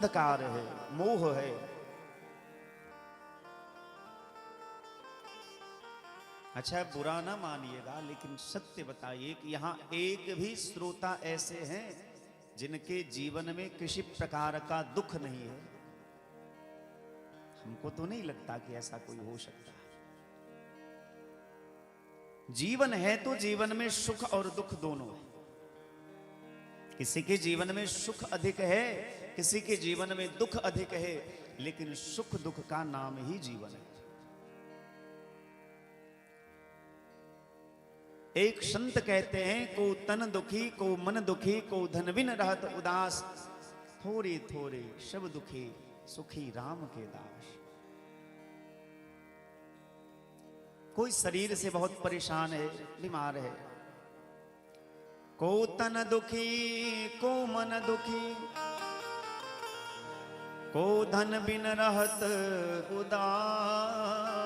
अंधकार है, मोह है। अच्छा बुरा ना मानिएगा, लेकिन सत्य बताइए कि यहां एक भी श्रोता ऐसे हैं जिनके जीवन में किसी प्रकार का दुख नहीं है? हमको तो नहीं लगता कि ऐसा कोई हो सकता है। जीवन है तो जीवन में सुख और दुख दोनों है। किसी के जीवन में सुख अधिक है, किसी के जीवन में दुख अधिक है, लेकिन सुख दुख का नाम ही जीवन है। एक संत कहते हैं, को तन दुखी को मन दुखी को धन बिन रहत उदास, थोड़े थोड़े सब दुखी सुखी राम के दास। कोई शरीर से बहुत परेशान है, बीमार है, को तन दुखी को मन दुखी को धन बिन रहत उदास,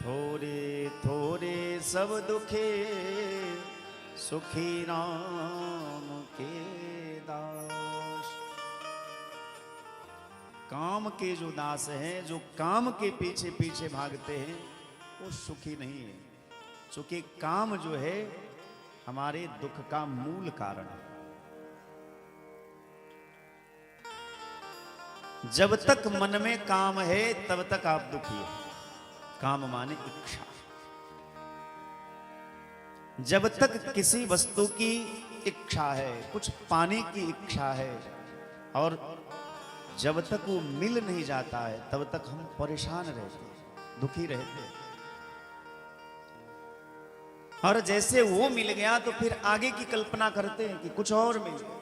थोड़े थोड़े सब दुखे सुखी राम के दास। काम के जो दास हैं, जो काम के पीछे पीछे भागते हैं, वो सुखी नहीं है, क्योंकि काम जो है हमारे दुख का मूल कारण है। जब तक मन में काम है तब तक आप दुखी हैं। काम माने इच्छा। जब तक किसी वस्तु की इच्छा है, कुछ पाने की इच्छा है, और जब तक वो मिल नहीं जाता है तब तक हम परेशान रहते हैं, दुखी रहते हैं। और जैसे वो मिल गया तो फिर आगे की कल्पना करते हैं कि कुछ और मिल गया,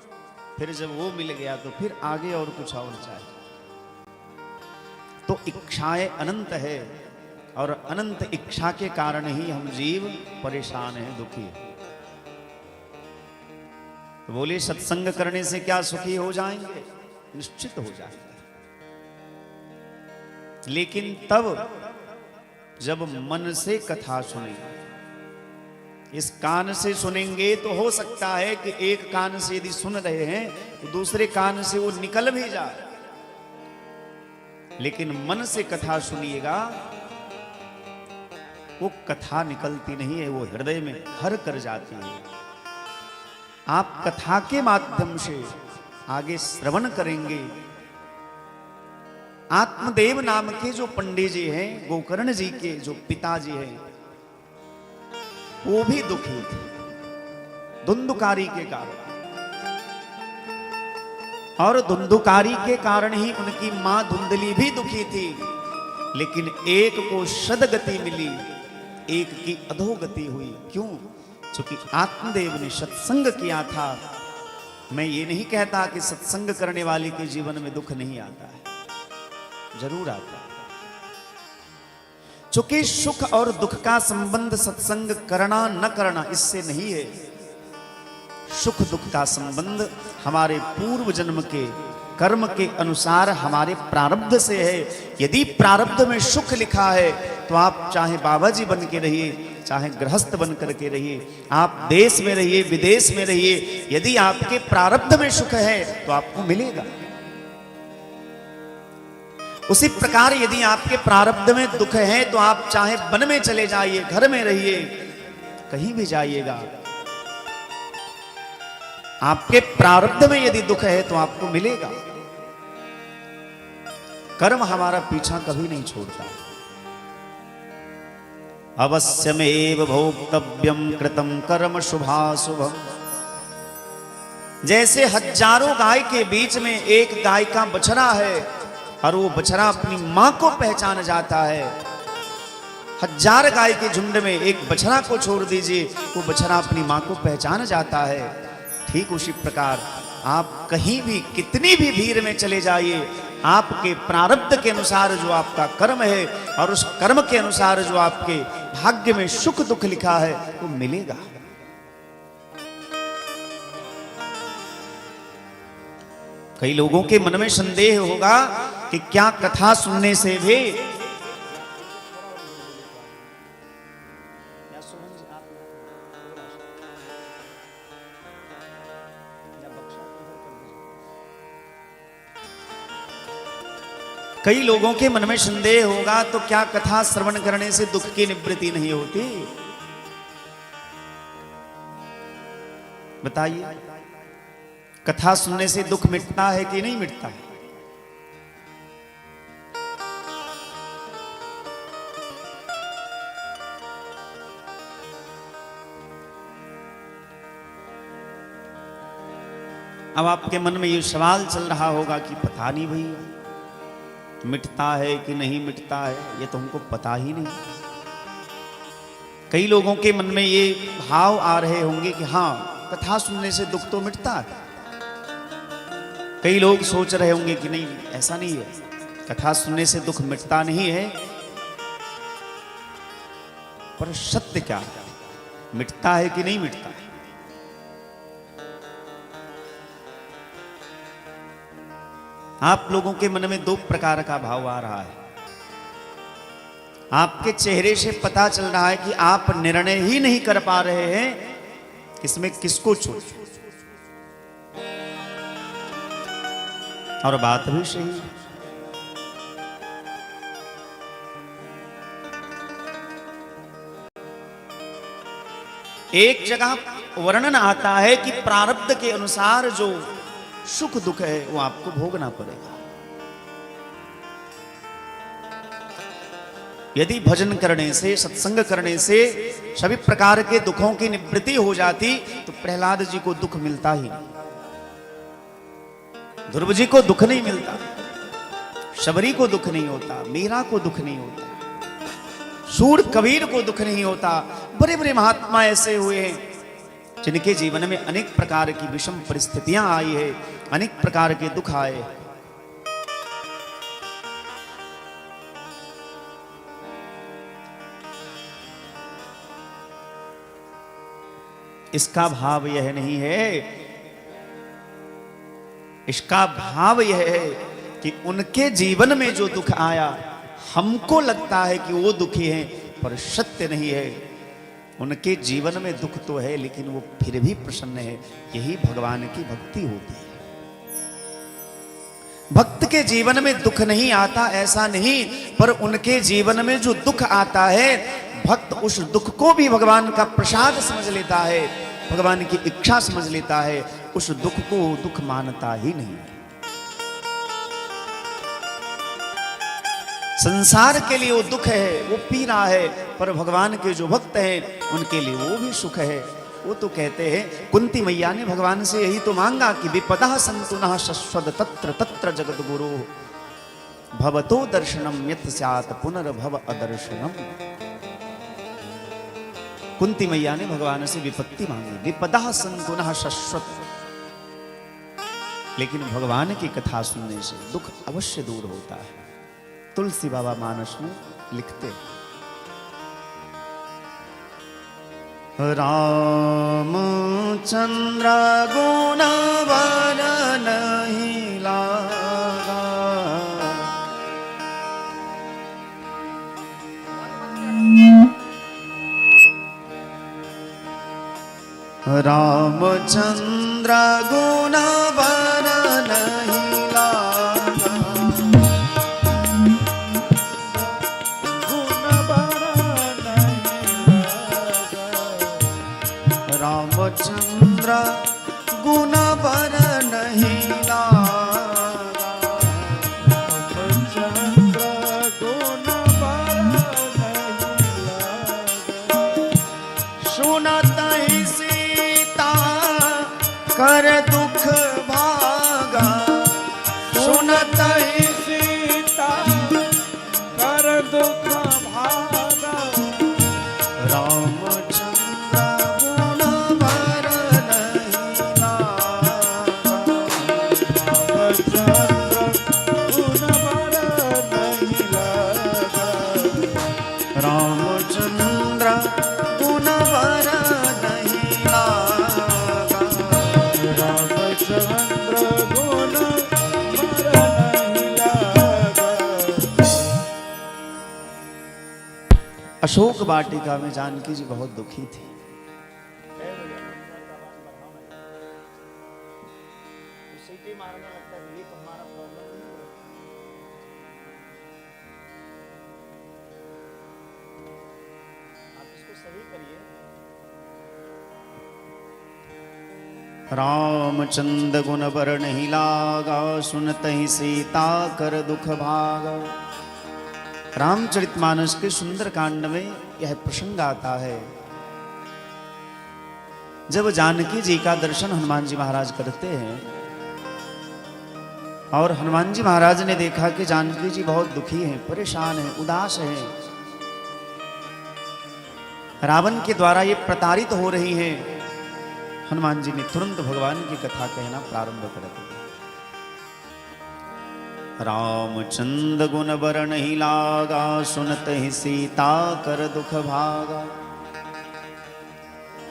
फिर जब वो मिल गया तो फिर आगे और कुछ और चाहिए। तो इच्छाएं अनंत है, और अनंत इच्छा के कारण ही हम जीव परेशान हैं, दुखी हैं। तो बोले सत्संग करने से क्या सुखी हो जाएंगे? निश्चित हो जाएंगे, लेकिन तब जब मन से कथा सुनेंगे। इस कान से सुनेंगे तो हो सकता है कि एक कान से यदि सुन रहे हैं तो दूसरे कान से वो निकल भी जाए, लेकिन मन से कथा सुनिएगा, वो कथा निकलती नहीं है, वो हृदय में घर कर जाती है। आप कथा के माध्यम से आगे श्रवण करेंगे। आत्मदेव नाम के जो पंडित जी हैं, गोकर्ण जी के जो पिताजी हैं, वो भी दुखी थे धुंधुकारी के कारण, और धुंधुकारी के कारण ही उनकी मां धुंधली भी दुखी थी। लेकिन एक को सदगति मिली, एक की अधोगति हुई। क्यों? क्योंकि आत्मदेव ने सत्संग किया था। मैं ये नहीं कहता कि सत्संग करने वाले के जीवन में दुख नहीं आता है, जरूर आता है। चूंकि सुख और दुख का संबंध सत्संग करना न करना इससे नहीं है। सुख दुख का संबंध हमारे पूर्व जन्म के कर्म के अनुसार हमारे प्रारब्ध से है। यदि प्रारब्ध में सुख लिखा है तो आप चाहे बाबा जी बन के रहिए, चाहे गृहस्थ बन करके रहिए, आप देश में रहिए विदेश में रहिए, यदि आपके प्रारब्ध में सुख है तो आपको मिलेगा। उसी प्रकार यदि आपके प्रारब्ध में दुख है तो आप चाहे वन में चले जाइए, घर में रहिए, कहीं भी जाइएगा, आपके प्रारब्ध में यदि दुख है तो आपको मिलेगा। कर्म हमारा पीछा कभी नहीं छोड़ता। अवश्यमेव भोक्तव्यम कृतम कर्म शुभाशुभम। जैसे हजारों गाय के बीच में एक गाय का बछड़ा है, और वो बछड़ा अपनी मां को पहचान जाता है। हजार गाय के झुंड में एक बछड़ा को छोड़ दीजिए, वो बछड़ा अपनी मां को पहचान जाता है। ठीक उसी प्रकार आप कहीं भी कितनी भी भीड़ में चले जाइए, आपके प्रारब्ध के अनुसार जो आपका कर्म है, और उस कर्म के अनुसार जो आपके भाग्य में सुख दुख लिखा है वो मिलेगा। कई लोगों के मन में संदेह होगा कि क्या कथा सुनने से भी कई लोगों के मन में संदेह होगा तो क्या कथा श्रवण करने से दुख की निवृत्ति नहीं होती? बताइए, कथा सुनने से दुख मिटता है कि नहीं मिटता है? अब आपके मन में ये सवाल चल रहा होगा कि पता नहीं भैया मिटता है कि नहीं मिटता है, ये तो हमको पता ही नहीं। कई लोगों के मन में ये भाव आ रहे होंगे कि हाँ, कथा सुनने से दुख तो मिटता है। कई लोग सोच रहे होंगे कि नहीं, ऐसा नहीं है, कथा सुनने से दुख मिटता नहीं है। पर सत्य क्या है, मिटता है कि नहीं मिटता है? आप लोगों के मन में दो प्रकार का भाव आ रहा है। आपके चेहरे से पता चल रहा है कि आप निर्णय ही नहीं कर पा रहे हैं इसमें किसको छोड़। और बात भी सही है। एक जगह वर्णन आता है कि प्रारब्ध के अनुसार जो सुख दुख है वो आपको भोगना पड़ेगा। यदि भजन करने से, सत्संग करने से सभी प्रकार के दुखों की निवृत्ति हो जाती तो प्रहलाद जी को दुख मिलता ही नहीं, ध्रुव जी को दुख नहीं मिलता, शबरी को दुख नहीं होता, मीरा को दुख नहीं होता, सूर कबीर को दुख नहीं होता। बड़े बड़े महात्मा ऐसे हुए हैं जिनके जीवन में अनेक प्रकार की विषम परिस्थितियां आई है, अनेक प्रकार के दुख आए। इसका भाव यह नहीं है, इसका भाव यह है कि उनके जीवन में जो दुख आया हमको लगता है कि वो दुखी हैं, पर सत्य नहीं है। उनके जीवन में दुख तो है लेकिन वो फिर भी प्रसन्न है। यही भगवान की भक्ति होती है। भक्त के जीवन में दुख नहीं आता ऐसा नहीं, पर उनके जीवन में जो दुख आता है भक्त उस दुख को भी भगवान का प्रसाद समझ लेता है, भगवान की इच्छा समझ लेता है, उस दुख को दुख मानता ही नहीं। संसार के लिए वो दुख है, वो पी रहा है, पर भगवान के जो भक्त हैं उनके लिए वो भी सुख है। वो तो कहते हैं, कुंती मैया ने भगवान से यही तो मांगा कि विपदा संतुनः शश्वत तत्र तत्र जगत गुरु भवतो दर्शनम यत् स्यात् पुनर्भव अदर्शनम। कुंती मैया ने भगवान से विपत्ति मांगी, विपदा संतुनः शश्वत। लेकिन भगवान की कथा सुनने से दुख अवश्य दूर होता है। तुलसी बाबा मानस में लिखते, रामचंद्र गुण नहीं लागा, रामचंद्र गुण नहीं लागा, रामचंद्र गुण बर नहीं लागा, रामचंद्र गुण बर नहीं लागा, सुनत ही सीता कर दुख भागा, सुनत ही सीता कर दुख भागा, रामचंद्र गुण बर नहीं लागा, रामचंद्र गुण बर नहीं लागा, रामचंद्र गुण बर नहीं लागा। अशोक वाटिका में जानकी जी बहुत दुखी थी। रामचंद्र गुण बर नहीं लागा, सुनत ही सीता कर दुख भागा। रामचरितमानस के सुंदर कांड में यह प्रसंग आता है, जब जानकी जी का दर्शन हनुमान जी महाराज करते हैं और हनुमान जी महाराज ने देखा कि जानकी जी बहुत दुखी हैं, परेशान हैं, उदास हैं, रावण के द्वारा ये प्रताड़ित हो रही हैं। हनुमान जी ने तुरंत भगवान की कथा कहना प्रारंभ कर दिया। रामचंद्र गुण बर नहीं लागा, सुनत ही सीता कर दुख भागा।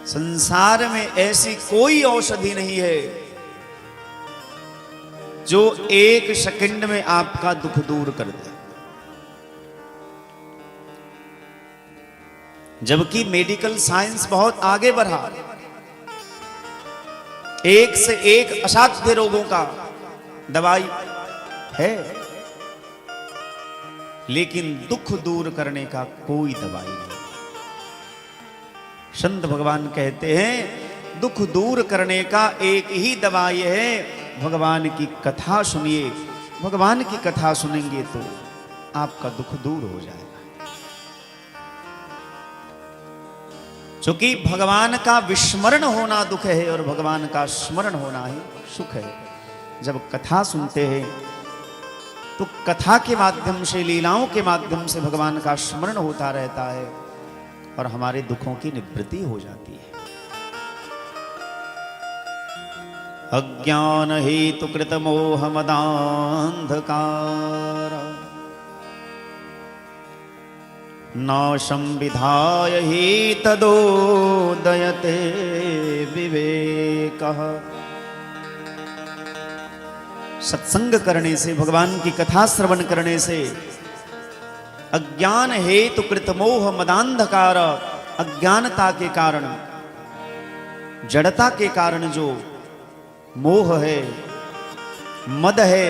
संसार में ऐसी कोई औषधि नहीं है जो एक सेकंड में आपका दुख दूर कर दे। जबकि मेडिकल साइंस बहुत आगे बढ़ा, एक से एक असाध्य रोगों का दवाई है, लेकिन दुख दूर करने का कोई दवाई नहीं। संत भगवान कहते हैं दुख दूर करने का एक ही दवाई है, भगवान की कथा सुनिए। भगवान की कथा सुनेंगे तो आपका दुख दूर हो जाएगा। क्योंकि भगवान का विस्मरण होना दुख है और भगवान का स्मरण होना ही सुख है। जब कथा सुनते हैं तो कथा के माध्यम से, लीलाओं के माध्यम से भगवान का स्मरण होता रहता है और हमारे दुखों की निवृत्ति हो जाती है। अज्ञान हेतु कृत मोह मदांधकार, नाशं विधाय हि तदोदयते विवेकः। सत्संग करने से, भगवान की कथा श्रवण करने से अज्ञान हेतु कृत मोह मदांधकार, अज्ञानता के कारण, जड़ता के कारण जो मोह है, मद है,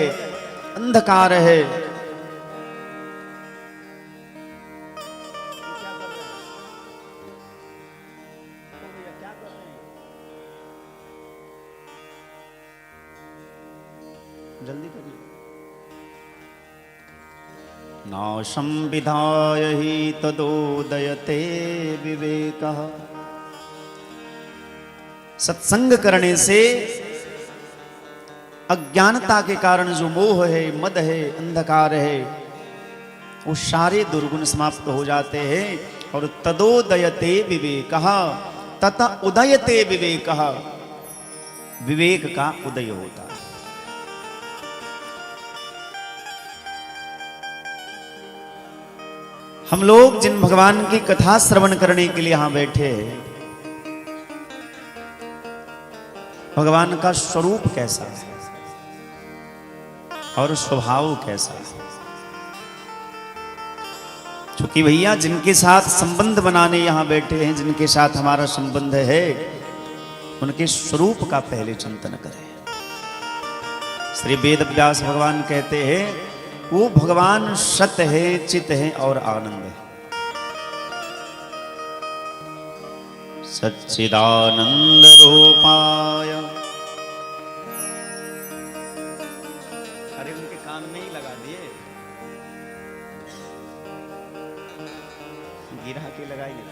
अंधकार है, जल्दी करिए। नाशं विधाय हि तदोदयते विवेकः। सत्संग करने से अज्ञानता के कारण जो मोह है, मद है, अंधकार है, वो सारे दुर्गुण समाप्त हो जाते हैं और तदोदयते विवेकः, तथा उदयते विवेकः, विवेक का उदय होता है। हम लोग जिन भगवान की कथा श्रवण करने के लिए यहां बैठे हैं, भगवान का स्वरूप कैसा है और स्वभाव कैसा है। क्योंकि भैया जिनके साथ संबंध बनाने यहां बैठे हैं, जिनके साथ हमारा संबंध है, उनके स्वरूप का पहले चिंतन करें। श्री वेद व्यास भगवान कहते हैं वो भगवान सत्य है, चित है और आनंद है। सच्चिदानंद रूपाय। अरे उनके कान में ही लगा दिए, गिरा के लगाइए।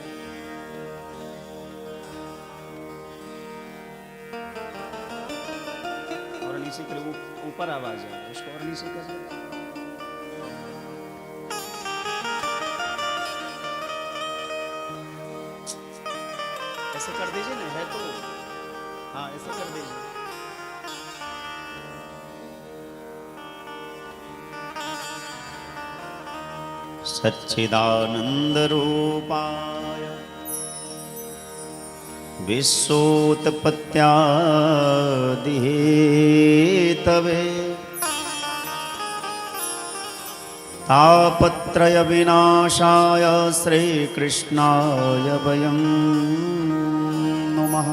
और नीचे के ऊपर आवाज है, उसको और नीचे कर। ऐसे कर दीजिए ना, है तो हाँ ऐसे कर दीजिए। सच्चिदानंद रूपाय विश्वोत्पत्त्यादि हेतवे तापत्रय विनाशाय श्री कृष्णाय वयं नमः।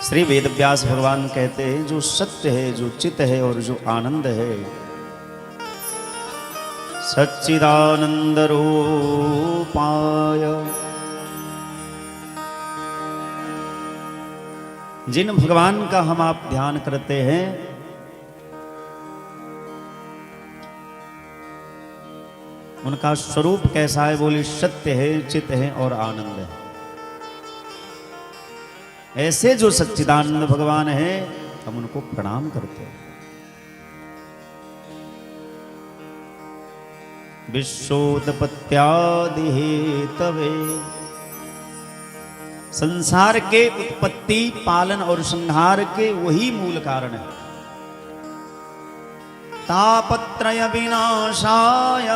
श्री वेदव्यास भगवान कहते हैं जो सत्य है, जो चित है और जो आनंद है, सच्चिदानंद रूपाय। जिन भगवान का हम आप ध्यान करते हैं, उनका स्वरूप कैसा है? बोले सत्य है, चित है और आनंद है। ऐसे जो सच्चिदानंद भगवान है, हम उनको प्रणाम करते हैं। विश्वोत्पत्त्यादि हेतवे, संसार के उत्पत्ति, पालन और संहार के वही मूल कारण है। तापत्रय विनाशाय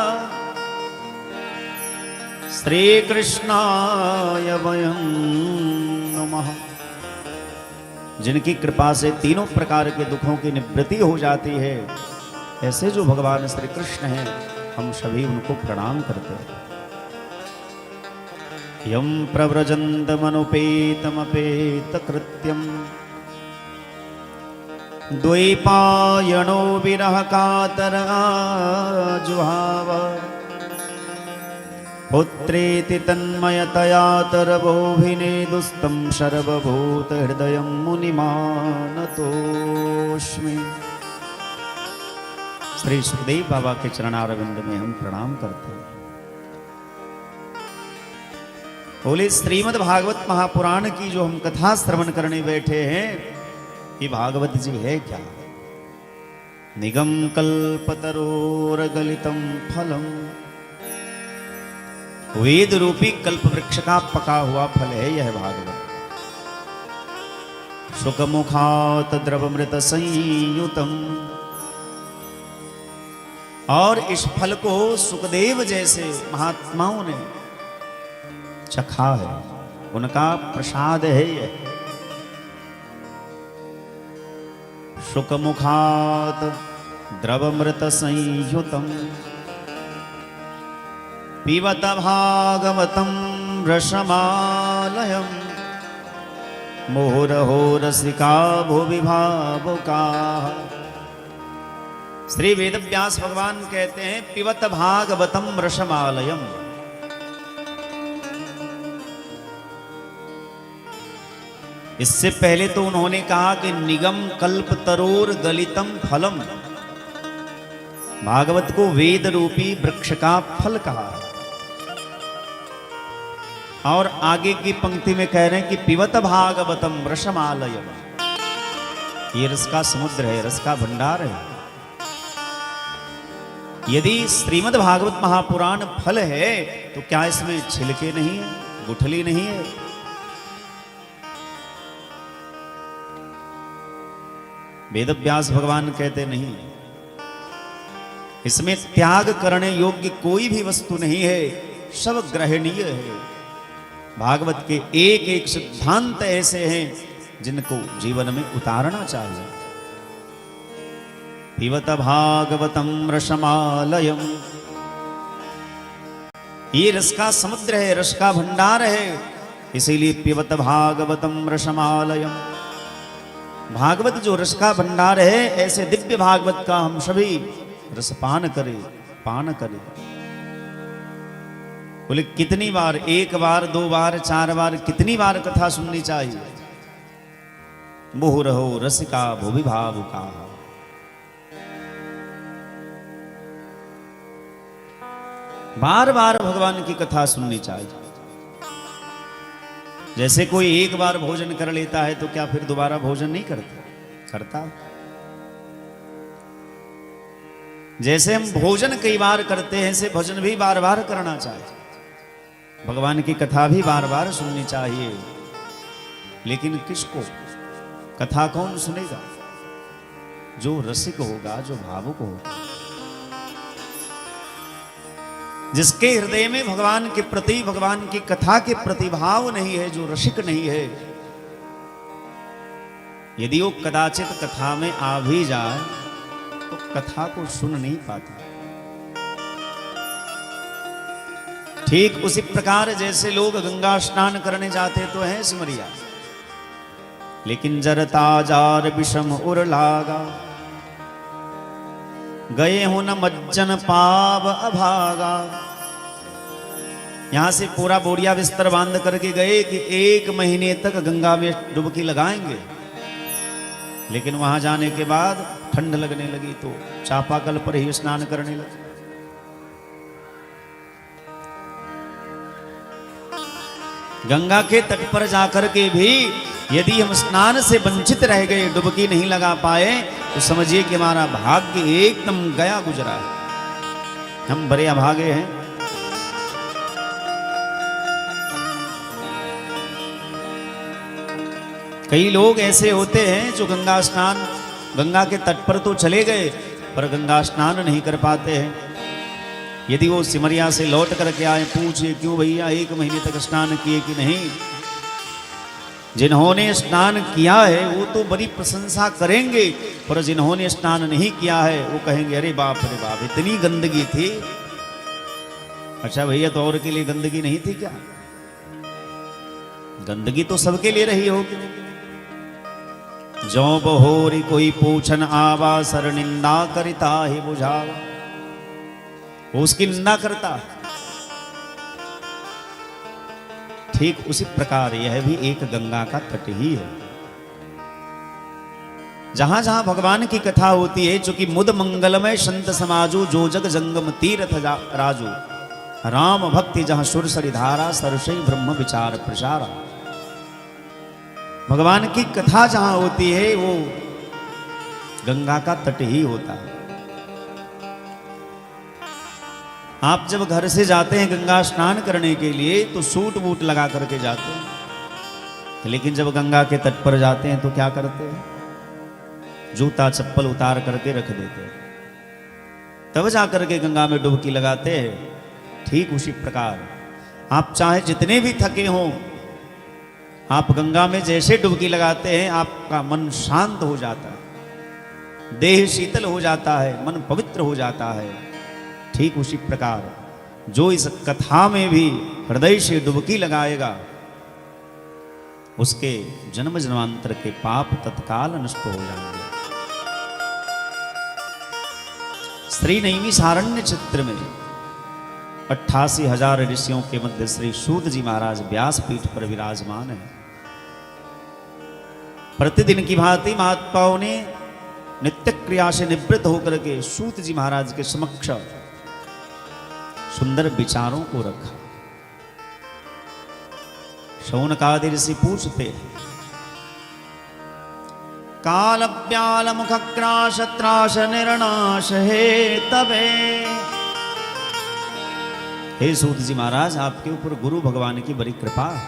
श्री कृष्णाय वयं नमः। जिनकी कृपा से तीनों प्रकार के दुखों की निवृत्ति हो जाती है, ऐसे जो भगवान श्री कृष्ण हैं, हम सभी उनको प्रणाम करते हैं। यम प्रव्रजन्तमनुपेतमपेतकृत्यं द्वैपायनो विरह कातर आजुहाव। पुत्रेति तन्मयतया तरवोऽभिनेदुस्तं सर्वभूतहृदयं मुनिमानतोऽस्मि। श्री सुखदेव बाबा के चरणारविंद में हम प्रणाम करते हैं। बोले श्रीमद् भागवत महापुराण की जो हम कथा श्रवण करने बैठे हैं, ये भागवत जी है क्या? निगम कल्पतरोर्गलितम फलम, वेद रूपी कल्प वृक्ष का पका हुआ फल है यह भागवत। सुखमुखात द्रवमृत संयुतम, और इस फल को सुखदेव जैसे महात्माओं ने चखा है, उनका प्रसाद है यह। सुखमुखात द्रवमृत संयुतम पिबत भागवतम रसमालयम। मुहुरहो रसिका भुवि भावुका। श्री वेदव्यास भगवान कहते हैं, पिबत भागवतम रसमालयम। इससे पहले तो उन्होंने कहा कि निगम कल्प तरोर गलितम फलम, भागवत को वेद रूपी वृक्ष का फल कहा। और आगे की पंक्ति में कह रहे हैं कि पिबत भागवतम रसमालयम, ये रस का समुद्र है, रस का भंडार है। यदि श्रीमद् भागवत महापुराण फल है, तो क्या इसमें छिलके नहीं है, गुठली नहीं है? वेदव्यास भगवान कहते नहीं, इसमें त्याग करने योग्य कोई भी वस्तु नहीं है, सब ग्रहणीय है। भागवत के एक एक सिद्धांत ऐसे हैं जिनको जीवन में उतारना चाहिए। पिबत भागवतम रसमालयम, ये रस का समुद्र है, रस का भंडार है, इसीलिए पिबत भागवतम रसमालयम। भागवत जो रस का भंडार है, ऐसे दिव्य भागवत का हम सभी रसपान करें, पान करें। बोले कितनी बार? एक बार, दो बार, चार बार, कितनी बार कथा सुननी चाहिए? मुहुरहो रसिका भुवि भावुका। बार बार भगवान की कथा सुननी चाहिए। जैसे कोई एक बार भोजन कर लेता है तो क्या फिर दोबारा भोजन नहीं करता? जैसे हम भोजन कई बार करते हैं, ऐसे भोजन भी बार बार करना चाहिए। भगवान की कथा भी बार बार सुननी चाहिए। लेकिन किसको? कथा कौन सुनेगा? जो रसिक होगा, जो भावुक होगा, जिसके हृदय में भगवान के प्रति, भगवान की कथा के प्रति भाव नहीं है, जो रसिक नहीं है। यदि वो कदाचित कथा में आ भी जाए तो कथा को सुन नहीं पाता। ठीक उसी प्रकार जैसे लोग गंगा स्नान करने जाते तो हैं सिमरिया, लेकिन जरता जार विषम उर लागा, गए हो न मज्जन पाव अभागा। यहां से पूरा बोरिया बिस्तर बांध करके गए कि 1 महीने तक गंगा में डुबकी लगाएंगे, लेकिन वहां जाने के बाद ठंड लगने लगी तो चापाकल पर ही स्नान करने लगे। गंगा के तट पर जाकर के भी यदि हम स्नान से वंचित रह गए, डुबकी नहीं लगा पाए, तो समझिए कि हमारा भाग्य एकदम गया गुजरा है, हम बड़े अभागे हैं। कई लोग ऐसे होते हैं जो गंगा के तट पर तो चले गए पर गंगा स्नान नहीं कर पाते हैं। यदि वो सिमरिया से लौट करके आए, पूछे क्यों भैया 1 महीने तक स्नान किए कि नहीं। जिन्होंने स्नान किया है वो तो बड़ी प्रशंसा करेंगे, पर जिन्होंने स्नान नहीं किया है वो कहेंगे अरे बाप इतनी गंदगी थी। अच्छा भैया, तो और के लिए गंदगी नहीं थी क्या? गंदगी तो सबके लिए रही होगी। जो बहोरी कोई पूछन आवा, सर निंदा करिता ही बुझावा। वो उसकी निंदा करता। ठीक उसी प्रकार यह भी एक गंगा का तट ही है। जहां जहां भगवान की कथा होती है, चूंकि मुद मंगलमय संत समाजो, जो जग जंगम तीर्थ राजू। राम भक्ति जहां सुर सरि धारा, सरसई ब्रह्म विचार प्रसारा। भगवान की कथा जहां होती है वो गंगा का तट ही होता है। आप जब घर से जाते हैं गंगा स्नान करने के लिए तो सूट बूट लगा करके जाते हैं, लेकिन जब गंगा के तट पर जाते हैं तो क्या करते हैं? जूता चप्पल उतार करके रख देते हैं, तब जाकर के गंगा में डुबकी लगाते हैं। ठीक उसी प्रकार आप चाहे जितने भी थके हों, आप गंगा में जैसे डुबकी लगाते हैं आपका मन शांत हो जाता है, देह शीतल हो जाता है, मन पवित्र हो जाता है। ठीक उसी प्रकार जो इस कथा में भी हृदय से डुबकी लगाएगा, उसके जन्म जन्मांतर के पाप तत्काल नष्ट हो जाएंगे। श्री नैमिषारण्य क्षेत्र में 88,000 ऋषियों के मध्य श्री सूत जी महाराज व्यासपीठ पर विराजमान है। प्रतिदिन की भांति महात्माओं ने नित्य क्रिया से निवृत्त होकर के सूत जी महाराज के समक्ष सुंदर विचारों को रखा। शौनकादि ऋषि पूछते, काल व्याल मुख क्राश त्राश निर्नाश हे तबे। हे सूत जी महाराज, आपके ऊपर गुरु भगवान की बड़ी कृपा है।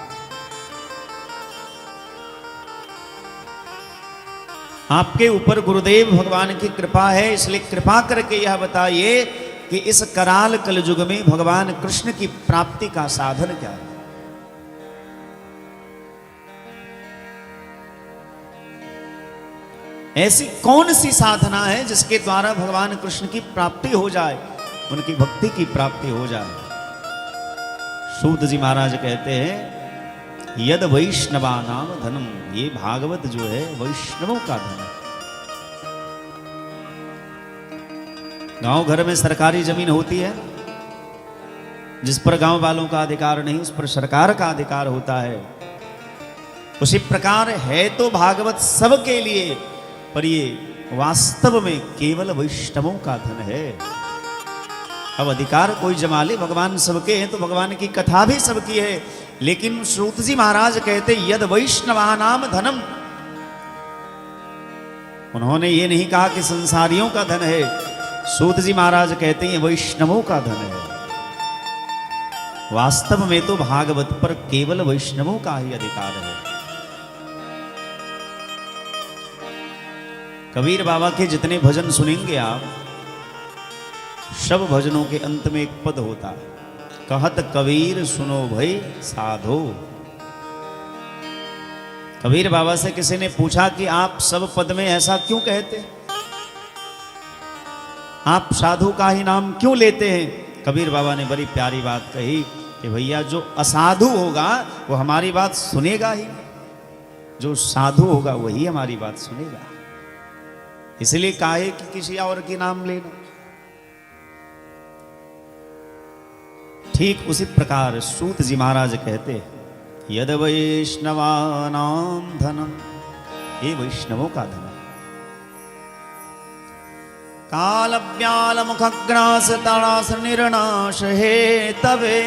आपके ऊपर गुरुदेव भगवान की कृपा है, इसलिए कृपा करके यह बताइए कि इस कराल कलयुग में भगवान कृष्ण की प्राप्ति का साधन क्या है? ऐसी कौन सी साधना है जिसके द्वारा भगवान कृष्ण की प्राप्ति हो जाए, उनकी भक्ति की प्राप्ति हो जाए? सूत जी महाराज कहते हैं, यद वैष्णवा नाम धनम। ये भागवत जो है वैष्णवों का धन है। गांव घर में सरकारी जमीन होती है, जिस पर गांव वालों का अधिकार नहीं, उस पर सरकार का अधिकार होता है। उसी प्रकार है तो भागवत सबके लिए, पर ये वास्तव में केवल वैष्णवों का धन है। अब अधिकार कोई जमा ले, भगवान सबके हैं तो भगवान की कथा भी सबकी है। लेकिन सूत जी महाराज कहते यद वैष्णवा नाम धनम। उन्होंने ये नहीं कहा कि संसारियों का धन है। सूत जी महाराज कहते हैं वैष्णवों का धन है। वास्तव में तो भागवत पर केवल वैष्णवों का ही अधिकार है। कबीर बाबा के जितने भजन सुनेंगे आप, सब भजनों के अंत में एक पद होता है, कहत कबीर सुनो भई साधो। कबीर बाबा से किसी ने पूछा कि आप सब पद में ऐसा क्यों कहते हैं, आप साधु का ही नाम क्यों लेते हैं? कबीर बाबा ने बड़ी प्यारी बात कही कि भैया जो असाधु होगा वो हमारी बात सुनेगा ही, जो साधु होगा वही हमारी बात सुनेगा। इसलिए काहे कि किसी और के नाम लेना। ठीक उसी प्रकार सूत जी महाराज कहते हैं, यद वैष्णवानाम धनम, ये वैष्णवों का धन। काल व्याल मुखग्रास तड़ास निर्नाश हे तवे,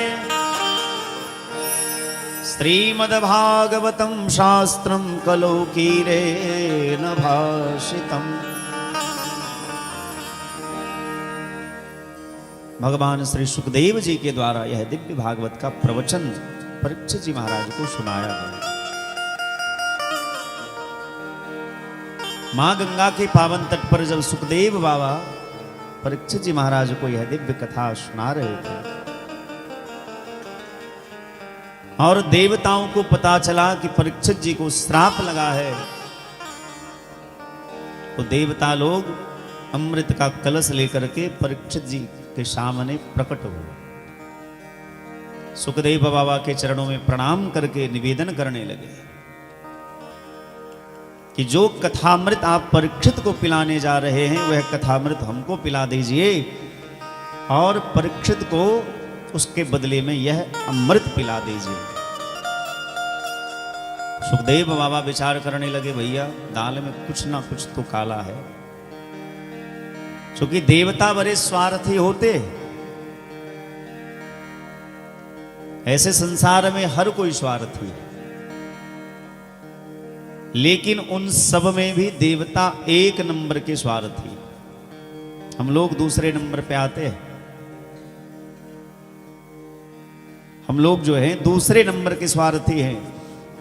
श्रीमद्भागवतम शास्त्रम कलोकीरेण भाषितम्। भगवान श्री सुखदेव जी के द्वारा यह दिव्य भागवत का प्रवचन परीक्षित जी महाराज को सुनाया गया। मां गंगा के पावन तट पर जब सुखदेव बाबा परीक्षित जी महाराज को यह दिव्य कथा सुना रहे थे और देवताओं को पता चला कि परीक्षित जी को श्राप लगा है, तो देवता लोग अमृत का कलश लेकर के परीक्षित जी के सामने प्रकट हुए। सुखदेव बाबा के चरणों में प्रणाम करके निवेदन करने लगे कि जो कथामृत आप परीक्षित को पिलाने जा रहे हैं वह कथामृत हमको पिला दीजिए और परीक्षित को उसके बदले में यह अमृत पिला दीजिए। सुखदेव बाबा विचार करने लगे, भैया दाल में कुछ ना कुछ तो काला है, क्योंकि देवता बड़े स्वार्थी होते। ऐसे संसार में हर कोई स्वार्थी है, लेकिन उन सब में भी देवता एक नंबर के स्वार्थी। हम लोग दूसरे नंबर पे आते हैं। हम लोग जो हैं दूसरे नंबर के स्वार्थी हैं।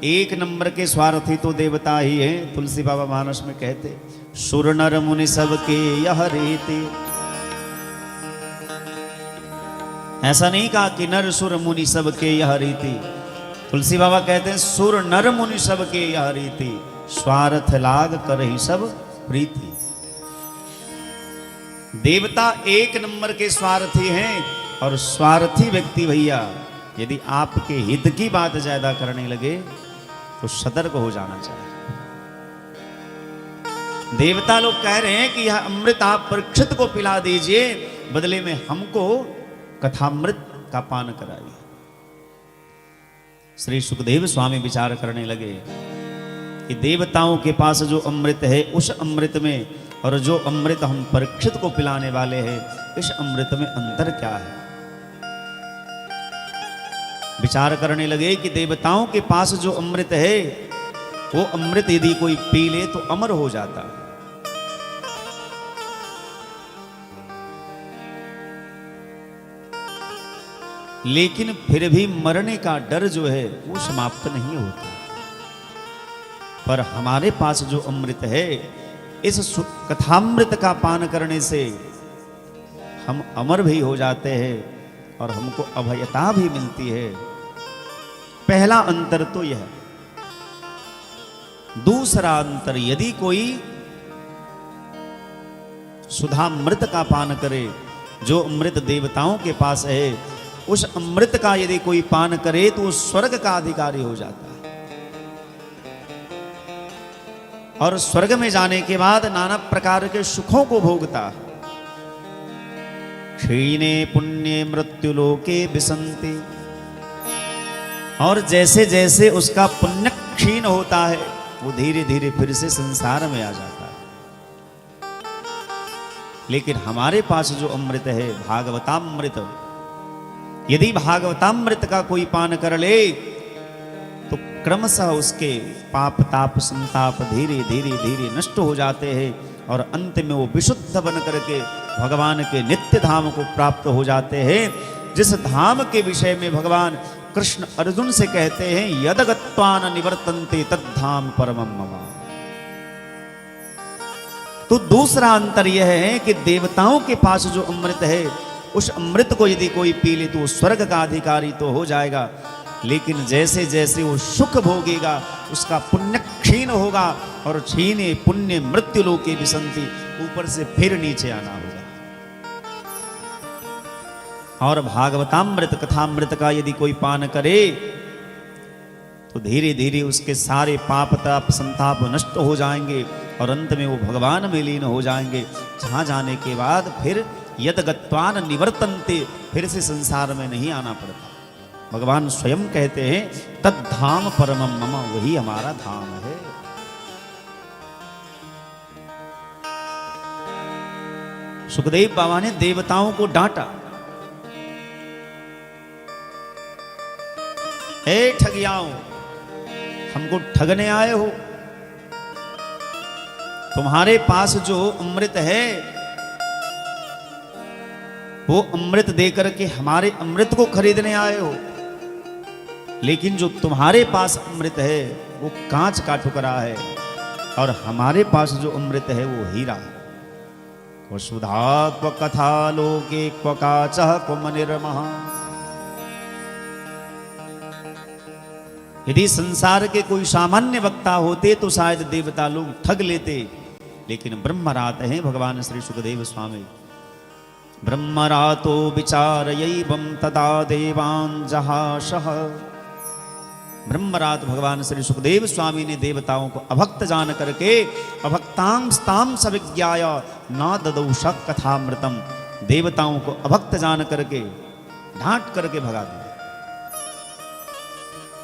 एक नंबर के स्वार्थी तो देवता ही हैं। तुलसी बाबा मानस में कहते, सुर नर मुनि सबके यह रीति। ऐसा नहीं कहा कि नर सुर मुनि सबके यह रीति। तुलसी बाबा कहते हैं सुर नर मुनि सबके यह रीति, स्वार्थ लाग कर ही सब प्रीति। देवता एक नंबर के स्वार्थी हैं और स्वार्थी व्यक्ति भैया यदि आपके हित की बात ज्यादा करने लगे तो सतर्क हो जाना चाहिए। देवता लोग कह रहे हैं कि यह अमृत आप परीक्षित को पिला दीजिए, बदले में हमको कथामृत का पान कराइए। श्री सुखदेव स्वामी विचार करने लगे कि देवताओं के पास जो अमृत है उस अमृत में और जो अमृत हम परीक्षित को पिलाने वाले हैं इस अमृत में अंतर क्या है। विचार करने लगे कि देवताओं के पास जो अमृत है वो अमृत यदि कोई पी ले तो अमर हो जाता है, लेकिन फिर भी मरने का डर जो है वो समाप्त नहीं होता। पर हमारे पास जो अमृत है इस कथामृत का पान करने से हम अमर भी हो जाते हैं और हमको अभयता भी मिलती है। पहला अंतर तो यह। दूसरा अंतर, यदि कोई सुधामृत का पान करे, जो अमृत देवताओं के पास है उस अमृत का यदि कोई पान करे तो वो स्वर्ग का अधिकारी हो जाता है और स्वर्ग में जाने के बाद नाना प्रकार के सुखों को भोगता है। क्षीणे पुण्य मृत्यु लोके विसंति, और जैसे जैसे उसका पुण्य क्षीण होता है वो धीरे धीरे फिर से संसार में आ जाता है। लेकिन हमारे पास जो अमृत है भागवतामृत, यदि भागवतामृत का कोई पान कर ले तो क्रमशः उसके पाप ताप संताप धीरे धीरे धीरे नष्ट हो जाते हैं और अंत में वो विशुद्ध बन करके भगवान के नित्य धाम को प्राप्त हो जाते हैं, जिस धाम के विषय में भगवान कृष्ण अर्जुन से कहते हैं यद गत्वा न निवर्तन्ते तद्धाम परमं मम। तो दूसरा अंतर यह है कि देवताओं के पास जो अमृत है उस अमृत को यदि कोई पी ले तो स्वर्ग का अधिकारी तो हो जाएगा, लेकिन जैसे जैसे वो सुख भोगेगा उसका पुण्य क्षीण होगा और क्षीणे पुण्य मृत्यु लोके विसंति, ऊपर से फिर नीचे आना होगा। और भागवतामृत कथामृत का यदि कोई पान करे तो धीरे धीरे उसके सारे पाप ताप संताप नष्ट हो जाएंगे और अंत में वो भगवान में लीन हो जाएंगे, जहां जाने के बाद फिर यद गत्वान निवर्तन्ते, फिर से संसार में नहीं आना पड़ता। भगवान स्वयं कहते हैं तद धाम परमम मम, वही हमारा धाम है। सुखदेव बाबा ने देवताओं को डांटा, ए ठगियाओं, हमको ठगने आए हो? तुम्हारे पास जो अमृत है वो अमृत देकर के हमारे अमृत को खरीदने आए हो, लेकिन जो तुम्हारे पास अमृत है वो कांच का टुकड़ा है और हमारे पास जो अमृत है वो हीरा है। क्व सुधा क्व कथा लोके क्व काचः क्व मनिर्मः। यदि संसार के कोई सामान्य वक्ता होते तो शायद देवता लोग ठग लेते, लेकिन ब्रह्मरात हैं भगवान श्री सुखदेव स्वामी। ब्रह्मरातो विचारयैवं तदा देवान् जहाशः। ब्रह्मरात भगवान श्री सुखदेव स्वामी ने देवताओं को अभक्त जान करके अभक्तांस्तां सविज्ञाय न ददौ शक कथामृतम, देवताओं को अभक्त जान करके ढांट करके भगा दिया।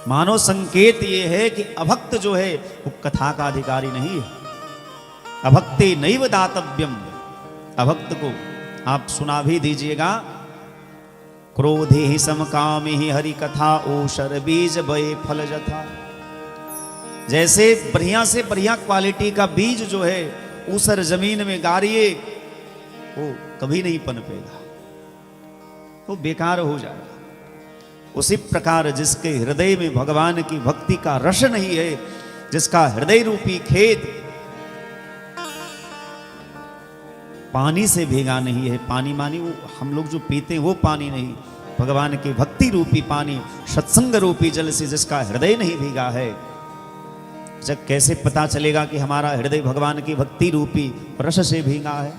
मानो संकेत ये है कि अभक्त जो है वो कथा का अधिकारी नहीं है। अभक्ते नैव दातव्यम, अभक्त को आप सुना भी दीजिएगा। क्रोधे ही समकामी ही हरि कथा ओशर बीज बये फल जथा। जैसे बढ़िया से बढ़िया क्वालिटी का बीज जो है ऊसर जमीन में गाड़िए, वो कभी नहीं पनपेगा, वो बेकार हो जाएगा। उसी प्रकार जिसके हृदय में भगवान की भक्ति का रस नहीं है, जिसका हृदय रूपी खेत पानी से भीगा नहीं है, पानी मानी वो हम लोग जो पीते हैं वो पानी नहीं, भगवान की भक्ति रूपी पानी, सत्संग रूपी जल से जिसका हृदय नहीं भीगा है, जब कैसे पता चलेगा कि हमारा हृदय भगवान की भक्ति रूपी रस से भीगा है।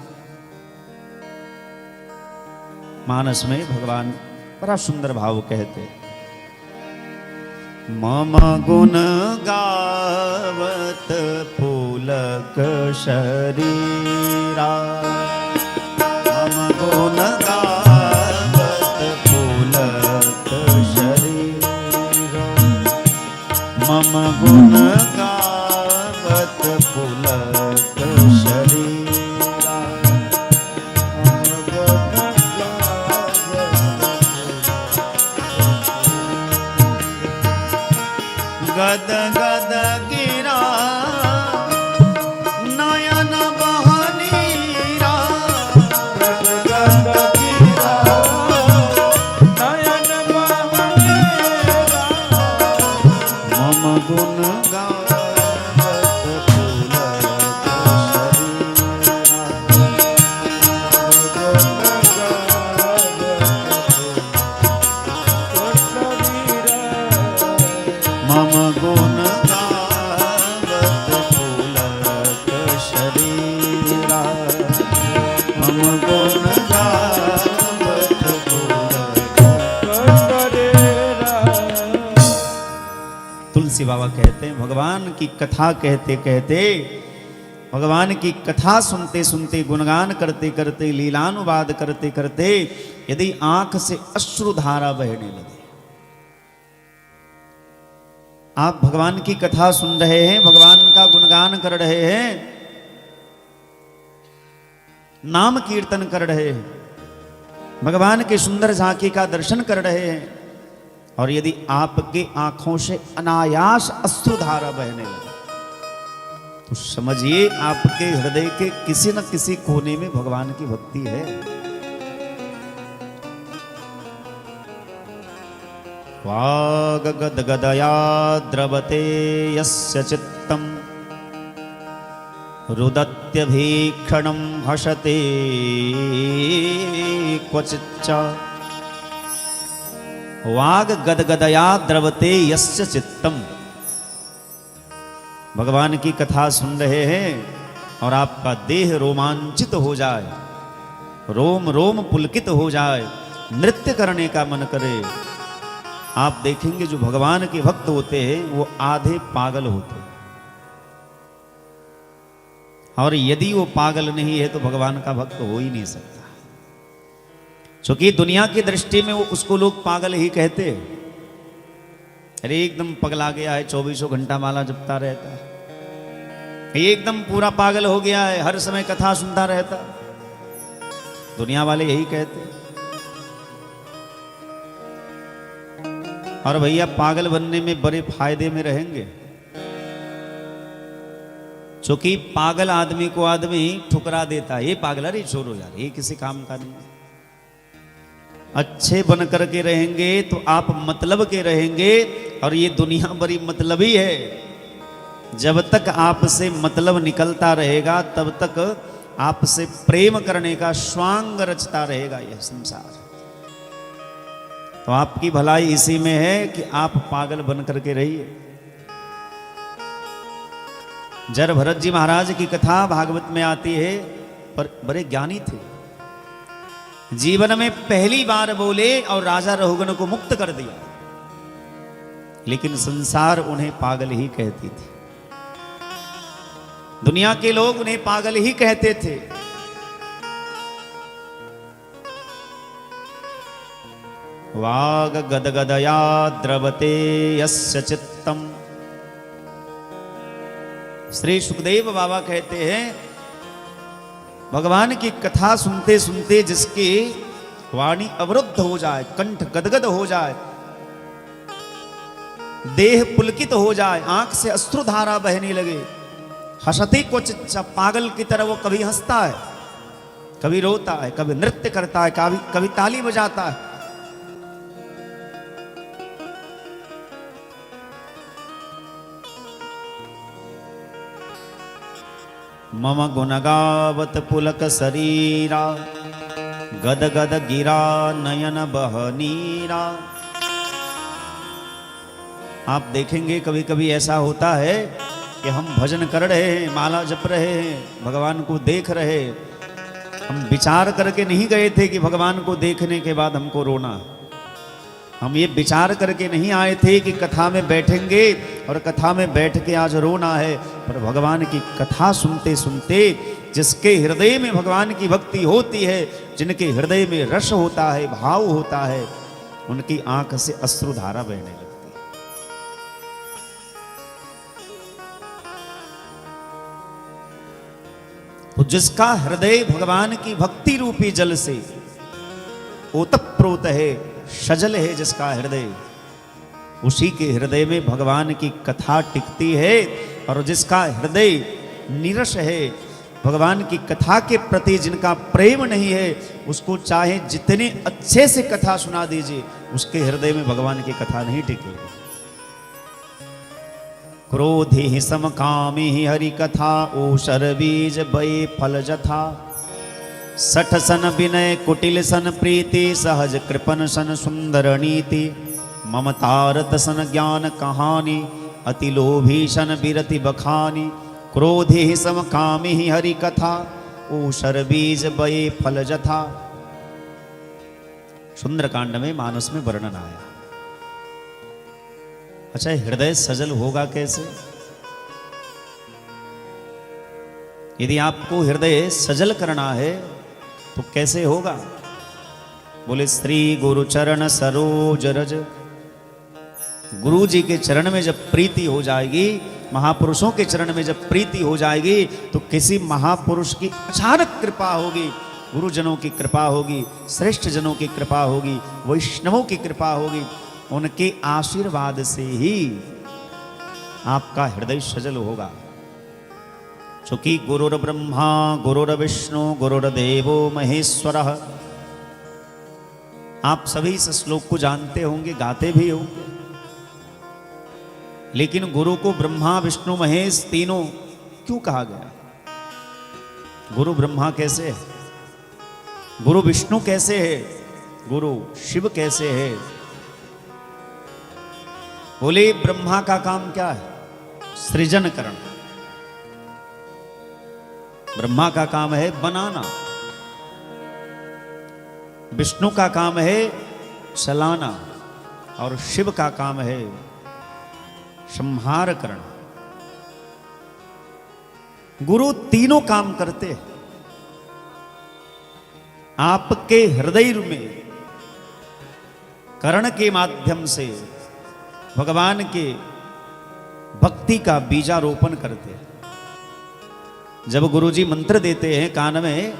मानस में भगवान बड़ा सुंदर भाव कहते, मम गुण गावत पुलक शरीरा। मम गुण गावत पुलक शरीरा। मम गुण गावत पुलक शरीरा। गद गद गिरा नयन बहनीरा। गद गद गिरा नयन बहनीरा। मम गुण गावत पुलक शरीरा। मम गुण गावत पुलक शरीरा। मम गुण गावत पुलक शरीरा। तुलसी बाबा कहते हैं भगवान की कथा कहते कहते, भगवान की कथा सुनते सुनते, गुणगान करते करते, लीलानुवाद करते करते यदि आंख से अश्रुधारा बहने लगे। आप भगवान की कथा सुन रहे हैं, भगवान का गुणगान कर रहे हैं, नाम कीर्तन कर रहे हैं, भगवान की सुंदर झांकी का दर्शन कर रहे हैं, और यदि आपके आंखों से अनायास अश्रुधारा बहने लगे तो समझिए आपके हृदय के किसी न किसी कोने में भगवान की भक्ति है। वाग गद गदया द्रवते यस्य चित्तम रुदत्यभीक्षणं हसते क्वचिच्च। वाग गदगदया द्रवते यस्य चित्तम। भगवान की कथा सुन रहे हैं और आपका देह रोमांचित हो जाए, रोम रोम पुलकित हो जाए, नृत्य करने का मन करे। आप देखेंगे जो भगवान के भक्त होते हैं वो आधे पागल होते हैं। और यदि वो पागल नहीं है तो भगवान का भक्त हो ही नहीं सकता, क्योंकि दुनिया की दृष्टि में वो उसको लोग पागल ही कहते हैं। अरे एकदम पगला गया है, 24 घंटा माला जपता रहता है, एकदम पूरा पागल हो गया है, हर समय कथा सुनता रहता, दुनिया वाले यही कहते हैं। और भैया पागल बनने में बड़े फायदे में रहेंगे, क्योंकि पागल आदमी को आदमी ठुकरा देता है, ये पागल, अरे छोड़ो यार, ये किसी काम का नहीं। अच्छे बन करके रहेंगे तो आप मतलब के रहेंगे, और ये दुनिया बड़ी मतलबी है। जब तक आपसे मतलब निकलता रहेगा तब तक आपसे प्रेम करने का स्वांग रचता रहेगा यह संसार। तो आपकी भलाई इसी में है कि आप पागल बन करके रहिए। जर भरत जी महाराज की कथा भागवत में आती है, पर बड़े ज्ञानी थे, जीवन में पहली बार बोले और राजा रहुगण को मुक्त कर दिया, लेकिन संसार उन्हें पागल ही कहती थी, दुनिया के लोग उन्हें पागल ही कहते थे। वाग गदगदया द्रवते यस्य चित्तम। श्री सुखदेव बाबा कहते हैं, भगवान की कथा सुनते सुनते जिसकी वाणी अवरुद्ध हो जाए, कंठ गदगद हो जाए, देह पुलकित हो जाए, आंख से अश्रुधारा बहने लगे, हंसती क्वचित, पागल की तरह वो कभी हंसता है, कभी रोता है, कभी नृत्य करता है, कभी ताली बजाता है। मम गुणगावत पुलक शरीरा, गद गद गिरा नयन बहनीरा। आप देखेंगे कभी कभी ऐसा होता है कि हम भजन कर रहे हैं, माला जप रहे हैं, भगवान को देख रहे, हम विचार करके नहीं गए थे कि भगवान को देखने के बाद हमको रोना। हम ये विचार करके नहीं आए थे कि कथा में बैठेंगे और कथा में बैठ के आज रोना है, पर भगवान की कथा सुनते सुनते जिसके हृदय में भगवान की भक्ति होती है, जिनके हृदय में रस होता है, भाव होता है, उनकी आंख से अश्रुधारा बहने लगती है। तो जिसका हृदय भगवान की भक्ति रूपी जल से ओतप्रोत है, सजल है जिसका हृदय, उसी के हृदय में भगवान की कथा टिकती है। और जिसका हृदय निरस है, भगवान की कथा के प्रति जिनका प्रेम नहीं है, उसको चाहे जितने अच्छे से कथा सुना दीजिए, उसके हृदय में भगवान की कथा नहीं टिकेगी। क्रोधि समकामी हरि कथा, ओषर बीज बये फल जथा। सठ सन विनय कुटिल सन प्रीति, सहज कृपन सन सुंदर नीति। ममतारत सन ज्ञान कहानी, अति लोभी सन विरति बखानी। क्रोधि समकामी हरि कथा, ओषर बीज बये फल जथा। सुंदरकांड में मानस में वर्णन आया। अच्छा, हृदय सजल होगा कैसे? यदि आपको हृदय सजल करना है तो कैसे होगा? बोले श्री गुरु चरण सरोज रज। गुरु जी के चरण में जब प्रीति हो जाएगी, महापुरुषों के चरण में जब प्रीति हो जाएगी, तो किसी महापुरुष की अचानक कृपा होगी, गुरुजनों की कृपा होगी, श्रेष्ठ जनों की कृपा होगी, वैष्णवों की कृपा होगी। उनके आशीर्वाद से ही आपका हृदय सजल होगा। चूंकि गुरुर ब्रह्मा गुरुर विष्णु गुरुर्देवो महेश्वरः। आप सभी इस श्लोक को जानते होंगे, गाते भी होंगे, लेकिन गुरु को ब्रह्मा विष्णु महेश तीनों क्यों कहा गया? गुरु ब्रह्मा कैसे है? गुरु विष्णु कैसे है? गुरु शिव कैसे है? बोले ब्रह्मा का काम क्या है? सृजन करना। ब्रह्मा का काम है बनाना, विष्णु का काम है चलाना, और शिव का काम है संहार करना। गुरु तीनों काम करते हैं। आपके हृदय में कर्ण के माध्यम से भगवान के भक्ति का बीजारोपण करते हैं। जब गुरुजी मंत्र देते हैं कान में,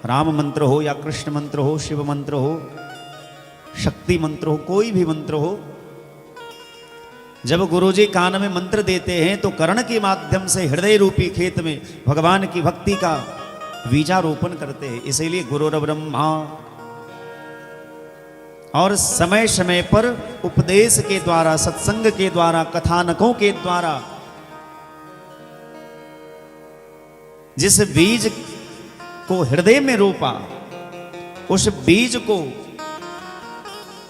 राम मंत्र हो या कृष्ण मंत्र हो, शिव मंत्र हो, शक्ति मंत्र हो, कोई भी मंत्र हो, जब गुरुजी कान में मंत्र देते हैं तो कर्ण के माध्यम से हृदय रूपी खेत में भगवान की भक्ति का बीजारोपण करते हैं। इसीलिए गुरुर ब्रह्मा, और समय समय पर उपदेश के द्वारा, सत्संग के द्वारा, कथानकों के द्वारा जिस बीज को हृदय में रोपा, उस बीज को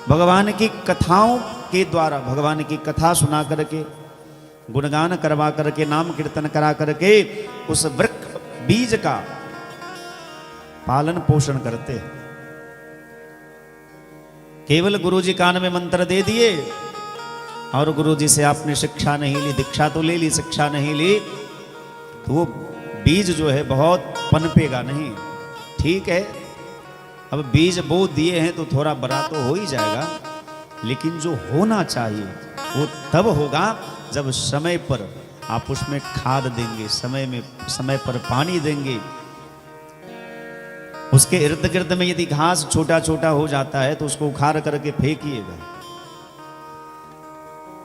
भगवान की कथाओं के द्वारा, भगवान की कथा सुना करके, गुणगान करवा करके, नाम कीर्तन करा करके उस वृक्ष बीज का पालन पोषण करते हैं। केवल गुरुजी कान में मंत्र दे दिए और गुरुजी से आपने शिक्षा नहीं ली, दीक्षा तो ले ली, शिक्षा नहीं ली, तो वो बीज जो है बहुत पनपेगा नहीं। ठीक है, अब बीज बो दिए हैं तो थोड़ा बड़ा तो हो ही जाएगा, लेकिन जो होना चाहिए वो तब होगा जब समय पर आप उसमें खाद देंगे, समय पर पानी देंगे। उसके इर्द गिर्द में यदि घास छोटा छोटा हो जाता है तो उसको उखाड़ करके फेंकिएगा,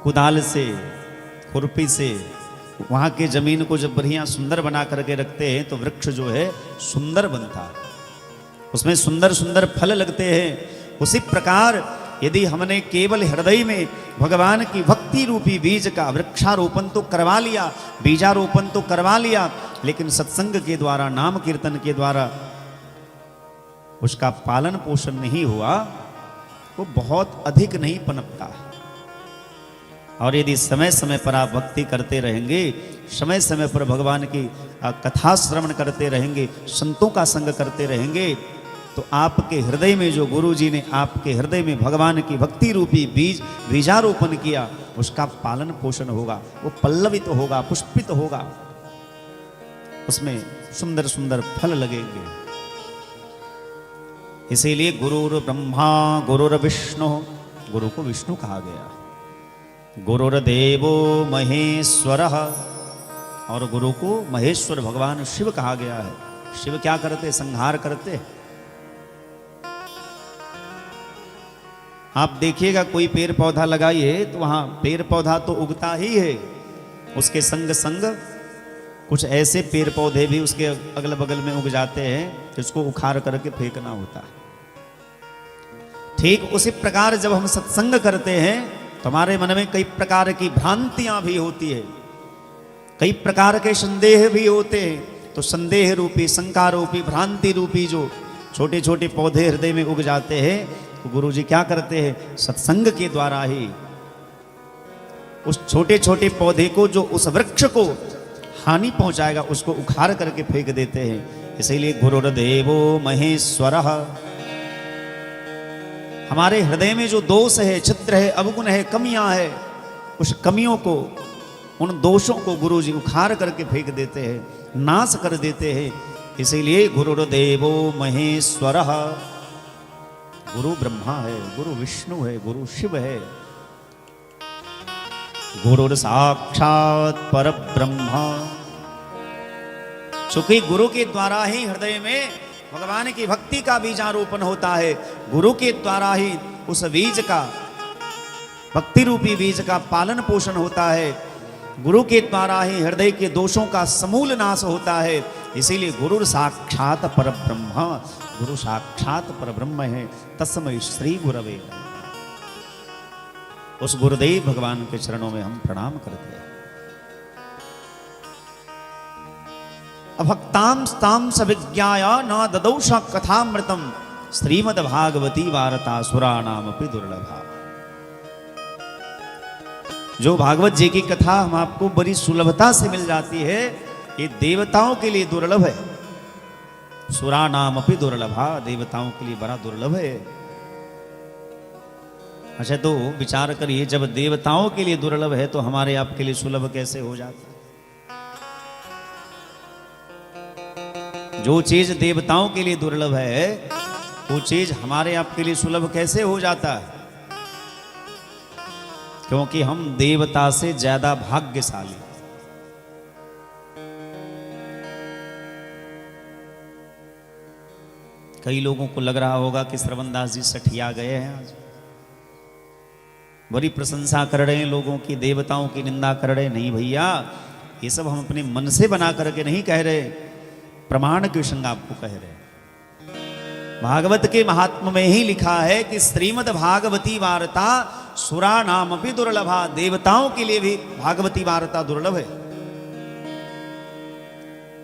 कुदाल से, खुरपी से। वहां के जमीन को जब बढ़िया सुंदर बना करके रखते हैं तो वृक्ष जो है सुंदर बनता है, उसमें सुंदर सुंदर फल लगते हैं। उसी प्रकार यदि हमने केवल हृदय में भगवान की भक्ति रूपी बीज का वृक्षारोपण तो करवा लिया, बीजारोपण तो करवा लिया, लेकिन सत्संग के द्वारा, नाम कीर्तन के द्वारा उसका पालन पोषण नहीं हुआ, वो बहुत अधिक नहीं पनपता है। और यदि समय समय पर आप भक्ति करते रहेंगे, समय समय पर भगवान की कथा श्रवण करते रहेंगे, संतों का संग करते रहेंगे, तो आपके हृदय में जो गुरु जी ने आपके हृदय में भगवान की भक्ति रूपी बीजारोपण किया, उसका पालन पोषण होगा, वो पल्लवित होगा, पुष्पित होगा, उसमें सुंदर सुंदर फल लगेंगे। इसीलिए गुरुर ब्रह्मा गुरुर विष्णु, गुरु को विष्णु कहा गया, गुरुर देवो महेश्वर, और गुरु को महेश्वर भगवान शिव कहा गया है। शिव क्या करते? संहार करते। आप देखिएगा कोई पेड़ पौधा लगाइए तो वहां पेड़ पौधा तो उगता ही है, उसके संग संग कुछ ऐसे पेड़ पौधे भी उसके अगल बगल में उग जाते हैं जिसको उखाड़ करके फेंकना होता है। ठीक उसी प्रकार जब हम सत्संग करते हैं तो हमारे मन में कई प्रकार की भ्रांतियां भी होती है, कई प्रकार के संदेह भी होते हैं। तो संदेह रूपी, शंका रूपी, भ्रांति रूपी जो छोटे छोटे पौधे हृदय में उग जाते हैं, तो गुरु जी क्या करते हैं? सत्संग के द्वारा ही उस छोटे छोटे पौधे को, जो उस वृक्ष को हानि पहुंचाएगा, उसको उखाड़ करके फेंक देते हैं। इसीलिए गुरुर देवो महेश्वर, हमारे हृदय में जो दोष है, छिद्र है, अवगुण है, कमियां है, उस कमियों को, उन दोषों को गुरु जी उखाड़ करके फेंक देते हैं, नाश कर देते हैं। इसीलिए गुरुर देवो महेश्वर, गुरु ब्रह्मा है, गुरु विष्णु है, गुरु शिव है, गुरुर साक्षात पर ब्रह्मा। चूंकि गुरु के द्वारा ही हृदय में भगवान की भक्ति का बीजारोपण होता है, गुरु के द्वारा ही उस बीज का, भक्ति रूपी बीज का पालन पोषण होता है, गुरु के द्वारा ही हृदय के दोषों का समूल नाश होता है। इसीलिए गुरु साक्षात पर ब्रह्म, गुरु साक्षात पर ब्रह्म है, तस्मै श्री गुरवे नमः। उस गुरुदेव भगवान के चरणों में हम प्रणाम करते हैं। अभक्तां स्तां सविज्ञाय न ददौष कथामृतम, श्रीमद्भागवती वार्ता सुराणामपि दुर्लभा। जो भागवत जी की कथा हम आपको बड़ी सुलभता से मिल जाती है, ये देवताओं के लिए दुर्लभ है। सुराणामपि दुर्लभा, देवताओं के लिए बड़ा दुर्लभ है। अच्छा, तो विचार करिए, जब देवताओं के लिए दुर्लभ है तो हमारे आपके लिए सुलभ कैसे हो जाता है? जो चीज देवताओं के लिए दुर्लभ है वो चीज हमारे आपके लिए सुलभ कैसे हो जाता है? क्योंकि हम देवता से ज्यादा भाग्यशाली। कई लोगों को लग रहा होगा कि श्रवणदास जी सठिया गए हैं, आज बड़ी प्रशंसा कर रहे हैं लोगों की, देवताओं की निंदा कर रहे हैं। नहीं भैया, ये सब हम अपने मन से बना करके नहीं कह रहे, प्रमाण के संग आपको कह रहे हैं। भागवत के महात्म में ही लिखा है कि श्रीमद् भागवती वार्ता सुरा नाम भी दुर्लभा, देवताओं के लिए भी भागवती वार्ता दुर्लभ है।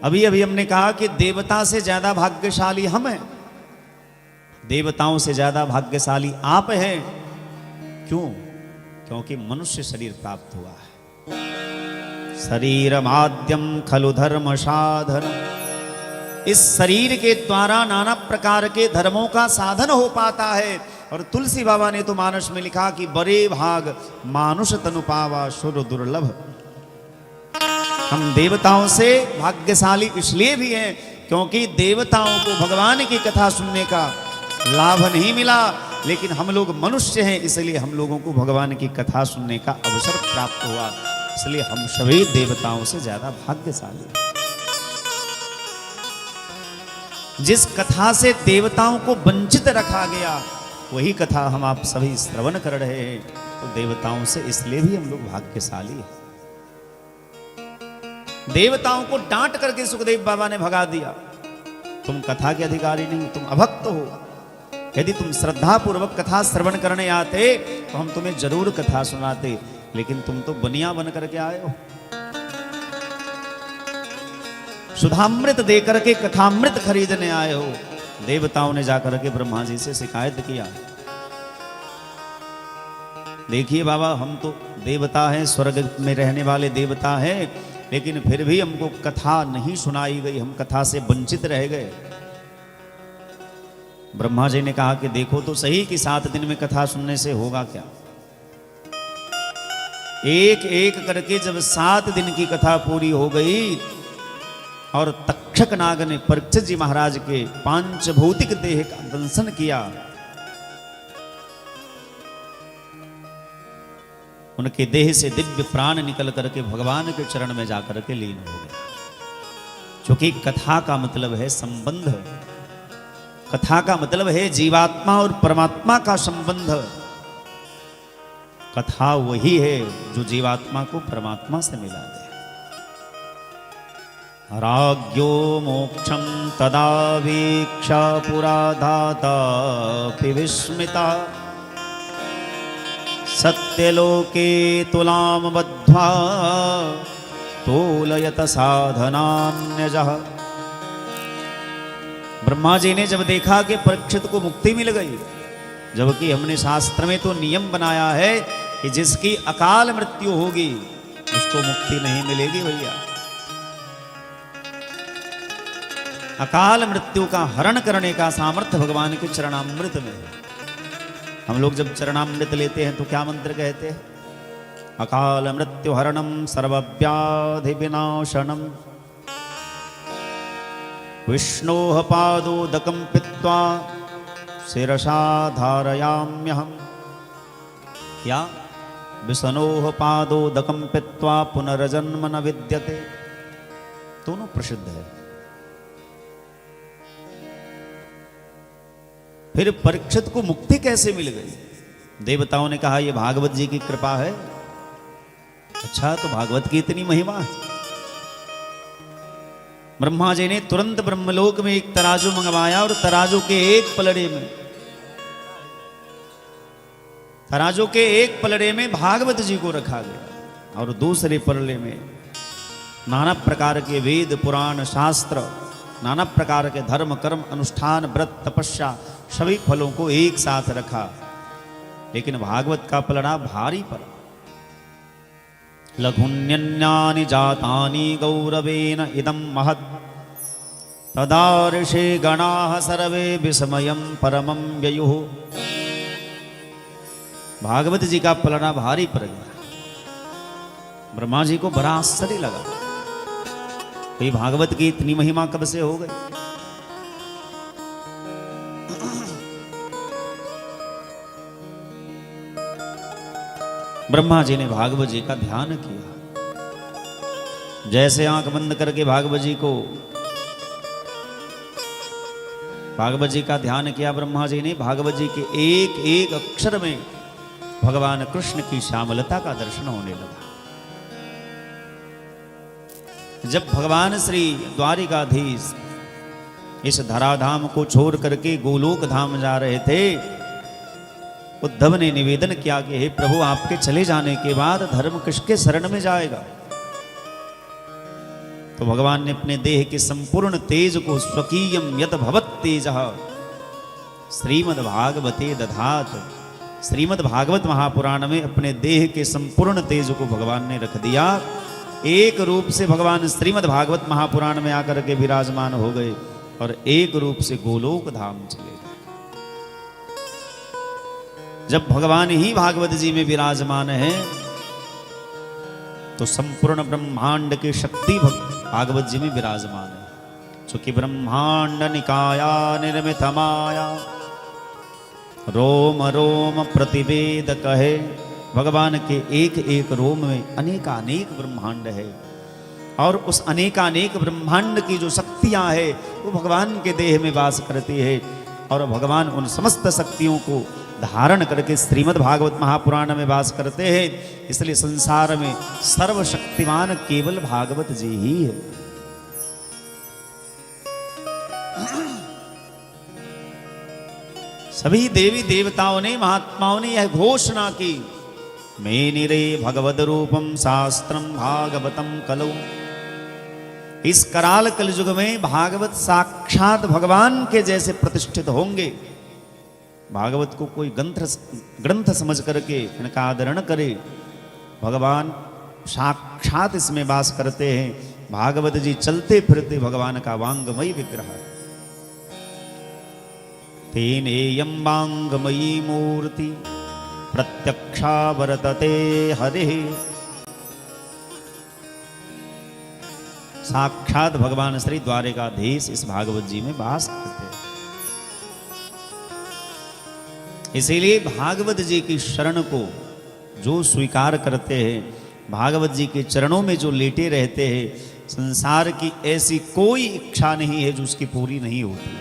अभी अभी हमने कहा कि देवता से ज्यादा भाग्यशाली हम हैं, देवताओं से ज्यादा भाग्यशाली आप हैं। क्यों? क्योंकि मनुष्य शरीर प्राप्त हुआ है। शरीर माध्यम खलु धर्म साधन, इस शरीर के द्वारा नाना प्रकार के धर्मों का साधन हो पाता है। और तुलसी बाबा ने तो मानस में लिखा कि बड़े भाग मानुष तनु पावा सुर दुर्लभ। हम देवताओं से भाग्यशाली इसलिए भी हैं क्योंकि देवताओं को भगवान की कथा सुनने का लाभ नहीं मिला, लेकिन हम लोग मनुष्य हैं इसलिए हम लोगों को भगवान की कथा सुनने का अवसर प्राप्त हुआ। इसलिए हम सभी देवताओं से ज्यादा भाग्यशाली हैं। जिस कथा से देवताओं को वंचित रखा गया वही कथा हम आप सभी श्रवण कर रहे हैं, तो देवताओं से इसलिए भी हम लोग भाग्यशाली हैं। देवताओं को डांट करके सुखदेव बाबा ने भगा दिया, तुम कथा के अधिकारी नहीं, तुम अभक्त हो। यदि तुम श्रद्धा पूर्वक कथा श्रवण करने आते तो हम तुम्हें जरूर कथा सुनाते, लेकिन तुम तो बनिया बन करके आए हो। सुधामृत देकर के कथामृत खरीदने आए हो। देवताओं ने जाकर के ब्रह्मा जी से शिकायत किया, देखिए बाबा, हम तो देवता हैं, स्वर्ग में रहने वाले देवता हैं, लेकिन फिर भी हमको कथा नहीं सुनाई गई, हम कथा से वंचित रह गए। ब्रह्मा जी ने कहा कि देखो तो सही कि 7 दिन में कथा सुनने से होगा क्या। एक एक करके जब 7 दिन की कथा पूरी हो गई और तक्षक नाग ने परीक्षित जी महाराज के पांचभौतिक देह का दंशन किया, उनके देह से दिव्य प्राण निकल करके भगवान के चरण में जाकर के लीन हो गए। क्योंकि कथा का मतलब है संबंध, कथा का मतलब है जीवात्मा और परमात्मा का संबंध। कथा वही है जो जीवात्मा को परमात्मा से मिला दे। राज्ञो मोक्षं तदावीक्षा पुरा धातापि विस्मिता, सत्यलोके तुलां बद्ध्वा तोलयत साधनान्यजः। ब्रह्मा जी ने जब देखा कि परीक्षित को मुक्ति मिल गई, जबकि हमने शास्त्र में तो नियम बनाया है कि जिसकी अकाल मृत्यु होगी उसको मुक्ति नहीं मिलेगी भैया। अकाल मृत्यु का हरण करने का सामर्थ्य भगवान के चरणामृत में है। हम लोग जब चरणामृत लेते हैं तो क्या मंत्र कहते हैं? अकाल मृत्यु हरणम सर्वव्याधि विनाशनम, विष्णोः पादोदकं पीत्वा शिरसा धारयाम्यहम्। क्या? विष्णोः पादोदकं पीत्वा पुनर्जन्म न विद्यते। दोनों प्रसिद्ध है। फिर परीक्षित को मुक्ति कैसे मिल गई? देवताओं ने कहा यह भागवत जी की कृपा है। अच्छा, तो भागवत की इतनी महिमा है। ब्रह्मा जी ने तुरंत ब्रह्मलोक में एक तराजू मंगवाया और तराजू के एक पलड़े में भागवत जी को रखा गया और दूसरे पलड़े में नाना प्रकार के वेद पुराण शास्त्र, नाना प्रकार के धर्म कर्म अनुष्ठान व्रत तपस्या सभी फलों को एक साथ रखा। लेकिन भागवत का पलड़ा भारी पड़ा। लघुन्यन्यानि जातानि गौरवेन इदं महत्, तदा ऋषि गणाः सर्वे विस्मयं परमं व्ययुः। भागवत जी का पलड़ा भारी पड़ गया। ब्रह्मा जी को बड़ा आश्चर्य लगा, भागवत की इतनी महिमा कब से हो गई। ब्रह्मा जी ने भागवत जी का ध्यान किया। जैसे आंख बंद करके भागवत जी का ध्यान किया ब्रह्मा जी ने, भागवत जी के एक एक अक्षर में भगवान कृष्ण की श्यामलता का दर्शन होने लगा। जब भगवान श्री द्वारिकाधीश इस धराधाम को छोड़ करके गोलोक धाम जा रहे थे, उद्धव ने निवेदन किया कि हे प्रभु, आपके चले जाने के बाद धर्म किसके शरण में जाएगा। तो भगवान ने अपने देह के संपूर्ण तेज को स्वकीयम यत भवत तेजः श्रीमद् भागवते दधात, श्रीमद् भागवत महापुराण में अपने देह के संपूर्ण तेज को भगवान ने रख दिया। एक रूप से भगवान श्रीमद् भागवत महापुराण में आकर के विराजमान हो गए और एक रूप से गोलोक धाम चले गए। जब भगवान ही भागवत जी में विराजमान है तो संपूर्ण ब्रह्मांड की शक्ति भागवत जी में विराजमान है। चूंकि ब्रह्मांड निकाया निर्मित माया रोम रोम प्रतिवेद कहे, भगवान के एक एक रोम में अनेकानेक ब्रह्मांड है और उस अनेकानेक ब्रह्मांड की जो शक्तियां है वो भगवान के देह में वास करती है और भगवान उन समस्त शक्तियों को धारण करके श्रीमद् भागवत महापुराण में वास करते हैं। इसलिए संसार में सर्वशक्तिमान केवल भागवत जी ही है। सभी देवी देवताओं ने, महात्माओं ने यह घोषणा की, मेनिरे भगवद रूपम शास्त्रम भागवतम कलौ। इस कराल कलयुग में भागवत साक्षात भगवान के जैसे प्रतिष्ठित होंगे। भागवत को कोई ग्रंथ समझ करके इनका आदर न करे, भगवान साक्षात इसमें वास करते हैं। भागवत जी चलते फिरते भगवान का वांगमयी विग्रह है। तेनेयं वांगमयी मूर्ति प्रत्यक्षा वर्तते हरिः। साक्षात भगवान श्री द्वारिकाधीश इस भागवत जी में वास करते हैं। इसीलिए भागवत जी की शरण को जो स्वीकार करते हैं, भागवत जी के चरणों में जो लेटे रहते हैं, संसार की ऐसी कोई इच्छा नहीं है जो उसकी पूरी नहीं होती।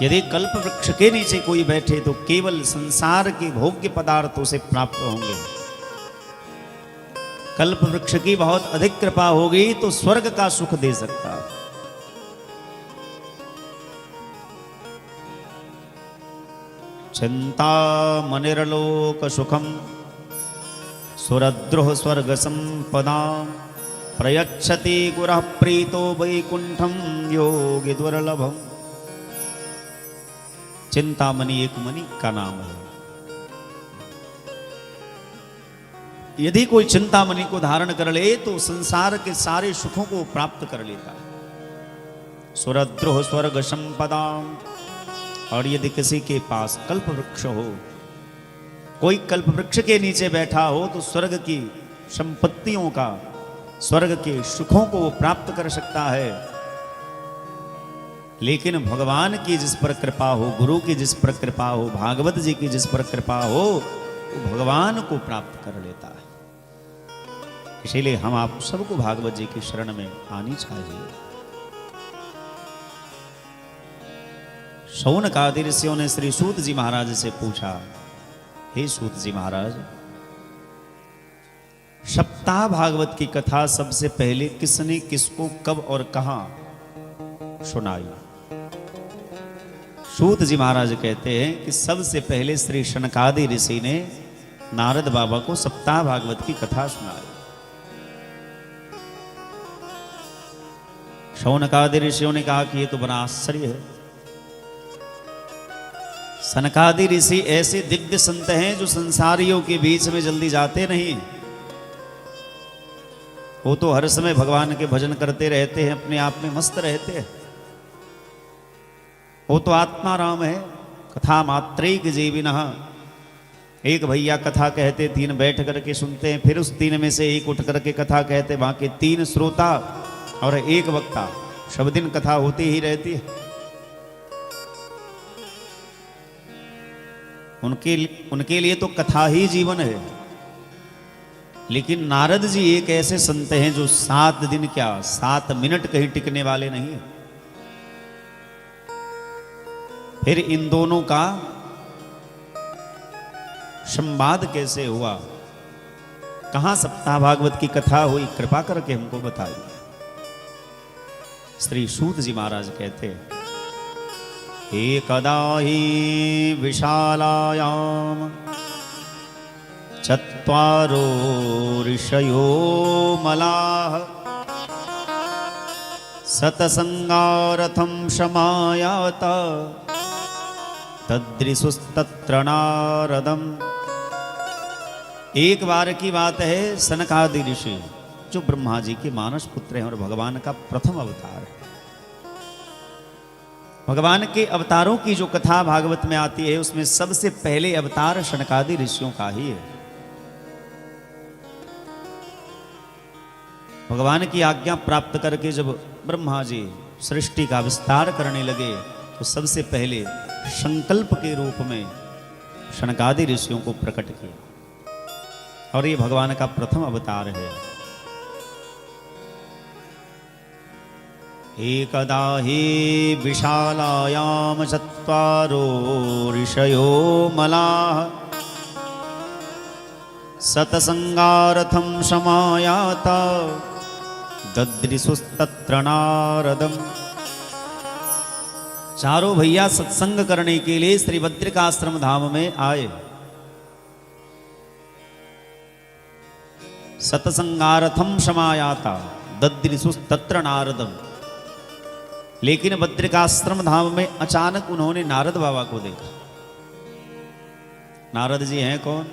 यदि कल्प वृक्ष के नीचे कोई बैठे तो केवल संसार के भोग्य पदार्थों से प्राप्त होंगे। कल्प वृक्ष की बहुत अधिक कृपा होगी तो स्वर्ग का सुख दे सकता है। चिंता मनिर्लोक सुखम सुरद्रोह स्वर्ग संपदा प्रयच्छति गुरः प्रीतो वैकुंठम योगी दुर्लभम। चिंतामणि एक मणि का नाम है। यदि कोई चिंतामणि को धारण कर ले तो संसार के सारे सुखों को प्राप्त कर लेता है। सुरद्रोह स्वर्ग संपदा। और यदि किसी के पास कल्प वृक्ष हो, कोई कल्प वृक्ष के नीचे बैठा हो तो स्वर्ग की संपत्तियों का, स्वर्ग के सुखों को वो प्राप्त कर सकता है। लेकिन भगवान की जिस पर कृपा हो, गुरु की जिस पर कृपा हो, भागवत जी की जिस पर कृपा हो, वो भगवान को प्राप्त कर लेता है। इसीलिए हम आप सबको भागवत जी की शरण में आनी चाहिए। शौनक आदि ऋषियों ने श्री सूत जी महाराज से पूछा, हे सूत जी महाराज, सप्ताह भागवत की कथा सबसे पहले किसने किसको कब और कहां सुनाई? सूत जी महाराज कहते हैं कि सबसे पहले श्री शनकादि ऋषि ने नारद बाबा को सप्ताह भागवत की कथा सुनाई। शौनकादि ऋषियों ने कहा कि ये तो बड़ा आश्चर्य है। सनकादि ऋषि ऐसे दिव्य संत हैं जो संसारियों के बीच में जल्दी जाते नहीं। वो तो हर समय भगवान के भजन करते रहते हैं, अपने आप में मस्त रहते हैं। वो तो आत्मा राम है। कथा मात्रैक जीविनः। एक भैया कथा कहते, तीन बैठ करके सुनते हैं, फिर उस तीन में से एक उठ करके कथा कहते, बाकी तीन श्रोता और एक वक्ता। सब दिन कथा होती ही रहती है। उनके लिए तो कथा ही जीवन है। लेकिन नारद जी एक ऐसे संत हैं जो 7 दिन क्या 7 मिनट कहीं टिकने वाले नहीं है। फिर इन दोनों का संवाद कैसे हुआ, कहां सप्ताह भागवत की कथा हुई, कृपा करके हमको बताइए। श्री सूत जी महाराज कहते हैं, एकदा हि विशालायाम चत्वारो ऋषयो मलाः सतसंगारथं शमायाता तद्रिसुस्तत्र नारदम्। एक बार की बात है, सनकादि ऋषि जो ब्रह्मा जी के मानस पुत्र हैं और भगवान का प्रथम अवतार है। भगवान के अवतारों की जो कथा भागवत में आती है उसमें सबसे पहले अवतार सनकादि ऋषियों का ही है। भगवान की आज्ञा प्राप्त करके जब ब्रह्मा जी सृष्टि का विस्तार करने लगे तो सबसे पहले संकल्प के रूप में सनकादि ऋषियों को प्रकट किया और ये भगवान का प्रथम अवतार है। एकदा हि विशालायाम चत्वारो ऋषयो मलाः सतसंगारथं शमायाता दद्रिसुस्तत्र नारदम्। चारों भैया सत्संग करने के लिए श्री बद्रिकाश्रम धाम में आए। सतसंगारथम शमायाता दद्रिसुस्तत्र नारदम्। लेकिन बद्रिकाश्रम धाम में अचानक उन्होंने नारद बाबा को देखा। नारद जी हैं कौन?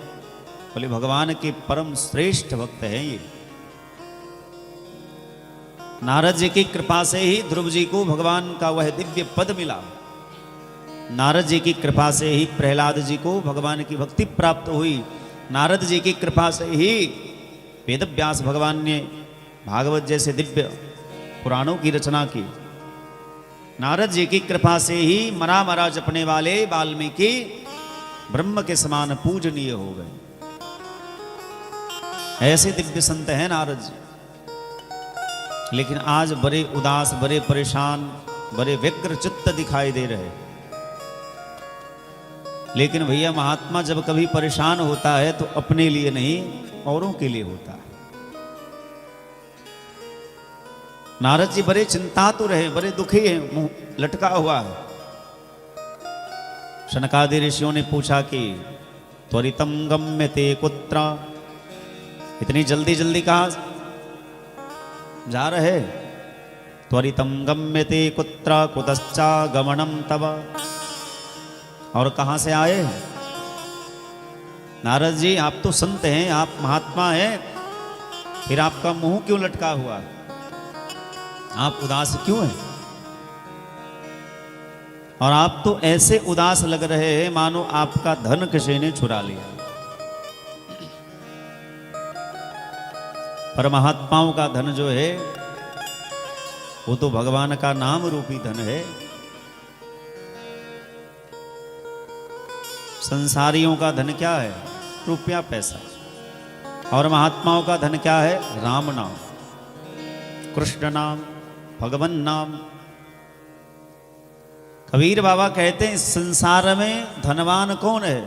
बोले भगवान के परम श्रेष्ठ भक्त हैं ये। नारद जी की कृपा से ही ध्रुव जी को भगवान का वह दिव्य पद मिला। नारद जी की कृपा से ही प्रहलाद जी को भगवान की भक्ति प्राप्त हुई। नारद जी की कृपा से ही वेदव्यास भगवान ने भागवत जैसे दिव्य पुराणों की रचना की। नारद जी की कृपा से ही मरा मरा जपने वाले वाल्मीकि ब्रह्म के समान पूजनीय हो गए। ऐसे दिव्य संत हैं नारद जी। लेकिन आज बड़े उदास, बड़े परेशान, बड़े व्यग्र चित्त दिखाई दे रहे। लेकिन भैया महात्मा जब कभी परेशान होता है तो अपने लिए नहीं औरों के लिए होता है। नारद जी बड़े चिंतातुर हैं, बड़े दुखी हैं, मुंह लटका हुआ है। शनकादि ऋषियों ने पूछा कि त्वरितम गम्यते कुत्र, इतनी जल्दी जल्दी कहां जा रहे? त्वरितम गम्यते कुत्र कुतश्चा गमनम तव, और कहां से आए? नारद जी आप तो संत हैं, आप महात्मा हैं, फिर आपका मुंह क्यों लटका हुआ? आप उदास क्यों हैं? और आप तो ऐसे उदास लग रहे हैं मानो आपका धन किसी ने चुरा लिया। पर महात्माओं का धन जो है वो तो भगवान का नाम रूपी धन है। संसारियों का धन क्या है? रुपया पैसा। और महात्माओं का धन क्या है? राम नाम, कृष्ण नाम, भगवान नाम। कबीर बाबा कहते हैं संसार में धनवान कौन है?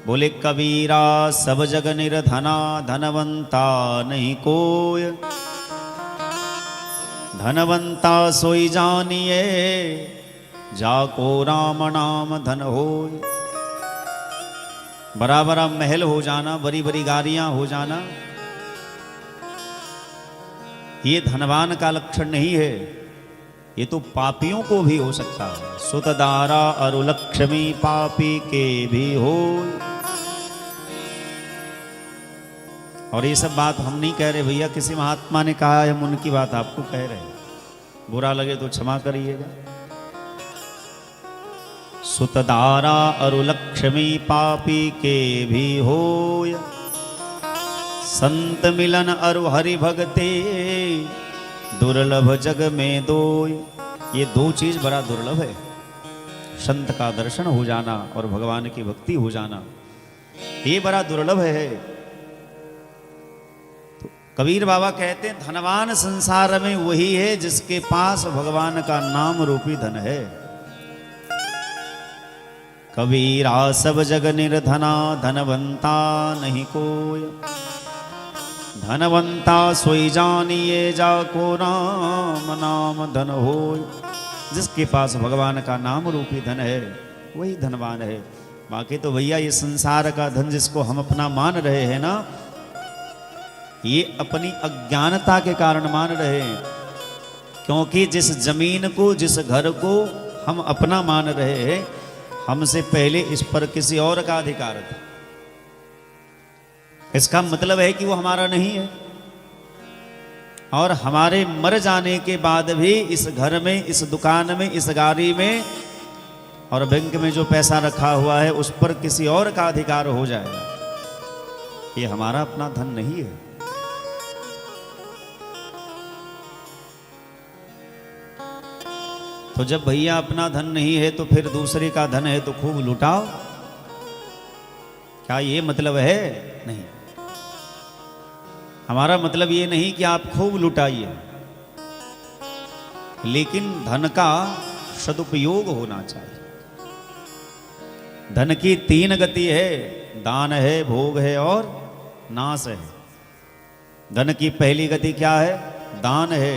बोले कबीरा सब जग निर्धना, धनवंता नहीं कोय। धनवंता सोई जानिए, जाको राम नाम धन होय। बड़ा बड़ा महल हो जाना, बड़ी बड़ी गाड़ियां हो जाना, ये धनवान का लक्षण नहीं है। ये तो पापियों को भी हो सकता है। सुतदारा अरु लक्ष्मी पापी के भी हो। और ये सब बात हम नहीं कह रहे भैया, किसी महात्मा ने कहा है, हम उनकी बात आपको कह रहे हैं। बुरा लगे तो क्षमा करिएगा। सुतदारा अरु लक्ष्मी पापी के भी होय। संत मिलन अरु हरि भगते, दुर्लभ जग में दोय। ये दो चीज बड़ा दुर्लभ है। संत का दर्शन हो जाना और भगवान की भक्ति हो जाना, ये बड़ा दुर्लभ है। तो कबीर बाबा कहते हैं धनवान संसार में वही है जिसके पास भगवान का नाम रूपी धन है। कबीरा सब जग निर्धना धनवंता नहीं कोय, धनवंता सोई जानिए जाको राम नाम धन होय। जिसके पास भगवान का नाम रूपी धन है वही धनवान है। बाकी तो भैया ये संसार का धन जिसको हम अपना मान रहे हैं ना, ये अपनी अज्ञानता के कारण मान रहे हैं। क्योंकि जिस जमीन को, जिस घर को हम अपना मान रहे हैं, हमसे पहले इस पर किसी और का अधिकार था। इसका मतलब है कि वो हमारा नहीं है। और हमारे मर जाने के बाद भी इस घर में, इस दुकान में, इस गाड़ी में और बैंक में जो पैसा रखा हुआ है उस पर किसी और का अधिकार हो जाएगा। ये हमारा अपना धन नहीं है। तो जब भैया अपना धन नहीं है तो फिर दूसरे का धन है तो खूब लुटाओ, क्या ये मतलब है? नहीं। हमारा मतलब ये नहीं कि आप खूब लुटाइए, लेकिन धन का सदुपयोग होना चाहिए। धन की 3 गति है, दान है, भोग है और नाश है। धन की पहली गति क्या है? दान है।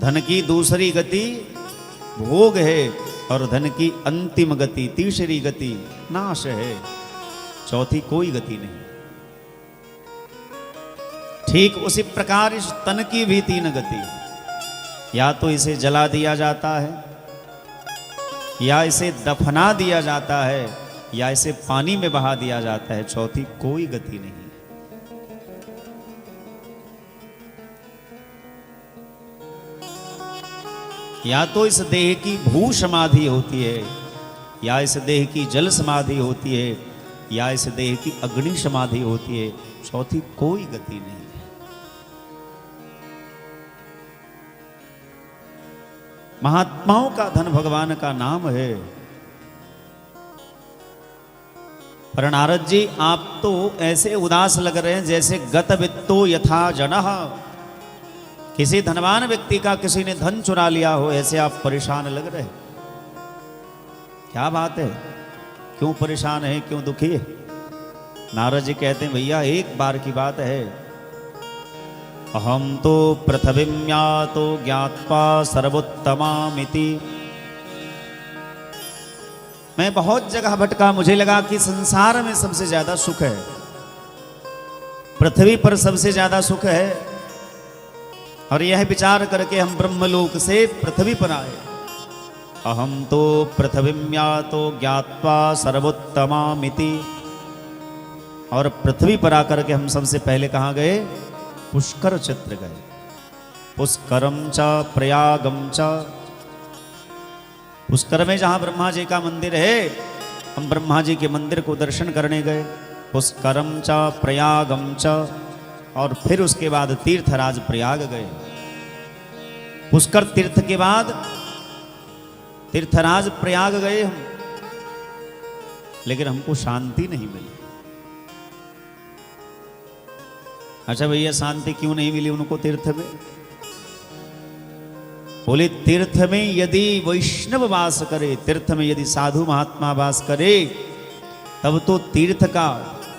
धन की दूसरी गति भोग है और धन की अंतिम गति, तीसरी गति नाश है। चौथी कोई गति नहीं। ठीक उसी प्रकार इस तन की भी 3 गति, या तो इसे जला दिया जाता है, या इसे दफना दिया जाता है, या इसे पानी में बहा दिया जाता है। चौथी कोई गति नहीं। या तो इस देह की भू समाधि होती है, या इस देह की जल समाधि होती है, या इस देह की अग्नि समाधि होती है। चौथी कोई गति नहीं है। महात्माओं का धन भगवान का नाम है। पर नारद जी, आप तो ऐसे उदास लग रहे हैं जैसे गत वित्तो यथा जनः। किसी धनवान व्यक्ति का किसी ने धन चुरा लिया हो, ऐसे आप परेशान लग रहे। क्या बात है? क्यों परेशान है, क्यों दुखी है? नारद जी कहते हैं भैया एक बार की बात है। अहम तो पृथ्वीं यातो ज्ञात्वा सर्वोत्तमामिति। मैं बहुत जगह भटका, मुझे लगा कि संसार में सबसे ज्यादा सुख है, पृथ्वी पर सबसे ज्यादा सुख है। और यह विचार करके हम ब्रह्मलोक से पृथ्वी पर आए। अहम तो पृथ्वीं यातो ज्ञात्वा सर्वोत्तमामिति। और पृथ्वी पर आकर के हम सबसे पहले कहाँ गए? पुष्कर क्षेत्र गए। पुष्करम च प्रयागम च। पुष्कर में जहां ब्रह्मा जी का मंदिर है, हम ब्रह्मा जी के मंदिर को दर्शन करने गए। पुष्करम च प्रयागम च। और फिर उसके बाद तीर्थराज प्रयाग गए। पुष्कर तीर्थ के बाद तीर्थराज प्रयाग गए हम, लेकिन हमको शांति नहीं मिली। अच्छा भैया, शांति क्यों नहीं मिली उनको तीर्थ में? बोले तीर्थ में यदि वैष्णव वास करे, तीर्थ में यदि साधु महात्मा वास करे, तब तो तीर्थ का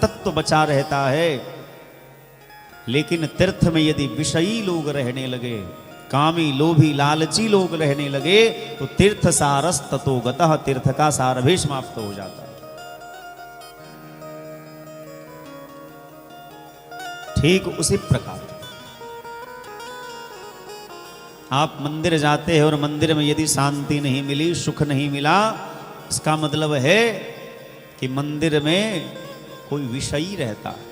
तत्व बचा रहता है। लेकिन तीर्थ में यदि विषयी लोग रहने लगे, कामी लोभी लालची लोग रहने लगे, तो तीर्थ सारस ततो गतः, तीर्थ का सार भी समाप्त हो जाता है। ठीक उसी प्रकार आप मंदिर जाते हैं और मंदिर में यदि शांति नहीं मिली, सुख नहीं मिला, इसका मतलब है कि मंदिर में कोई विषयी रहता है।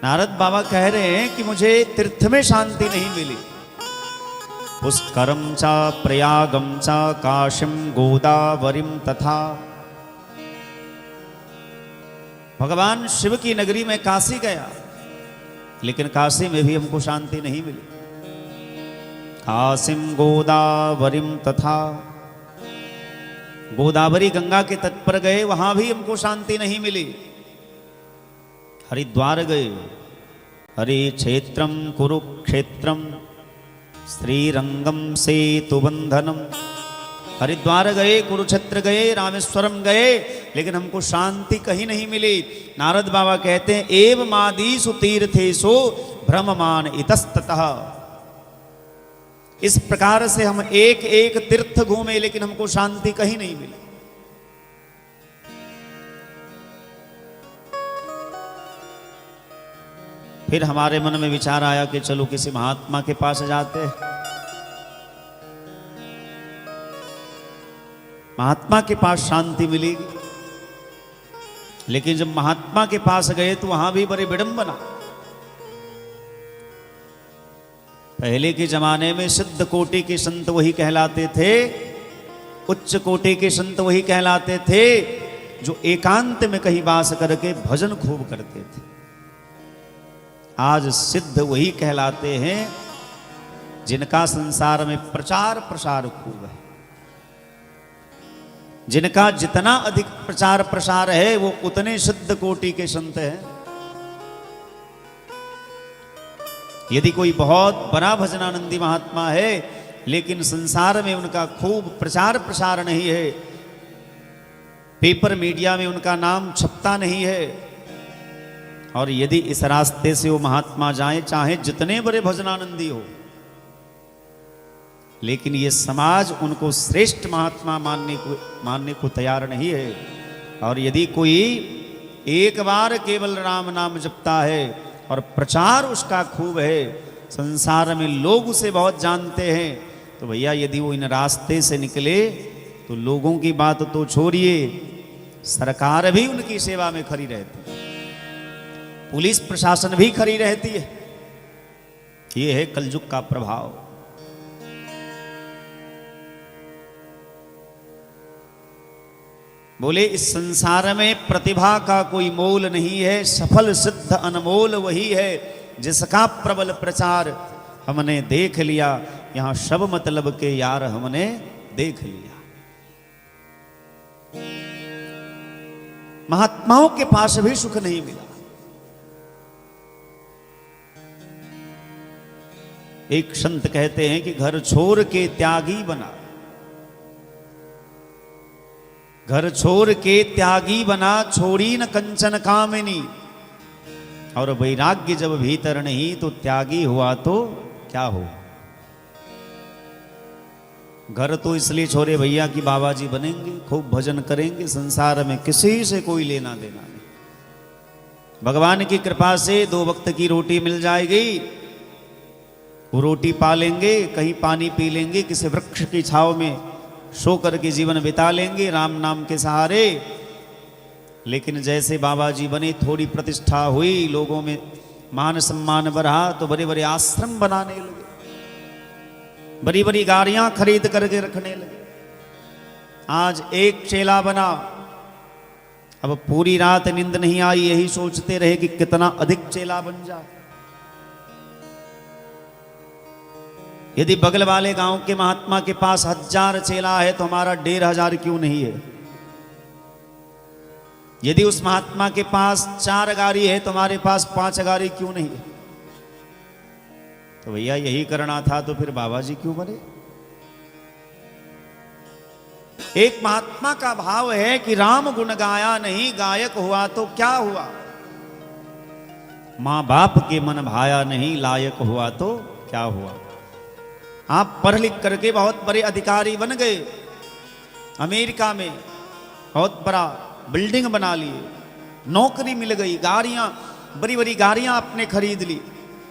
नारद बाबा कह रहे हैं कि मुझे तीर्थ में शांति नहीं मिली। पुष्करम चा प्रयागम चा काशीम गोदावरीम तथा। भगवान शिव की नगरी में काशी गया, लेकिन काशी में भी हमको शांति नहीं मिली। कासिम गोदावरीम तथा, गोदावरी गंगा के तट पर गए, वहां भी हमको शांति नहीं मिली। हरिद्वार गए, हरि क्षेत्रम कुरुक्षेत्रम श्रीरंगम सेतुबंधनम। हरिद्वार गए, कुरुक्षेत्र गए, रामेश्वरम गए, लेकिन हमको शांति कहीं नहीं मिली। नारद बाबा कहते हैं एव मादीसु तीर्थेषु भ्रममान इतस्ततः। इस प्रकार से हम एक एक तीर्थ घूमे, लेकिन हमको शांति कहीं नहीं मिली। फिर हमारे मन में विचार आया कि चलो किसी महात्मा के पास जाते हैं। महात्मा के पास शांति मिलेगी। लेकिन जब महात्मा के पास गए तो वहां भी बड़ी विडंबना। पहले के जमाने में सिद्ध कोटि के संत वही कहलाते थे, उच्च कोटि के संत वही कहलाते थे जो एकांत में कहीं वास करके भजन खूब करते थे। आज सिद्ध वही कहलाते हैं जिनका संसार में प्रचार प्रसार खूब है। जिनका जितना अधिक प्रचार प्रसार है वो उतने सिद्ध कोटि के संत हैं। यदि कोई बहुत बड़ा भजनानंदी महात्मा है लेकिन संसार में उनका खूब प्रचार प्रसार नहीं है, पेपर मीडिया में उनका नाम छपता नहीं है, और यदि इस रास्ते से वो महात्मा जाए, चाहे जितने बड़े भजनानंदी हो, लेकिन ये समाज उनको श्रेष्ठ महात्मा मानने को तैयार नहीं है। और यदि कोई एक बार केवल राम नाम जपता है और प्रचार उसका खूब है, संसार में लोग उसे बहुत जानते हैं, तो भैया यदि वो इन रास्ते से निकले तो लोगों की बात तो छोड़िए, सरकार भी उनकी सेवा में खड़ी रहती है, पुलिस प्रशासन भी खड़ी रहती है। ये है कलयुग का प्रभाव। बोले इस संसार में प्रतिभा का कोई मोल नहीं है, सफल सिद्ध अनमोल वही है जिसका प्रबल प्रचार हमने देख लिया। यहां सब मतलब के यार हमने देख लिया। महात्माओं के पास भी सुख नहीं मिला। एक संत कहते हैं कि घर छोड़ के त्यागी बना, घर छोड़ के त्यागी बना, छोड़ी न कंचन कामिनी। और वैराग्य जब भीतर नहीं तो त्यागी हुआ तो क्या हो। घर तो इसलिए छोड़े भैया कि बाबा जी बनेंगे, खूब भजन करेंगे, संसार में किसी से कोई लेना देना नहीं, भगवान की कृपा से 2 वक्त की रोटी मिल जाएगी, वो रोटी पा लेंगे, कहीं पानी पी लेंगे, किसी वृक्ष की छाव में सो करके जीवन बिता लेंगे राम नाम के सहारे। लेकिन जैसे बाबा जी बने, थोड़ी प्रतिष्ठा हुई, लोगों में मान सम्मान बढ़ा, तो बड़े बड़े आश्रम बनाने लगे, बड़ी बड़ी गाड़ियां खरीद करके रखने लगे। आज एक चेला बना, अब पूरी रात नींद नहीं आई, यही सोचते रहे कि कितना अधिक चेला बन जाए। यदि बगल वाले गांव के महात्मा के पास 1000 चेला है तो हमारा 1500 क्यों नहीं है। यदि उस महात्मा के पास 4 गाड़ी है तो हमारे पास 5 गाड़ी क्यों नहीं है। तो भैया यही करना था तो फिर बाबा जी क्यों बने। एक महात्मा का भाव है कि राम गुण गाया नहीं, गायक हुआ तो क्या हुआ। मां बाप के मन भाया नहीं, लायक हुआ तो क्या हुआ। आप पढ़ लिख करके बहुत बड़े अधिकारी बन गए, अमेरिका में बहुत बड़ा बिल्डिंग बना लिए, नौकरी मिल गई, गाड़ियां, बड़ी बड़ी गाड़ियां आपने खरीद ली,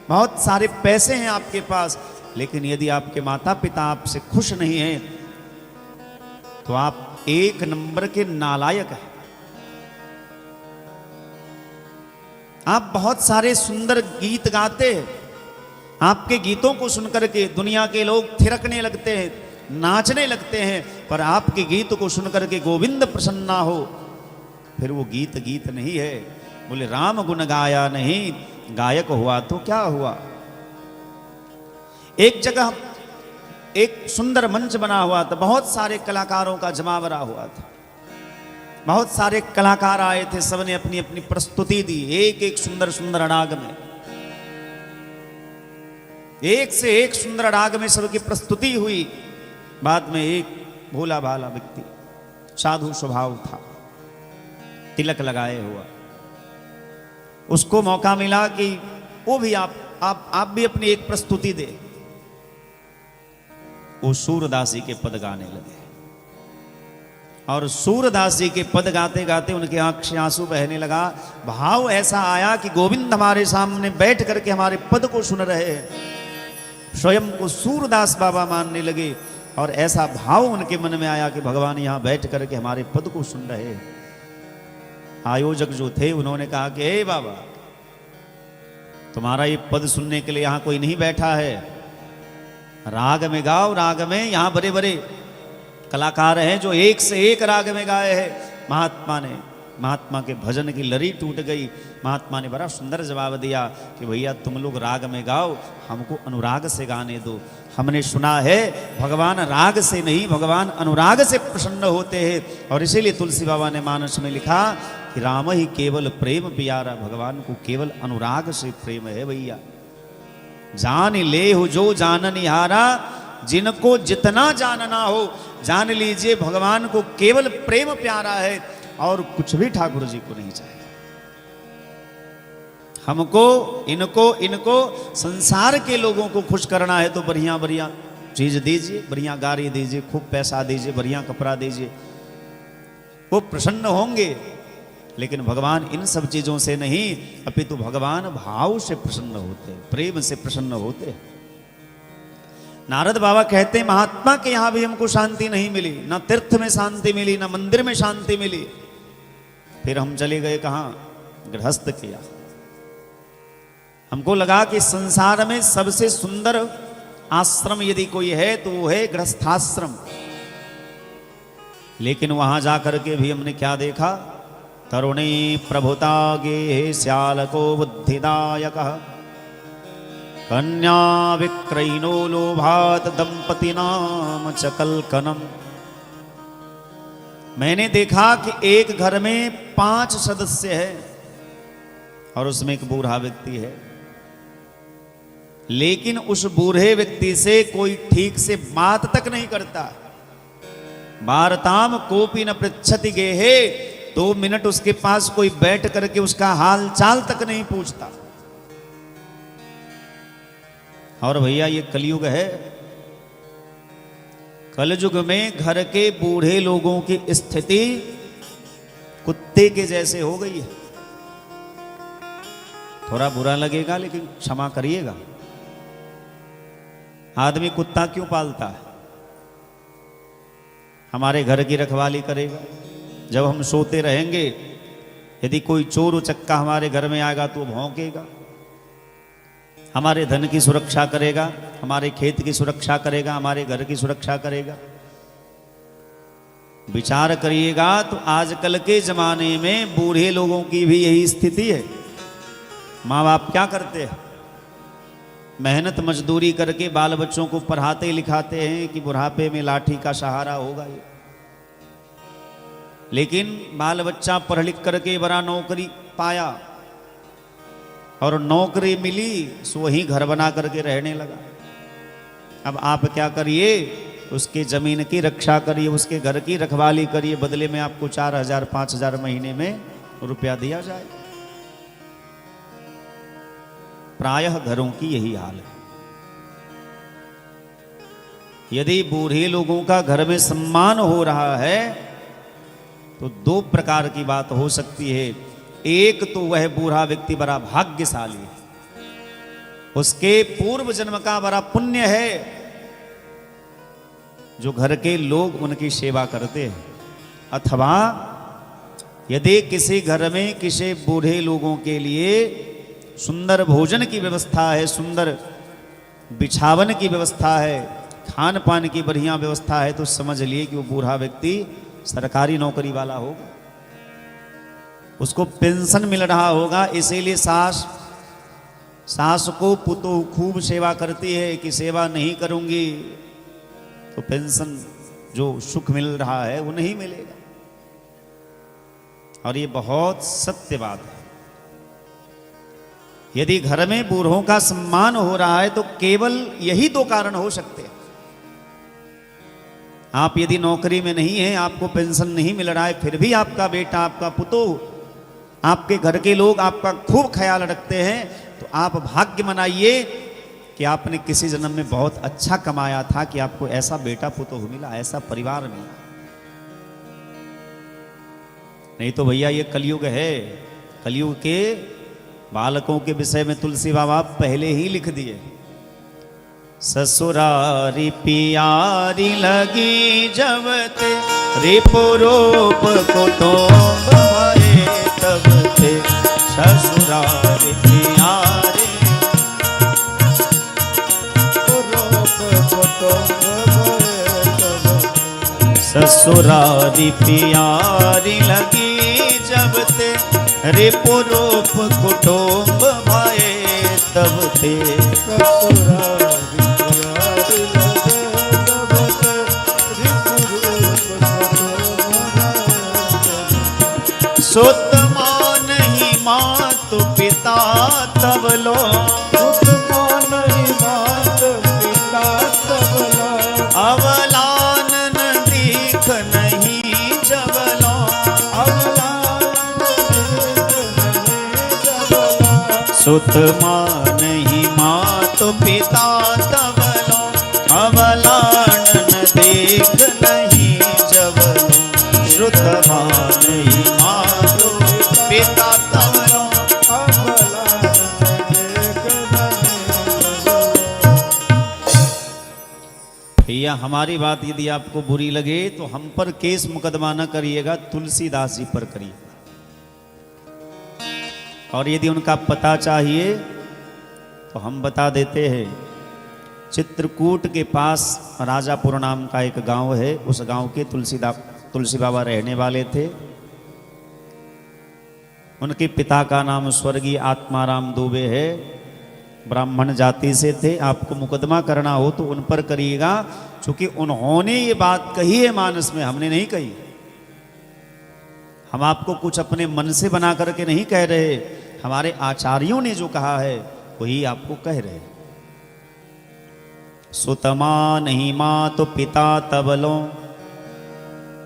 बहुत सारे पैसे हैं आपके पास, लेकिन यदि आपके माता पिता आपसे खुश नहीं हैं तो आप 1 नंबर के नालायक हैं। आप बहुत सारे सुंदर गीत गाते हैं, आपके गीतों को सुनकर के दुनिया के लोग थिरकने लगते हैं, नाचने लगते हैं, पर आपके गीत को सुनकर के गोविंद प्रसन्न ना हो, फिर वो गीत गीत नहीं है। बोले राम गुण गाया नहीं, गायक हुआ तो क्या हुआ। एक जगह एक सुंदर मंच बना हुआ था, बहुत सारे कलाकारों का जमावड़ा हुआ था, बहुत सारे कलाकार आए थे, सबने अपनी अपनी प्रस्तुति दी, एक एक सुंदर सुंदर राग में, एक से एक सुंदर राग में सबकी प्रस्तुति हुई। बाद में एक भोला भाला व्यक्ति, साधु स्वभाव था, तिलक लगाए हुआ, उसको मौका मिला कि वो भी आप भी अपनी एक प्रस्तुति दे। वो सूरदासी के पद गाने लगे और सूरदासी के पद गाते गाते उनके आंख से आंसू बहने लगा। भाव ऐसा आया कि गोविंद हमारे सामने बैठ करके हमारे पद को सुन रहे हैं, स्वयं को सूरदास बाबा मानने लगे और ऐसा भाव उनके मन में आया कि भगवान यहां बैठ करके हमारे पद को सुन रहे हैं। आयोजक जो थे उन्होंने कहा कि हे बाबा, तुम्हारा ये पद सुनने के लिए यहां कोई नहीं बैठा है, राग में गाओ, राग में। यहां बड़े बड़े कलाकार हैं जो एक से एक राग में गाए हैं। महात्मा के भजन की लरी टूट गई। महात्मा ने बड़ा सुंदर जवाब दिया कि भैया तुम लोग राग में गाओ, हमको अनुराग से गाने दो। हमने सुना है भगवान राग से नहीं, भगवान अनुराग से प्रसन्न होते हैं, और इसीलिए तुलसी बाबा ने मानस में लिखा कि राम ही केवल प्रेम प्यारा, भगवान को केवल अनुराग से प्रेम है भैया। जान ले हो जो जाननिहारा, जिनको जितना जानना हो जान लीजिए, भगवान को केवल प्रेम प्यारा है और कुछ भी ठाकुर जी को नहीं चाहिए। हमको इनको संसार के लोगों को खुश करना है तो बढ़िया बढ़िया चीज दीजिए, बढ़िया गाड़ी दीजिए, खूब पैसा दीजिए, बढ़िया कपड़ा दीजिए, वो प्रसन्न होंगे। लेकिन भगवान इन सब चीजों से नहीं, अपितु भगवान भाव से प्रसन्न होते, प्रेम से प्रसन्न होते। नारद बाबा कहते हैं महात्मा के यहां भी हमको शांति नहीं मिली, ना तीर्थ में शांति मिली, ना मंदिर में शांति मिली। फिर हम चले गए कहां? गृहस्थ किया। हमको लगा कि संसार में सबसे सुंदर आश्रम यदि कोई है तो वो है गृहस्थाश्रम। लेकिन वहां जाकर के भी हमने क्या देखा? तरुणी प्रभुता गे श्यालको बुद्धिदायक, कन्या विक्रयिनो लोभात दंपति नाम चकलकनम। मैंने देखा कि एक घर में 5 सदस्य है और उसमें एक बूढ़ा व्यक्ति है, लेकिन उस बूढ़े व्यक्ति से कोई ठीक से बात तक नहीं करता। वार्ताम कोपी न पृच्छति गेहे, 2 मिनट उसके पास कोई बैठ करके उसका हाल चाल तक नहीं पूछता। और भैया ये कलयुग है, कलयुग में घर के बूढ़े लोगों की स्थिति कुत्ते के जैसे हो गई है। थोड़ा बुरा लगेगा लेकिन क्षमा करिएगा। आदमी कुत्ता क्यों पालता है? हमारे घर की रखवाली करेगा, जब हम सोते रहेंगे यदि कोई चोर उचक्का हमारे घर में आएगा तो भौंकेगा, हमारे धन की सुरक्षा करेगा, हमारे खेत की सुरक्षा करेगा, हमारे घर की सुरक्षा करेगा। विचार करिएगा तो आजकल के जमाने में बूढ़े लोगों की भी यही स्थिति है। माँ बाप क्या करते हैं? मेहनत मजदूरी करके बाल बच्चों को पढ़ाते लिखाते हैं कि बुढ़ापे में लाठी का सहारा होगा ये। लेकिन बाल बच्चा पढ़ लिख करके बड़ा नौकरी पाया और नौकरी मिली सो वही घर बना करके रहने लगा। अब आप क्या करिए? उसके जमीन की रक्षा करिए, उसके घर की रखवाली करिए, बदले में आपको 4,000 5,000 महीने में रुपया दिया जाए। प्रायः घरों की यही हाल है। यदि बूढ़े लोगों का घर में सम्मान हो रहा है तो 2 प्रकार की बात हो सकती है। एक तो वह बूढ़ा व्यक्ति बड़ा भाग्यशाली है, उसके पूर्व जन्म का बड़ा पुण्य है जो घर के लोग उनकी सेवा करते हैं। अथवा यदि किसी घर में किसी बूढ़े लोगों के लिए सुंदर भोजन की व्यवस्था है, सुंदर बिछावन की व्यवस्था है, खान पान की बढ़िया व्यवस्था है, तो समझ लिए कि वो बूढ़ा व्यक्ति सरकारी नौकरी वाला होगा, उसको पेंशन मिल रहा होगा। इसीलिए सास को पुतोह खूब सेवा करती है कि सेवा नहीं करूंगी तो पेंशन जो सुख मिल रहा है वो नहीं मिलेगा। और ये बहुत सत्य बात है। यदि घर में बूढ़ों का सम्मान हो रहा है तो केवल यही दो कारण हो सकते हैं। आप यदि नौकरी में नहीं हैं, आपको पेंशन नहीं मिल रहा है, फिर भी आपका बेटा, आपका पुतोह, आपके घर के लोग आपका खूब ख्याल रखते हैं, तो आप भाग्य मनाइए कि आपने किसी जन्म में बहुत अच्छा कमाया था कि आपको ऐसा बेटा पुतोह मिला, ऐसा परिवार मिला। नहीं तो भैया ये कलयुग है। कलयुग के बालकों के विषय में तुलसी बाबा पहले ही लिख दिए। ससुरारी पियारी लगी जब ते रिपुरूप कुटुंब भये तब ते ससुरारी पियारी रूप कुटुंब भये तब ससुरारी पियारी लगी जब ते रिपुरूप कुटुंब भये तब ते ससुरारी सुत मां नहीं मात पिता तब लो, सुत मां नहीं मात पिता तब लो, अवलान न दीख नहीं जब लो, अवलान नहीं जब लो, सुत मां नहीं मात पिता तब लो, अवलान न दीख नहीं जब लो, श्रुत मां नहीं पिता तवरो भैया हमारी बात यदि आपको बुरी लगे तो हम पर केस मुकदमा न करिएगा, तुलसीदास जी पर करिए। और यदि उनका पता चाहिए तो हम बता देते हैं। चित्रकूट के पास राजापुर नाम का एक गांव है, उस गांव के तुलसी बाबा रहने वाले थे। उनके पिता का नाम स्वर्गीय आत्माराम दुबे है, ब्राह्मण जाति से थे। आपको मुकदमा करना हो तो उन पर करिएगा, क्योंकि उन्होंने ये बात कही है मानस में, हमने नहीं कही। हम आपको कुछ अपने मन से बना करके नहीं कह रहे, हमारे आचार्यों ने जो कहा है वही आपको कह रहे। सुतमा नहीं मां तो पिता तबलो।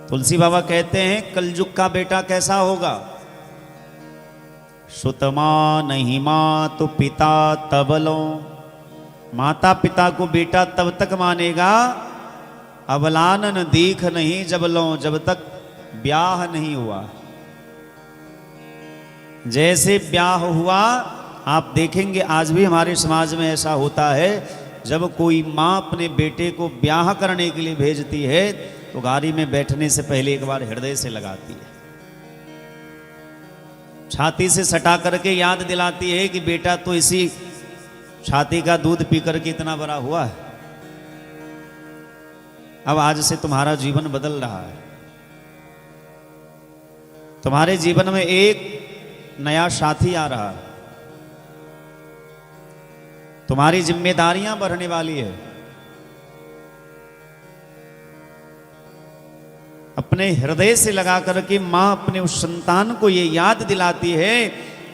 तुलसी बाबा कहते हैं कलयुग का बेटा कैसा होगा? सुतमा नहीं मां तो पिता तबलो। माता पिता को बेटा तब तक मानेगा अबलानन दीख नहीं जबलो, जब तक ब्याह नहीं हुआ। जैसे ब्याह हुआ, आप देखेंगे आज भी हमारे समाज में ऐसा होता है, जब कोई माँ अपने बेटे को ब्याह करने के लिए भेजती है तो गाड़ी में बैठने से पहले एक बार हृदय से लगाती है, छाती से सटा करके याद दिलाती है कि बेटा तो इसी छाती का दूध पी करके इतना बड़ा हुआ है, अब आज से तुम्हारा जीवन बदल रहा है। तुम्हारे जीवन में एक नया साथी आ रहा है, तुम्हारी जिम्मेदारियां बढ़ने वाली है। अपने हृदय से लगा करके मां अपने उस संतान को ये याद दिलाती है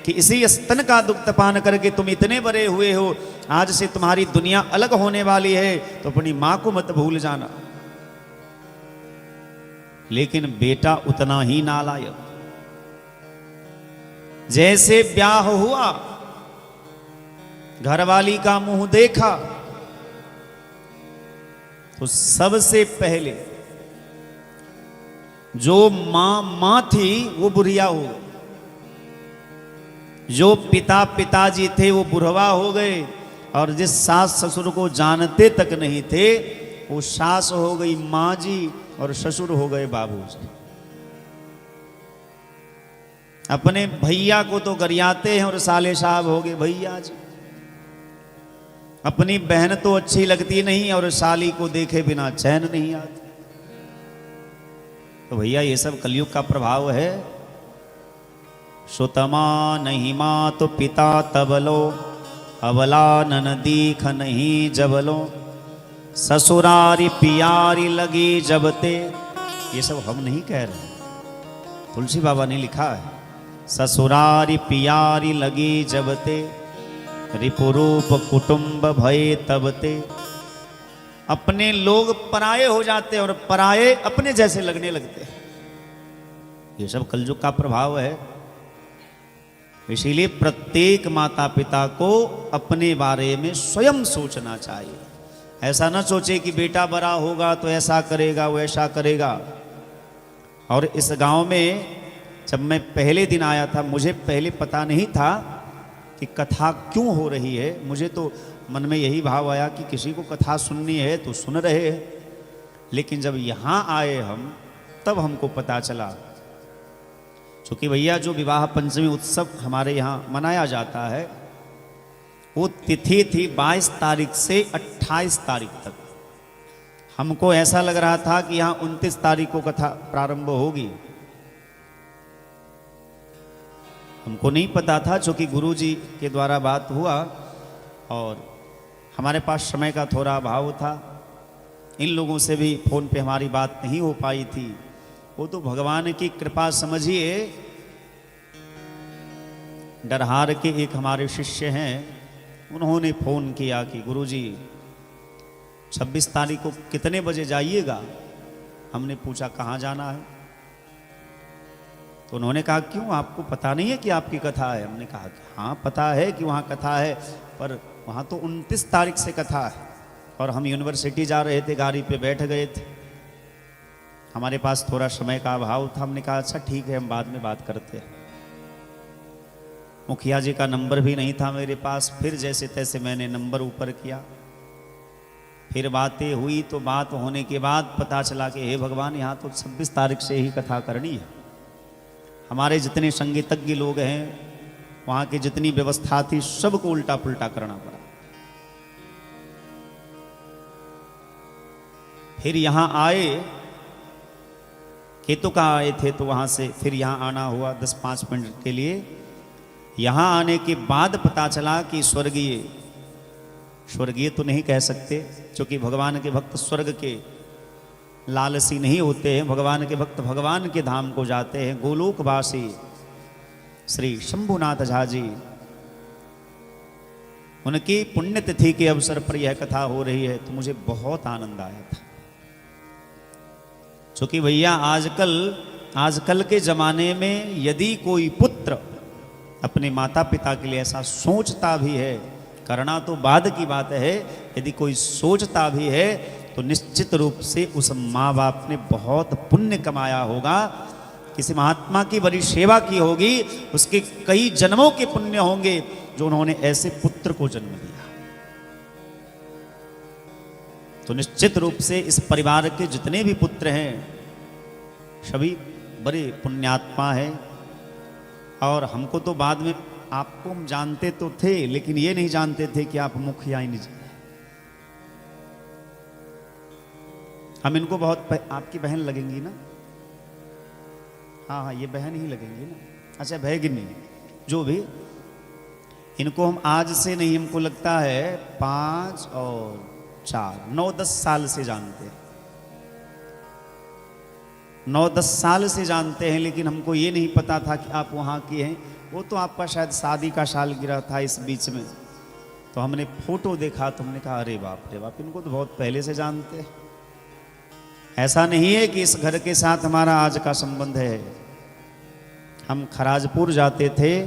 कि इसी स्तन का दुग्ध पान करके तुम इतने बड़े हुए हो, आज से तुम्हारी दुनिया अलग होने वाली है, तो अपनी मां को मत भूल जाना। लेकिन बेटा उतना ही नालायक। जैसे ब्याह हुआ, घरवाली का मुंह देखा, तो सबसे पहले जो मां थी वो बुढ़िया हो गई, जो पिताजी थे वो बुढ़वा हो गए, और जिस सास ससुर को जानते तक नहीं थे वो सास हो गई मां जी, और ससुर हो गए बाबूजी। अपने भैया को तो गरियाते हैं और साले साहब हो गए भैया जी। अपनी बहन तो अच्छी लगती नहीं और साली को देखे बिना चैन नहीं आता। तो भैया ये सब कलयुग का प्रभाव है। सुतमा नहीं मां तो पिता तबलो, अबला नन दीख नहीं जबलो। ससुरारी पियारी लगी जबते, ये सब हम नहीं कह रहे, तुलसी बाबा ने लिखा है। ससुरारी पियारी लगी जबते, रिपुरूप कुटुंब भय तबते। अपने लोग पराये हो जाते और पराये अपने जैसे लगने लगते। ये सब कलयुग का प्रभाव है। इसीलिए प्रत्येक माता पिता को अपने बारे में स्वयं सोचना चाहिए। ऐसा ना सोचे कि बेटा बड़ा होगा तो ऐसा करेगा वैसा करेगा। और इस गांव में जब मैं पहले दिन आया था, मुझे पहले पता नहीं था कि कथा क्यों हो रही है। मुझे तो मन में यही भाव आया कि किसी को कथा सुननी है तो सुन रहे हैं। लेकिन जब यहाँ आए हम, तब हमको पता चला, क्योंकि भैया जो विवाह पंचमी उत्सव हमारे यहाँ मनाया जाता है, वो तिथि थी 22 तारीख से 28 तारीख तक। हमको ऐसा लग रहा था कि यहाँ 29 तारीख को कथा प्रारंभ होगी। हमको नहीं पता था, क्योंकि गुरुजी के द्वारा बात हुआ और हमारे पास समय का थोड़ा अभाव था। इन लोगों से भी फोन पे हमारी बात नहीं हो पाई थी। वो तो भगवान की कृपा समझिए। डरहार के एक हमारे शिष्य हैं, उन्होंने फोन किया कि गुरुजी 26 तारीख को कितने बजे जाइएगा। हमने पूछा कहाँ जाना है, तो उन्होंने कहा क्यों, आपको पता नहीं है कि आपकी कथा है। हमने कहा कि हाँ पता है कि वहाँ कथा है, पर वहाँ तो 29 तारीख से कथा है और हम यूनिवर्सिटी जा रहे थे, गाड़ी पे बैठ गए थे, हमारे पास थोड़ा समय का अभाव था। हमने कहा अच्छा ठीक है, हम बाद में बात करते हैं। मुखिया जी का नंबर भी नहीं था मेरे पास। फिर जैसे तैसे मैंने नंबर ऊपर किया, फिर बातें हुई। तो बात होने के बाद पता चला कि हे भगवान, यहाँ तो 26 तारीख से ही कथा करनी है। हमारे जितने संगीतज्ञ लोग हैं, वहाँ की जितनी व्यवस्था थी, सबको उल्टा पुल्टा करना पड़ा। फिर यहाँ आए, केतुका आए थे, तो वहाँ से फिर यहाँ आना हुआ 10-5 मिनट के लिए। यहाँ आने के बाद पता चला कि स्वर्गीय तो नहीं कह सकते, क्योंकि भगवान के भक्त स्वर्ग के लालसी नहीं होते हैं। भगवान के भक्त भगवान के धाम को जाते हैं। गोलोकवासी श्री शंभुनाथ झा जी, उनकी पुण्यतिथि के अवसर पर यह कथा हो रही है, तो मुझे बहुत आनंद आया था। क्योंकि भैया आजकल के जमाने में यदि कोई पुत्र अपने माता पिता के लिए ऐसा सोचता भी है, करना तो बाद की बात है, यदि कोई सोचता भी है तो निश्चित रूप से उस माँ बाप ने बहुत पुण्य कमाया होगा। किसी महात्मा की बड़ी सेवा की होगी, उसके कई जन्मों के पुण्य होंगे जो उन्होंने ऐसे पुत्र को जन्म दिया। तो निश्चित रूप से इस परिवार के जितने भी पुत्र हैं, सभी बड़े पुण्यात्मा हैं। और हमको तो बाद में, आपको हम जानते तो थे, लेकिन ये नहीं जानते थे कि आप मुखिया ही नहीं। हम इनको बहुत आपकी बहन लगेंगी ना? हाँ, ये बहन ही लगेंगी ना? अच्छा, भैगिनी, जो भी। इनको हम आज से नहीं, हमको लगता है 5 और 4 9-10 साल से जानते हैं। 9-10 साल से जानते हैं, लेकिन हमको ये नहीं पता था कि आप वहाँ की हैं। वो तो आपका शायद शादी का सालगिरह था इस बीच में, तो हमने फोटो देखा तो हमने कहा अरे बाप रे बाप, इनको तो बहुत पहले से जानते हैं। ऐसा नहीं है कि इस घर के साथ हमारा आज का संबंध है। हम खराजपुर जाते थे,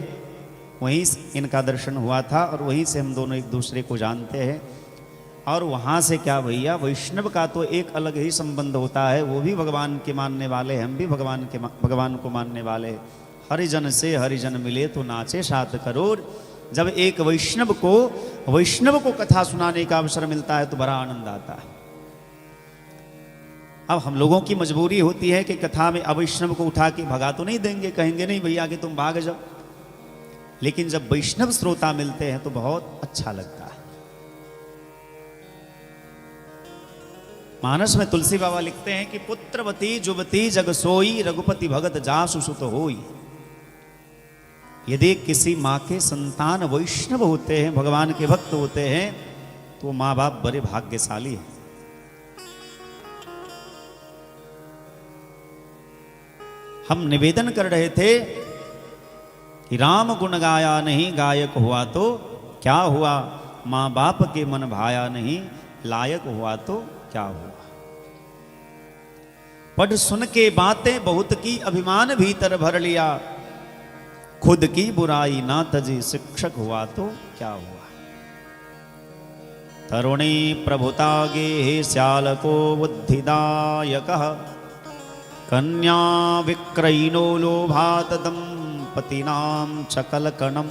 वहीं इनका दर्शन हुआ था और वहीं से हम दोनों एक दूसरे को जानते हैं। और वहाँ से क्या भैया, वैष्णव का तो एक अलग ही संबंध होता है। वो भी भगवान के मानने वाले, हम भी भगवान को मानने वाले। हरिजन से हरिजन मिले तो नाचे 7 करोड़। जब एक वैष्णव को कथा सुनाने का अवसर मिलता है तो बड़ा आनंद आता है। अब हम लोगों की मजबूरी होती है कि कथा में अवैष्णव को उठा के भगा तो नहीं देंगे, कहेंगे नहीं भैया कि तुम भाग जाओ। लेकिन जब वैष्णव श्रोता मिलते हैं तो बहुत अच्छा लगता है। मानस में तुलसी बाबा लिखते हैं कि पुत्रवती जुवती जग सोई, रघुपति भगत जासु सुत होई। यदि किसी माँ के संतान वैष्णव होते हैं, भगवान के भक्त होते हैं, तो माँ बाप बड़े भाग्यशाली हैं। हम निवेदन कर रहे थे कि राम गुण गाया नहीं गायक हुआ तो क्या हुआ, माँ बाप के मन भाया नहीं लायक हुआ तो क्या हुआ। पढ़ सुन के बातें बहुत की अभिमान भीतर भर लिया, खुद की बुराई ना तजी शिक्षक हुआ तो क्या हुआ। तरुणी प्रभुता गे श्याल को बुद्धिदायक, कन्या विक्रयिनो लोभात दंपतिनाम चकल कणम।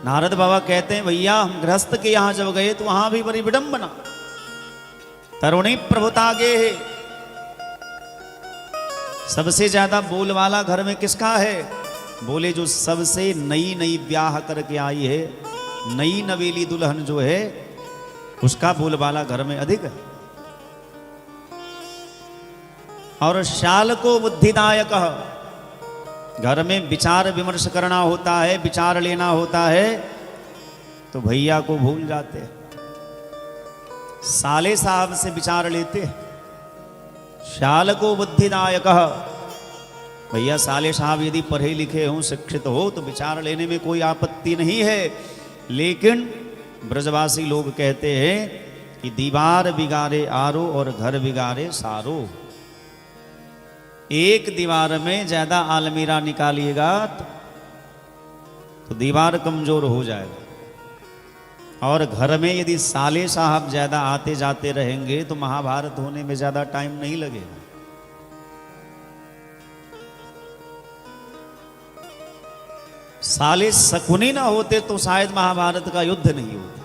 नारद बाबा कहते हैं भैया हम गृहस्थ के यहां जब गए तो वहां भी बड़ी विडंबना। तरुणी प्रभुता गे है, सबसे ज्यादा बोल वाला घर में किसका है, बोले जो सबसे नई नई ब्याह करके आई है, नई नवेली दुल्हन जो है उसका बोलबाला घर में अधिक है। और शाल को बुद्धिदायक, घर में विचार विमर्श करना होता है, विचार लेना होता है तो भैया को भूल जाते हैं, साले साहब से विचार लेते हैं। शाल को बुद्धिदायक, भैया साले साहब यदि पढ़े लिखे हों शिक्षित हो तो विचार लेने में कोई आपत्ति नहीं है, लेकिन ब्रजवासी लोग कहते हैं कि दीवार बिगाड़े आरो और घर बिगाड़े सारो। एक दीवार में ज्यादा आलमीरा निकालिएगा तो दीवार कमजोर हो जाएगा, और घर में यदि साले साहब ज्यादा आते जाते रहेंगे तो महाभारत होने में ज्यादा टाइम नहीं लगेगा। साले शकुनी ना होते तो शायद महाभारत का युद्ध नहीं होता।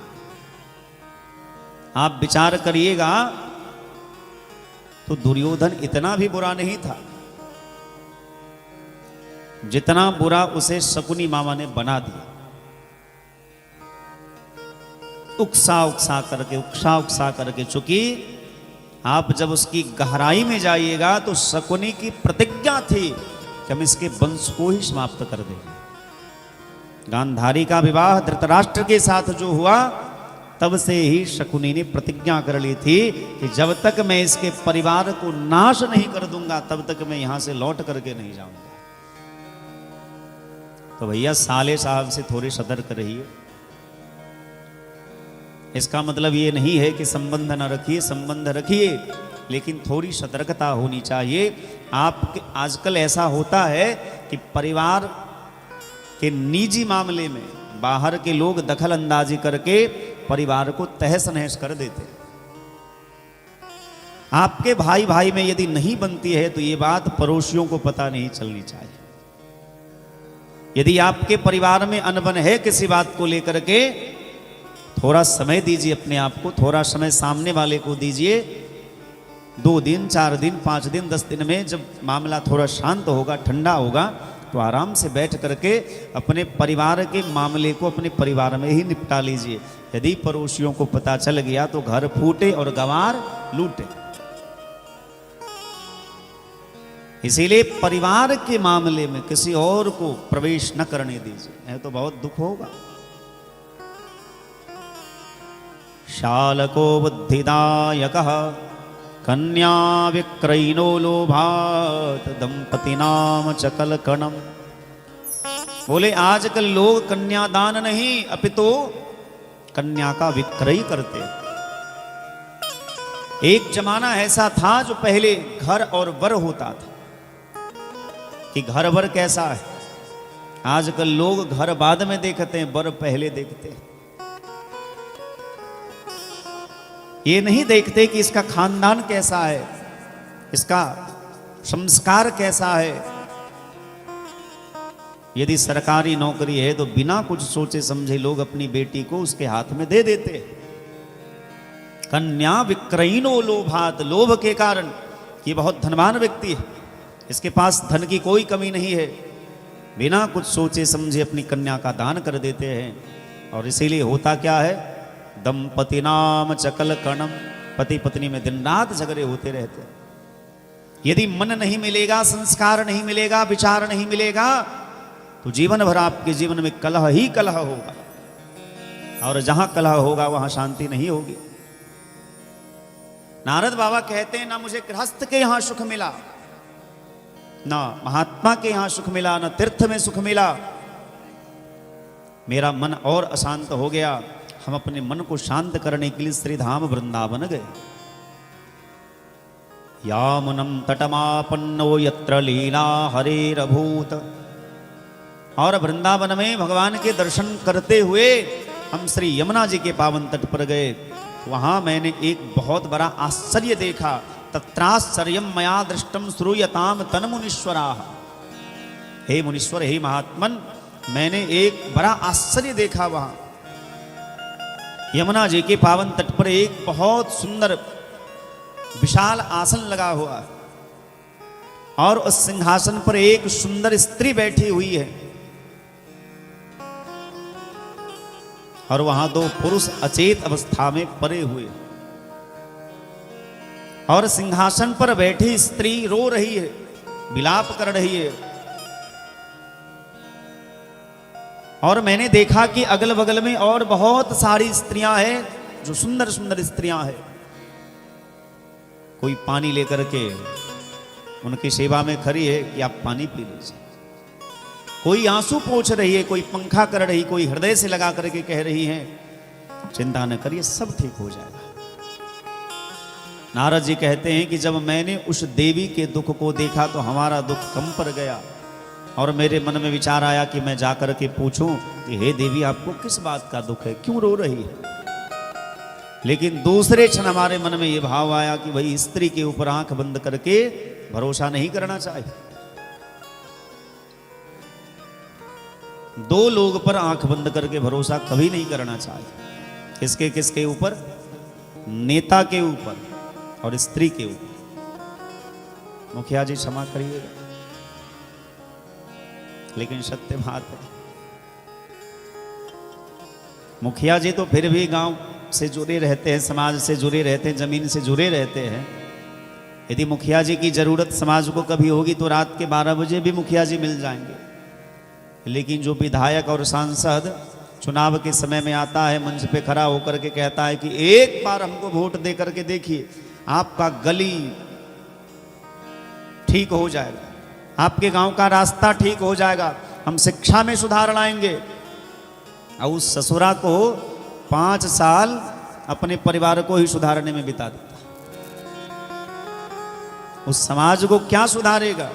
आप विचार करिएगा तो दुर्योधन इतना भी बुरा नहीं था जितना बुरा उसे शकुनी मामा ने बना दिया। उकसा उकसा करके, चूंकि आप जब उसकी गहराई में जाइएगा तो शकुनी की प्रतिज्ञा थी कि हम इसके वंश को ही समाप्त कर देंगे। गांधारी का विवाह धृतराष्ट्र के साथ जो हुआ तब से ही शकुनी ने प्रतिज्ञा कर ली थी कि जब तक मैं इसके परिवार को नाश नहीं कर दूंगा तब तक मैं यहां से लौट करके नहीं जाऊंगा। तो भैया साले साहब से थोड़े सतर्क रहिए। इसका मतलब ये नहीं है कि संबंध न रखिए, संबंध रखिए, लेकिन थोड़ी सतर्कता होनी चाहिए। आपके आजकल ऐसा होता है कि परिवार के निजी मामले में बाहर के लोग दखल अंदाजी करके परिवार को तहस नहस कर देते हैं। आपके भाई भाई में यदि नहीं बनती है तो ये बात पड़ोसियों को पता नहीं चलनी चाहिए। यदि आपके परिवार में अनबन है किसी बात को लेकर के, थोड़ा समय दीजिए अपने आप को, थोड़ा समय सामने वाले को दीजिए। 2 दिन 4 दिन 5 दिन 10 दिन में जब मामला थोड़ा शांत होगा, ठंडा होगा, तो आराम से बैठ करके अपने परिवार के मामले को अपने परिवार में ही निपटा लीजिए। यदि पड़ोसियों को पता चल गया तो घर फूटे और गंवार लूटे। इसीलिए परिवार के मामले में किसी और को प्रवेश न करने दीजिए, नहीं तो बहुत दुख होगा। शालको बुद्धिदायक, कन्या विक्रयिनो लोभात दंपति नाम चकल कणम। बोले आजकल लोग कन्यादान नहीं अपितु कन्या का विक्रय करते। एक जमाना ऐसा था जो पहले घर और वर होता था कि घर वर कैसा है। आजकल लोग घर बाद में देखते हैं, वर पहले देखते हैं। ये नहीं देखते कि इसका खानदान कैसा है, इसका संस्कार कैसा है। यदि सरकारी नौकरी है तो बिना कुछ सोचे समझे लोग अपनी बेटी को उसके हाथ में दे देते। कन्या विक्रयिनो लोभात, लोभ के कारण, ये बहुत धनवान व्यक्ति है, इसके पास धन की कोई कमी नहीं है, बिना कुछ सोचे समझे अपनी कन्या का दान कर देते हैं। और इसीलिए होता क्या है, दंपति नाम चकल कणम, पति पत्नी में दिन रात झगड़े होते रहते हैं। यदि मन नहीं मिलेगा, संस्कार नहीं मिलेगा, विचार नहीं मिलेगा तो जीवन भर आपके जीवन में कलह ही कलह होगा, और जहां कलह होगा वहां शांति नहीं होगी। नारद बाबा कहते हैं ना मुझे गृहस्थ के यहां सुख मिला, ना महात्मा के यहां सुख मिला, ना तीर्थ में सुख मिला। मेरा मन और अशांत हो गया। हम अपने मन को शांत करने के लिए श्री धाम वृंदावन गए। यामुनम तटमापन्नो यत्र लीला हरेरभूत। और वृंदावन में भगवान के दर्शन करते हुए हम श्री यमुना जी के पावन तट पर गए। वहां मैंने एक बहुत बड़ा आश्चर्य देखा। तत्राश्चर्यम मया दृष्टम श्रूयताम तन मुनीश्वरा। हे मुनीश्वर, हे महात्मन, मैंने एक बड़ा आश्चर्य देखा। वहां यमुना जी के पावन तट पर एक बहुत सुंदर विशाल आसन लगा हुआ है और उस सिंहासन पर एक सुंदर स्त्री बैठी हुई है और वहां दो पुरुष अचेत अवस्था में पड़े हुए और सिंहासन पर बैठी स्त्री रो रही है, विलाप कर रही है। और मैंने देखा कि अगल बगल में और बहुत सारी स्त्रियां हैं जो सुंदर सुंदर स्त्रियां हैं। कोई पानी लेकर के उनकी सेवा में खड़ी है कि आप पानी पी लीजिए। कोई आंसू पोंछ रही है, कोई पंखा कर रही, कोई हृदय से लगा करके कह रही है चिंता न करिए, सब ठीक हो जाएगा। नारद जी कहते हैं कि जब मैंने उस देवी के दुख को देखा तो हमारा दुख कम पड़ गया और मेरे मन में विचार आया कि मैं जाकर के पूछूं कि हे देवी, आपको किस बात का दुख है, क्यों रो रही है। लेकिन दूसरे क्षण हमारे मन में यह भाव आया कि भाई स्त्री के ऊपर आंख बंद करके भरोसा नहीं करना चाहिए। दो लोग पर आंख बंद करके भरोसा कभी नहीं करना चाहिए। किसके किसके ऊपर? नेता के ऊपर और स्त्री के ऊपर। मुखिया जी क्षमा करिएगा, लेकिन सत्य बात है। मुखिया जी तो फिर भी गांव से जुड़े रहते हैं, समाज से जुड़े रहते हैं, जमीन से जुड़े रहते हैं। यदि मुखिया जी की जरूरत समाज को कभी होगी तो रात के 12 बजे भी मुखिया जी मिल जाएंगे। लेकिन जो विधायक और सांसद चुनाव के समय में आता है, मंच पे खड़ा होकर के कहता है कि एक बार हमको वोट दे करके देखिए, आपका गली ठीक हो जाएगा, आपके गांव का रास्ता ठीक हो जाएगा, हम शिक्षा में सुधार लाएंगे। और उस ससुरा को 5 साल अपने परिवार को ही सुधारने में बिता देता। उस समाज को क्या सुधारेगा?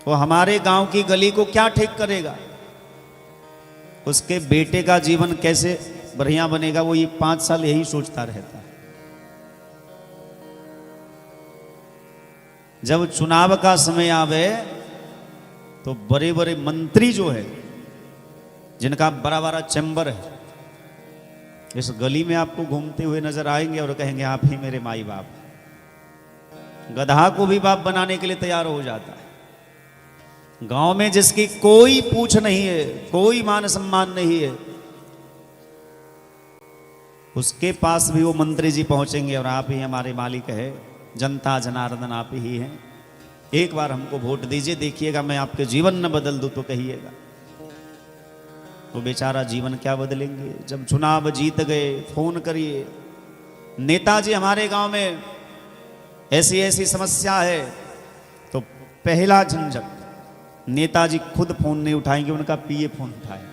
वो हमारे गांव की गली को क्या ठीक करेगा? उसके बेटे का जीवन कैसे बढ़िया बनेगा? वो ये 5 साल यही सोचता रहता है। जब चुनाव का समय आवे तो बड़े बड़े मंत्री जो है, जिनका बड़ा बड़ा चैम्बर है, इस गली में आपको घूमते हुए नजर आएंगे और कहेंगे आप ही मेरे माई बाप। गधा को भी बाप बनाने के लिए तैयार हो जाता है। गांव में जिसकी कोई पूछ नहीं है, कोई मान सम्मान नहीं है, उसके पास भी वो मंत्री जी पहुंचेंगे और आप ही हमारे मालिक है, जनता जनार्दन आप ही हैं, एक बार हमको वोट दीजिए, देखिएगा मैं आपके जीवन न बदल दूं तो कहिएगा। वो बेचारा जीवन क्या बदलेंगे? जब चुनाव जीत गए फोन करिए, नेताजी हमारे गांव में ऐसी ऐसी समस्या है, तो पहला झंझट नेताजी खुद फोन नहीं उठाएंगे, उनका पीए फोन उठाए।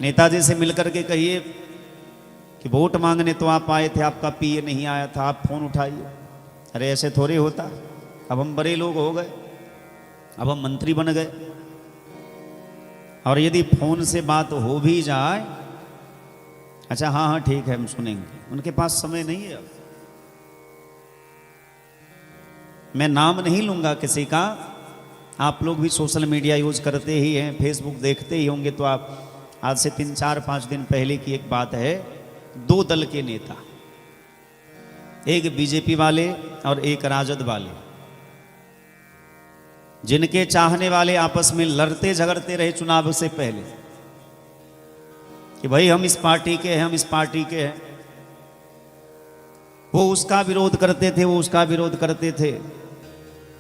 नेताजी से मिलकर के कहिए कि वोट मांगने तो आप आए थे, आपका पीए नहीं आया था, आप फोन उठाइए। अरे ऐसे थोड़े होता। अब हम बड़े लोग हो गए, अब हम मंत्री बन गए, और यदि फोन से बात हो भी जाए, अच्छा हाँ हाँ ठीक है हम सुनेंगे, उनके पास समय नहीं है। अब मैं नाम नहीं लूंगा किसी का, आप लोग भी सोशल मीडिया यूज करते ही हैं, फेसबुक देखते ही होंगे, तो आप आज से 3, 4, 5 दिन पहले की एक बात है, 2 दल के नेता, एक बीजेपी वाले और एक राजद वाले, जिनके चाहने वाले आपस में लड़ते झगड़ते रहे चुनाव से पहले कि भाई हम इस पार्टी के हैं, हम इस पार्टी के हैं। वो उसका विरोध करते थे, वो उसका विरोध करते थे।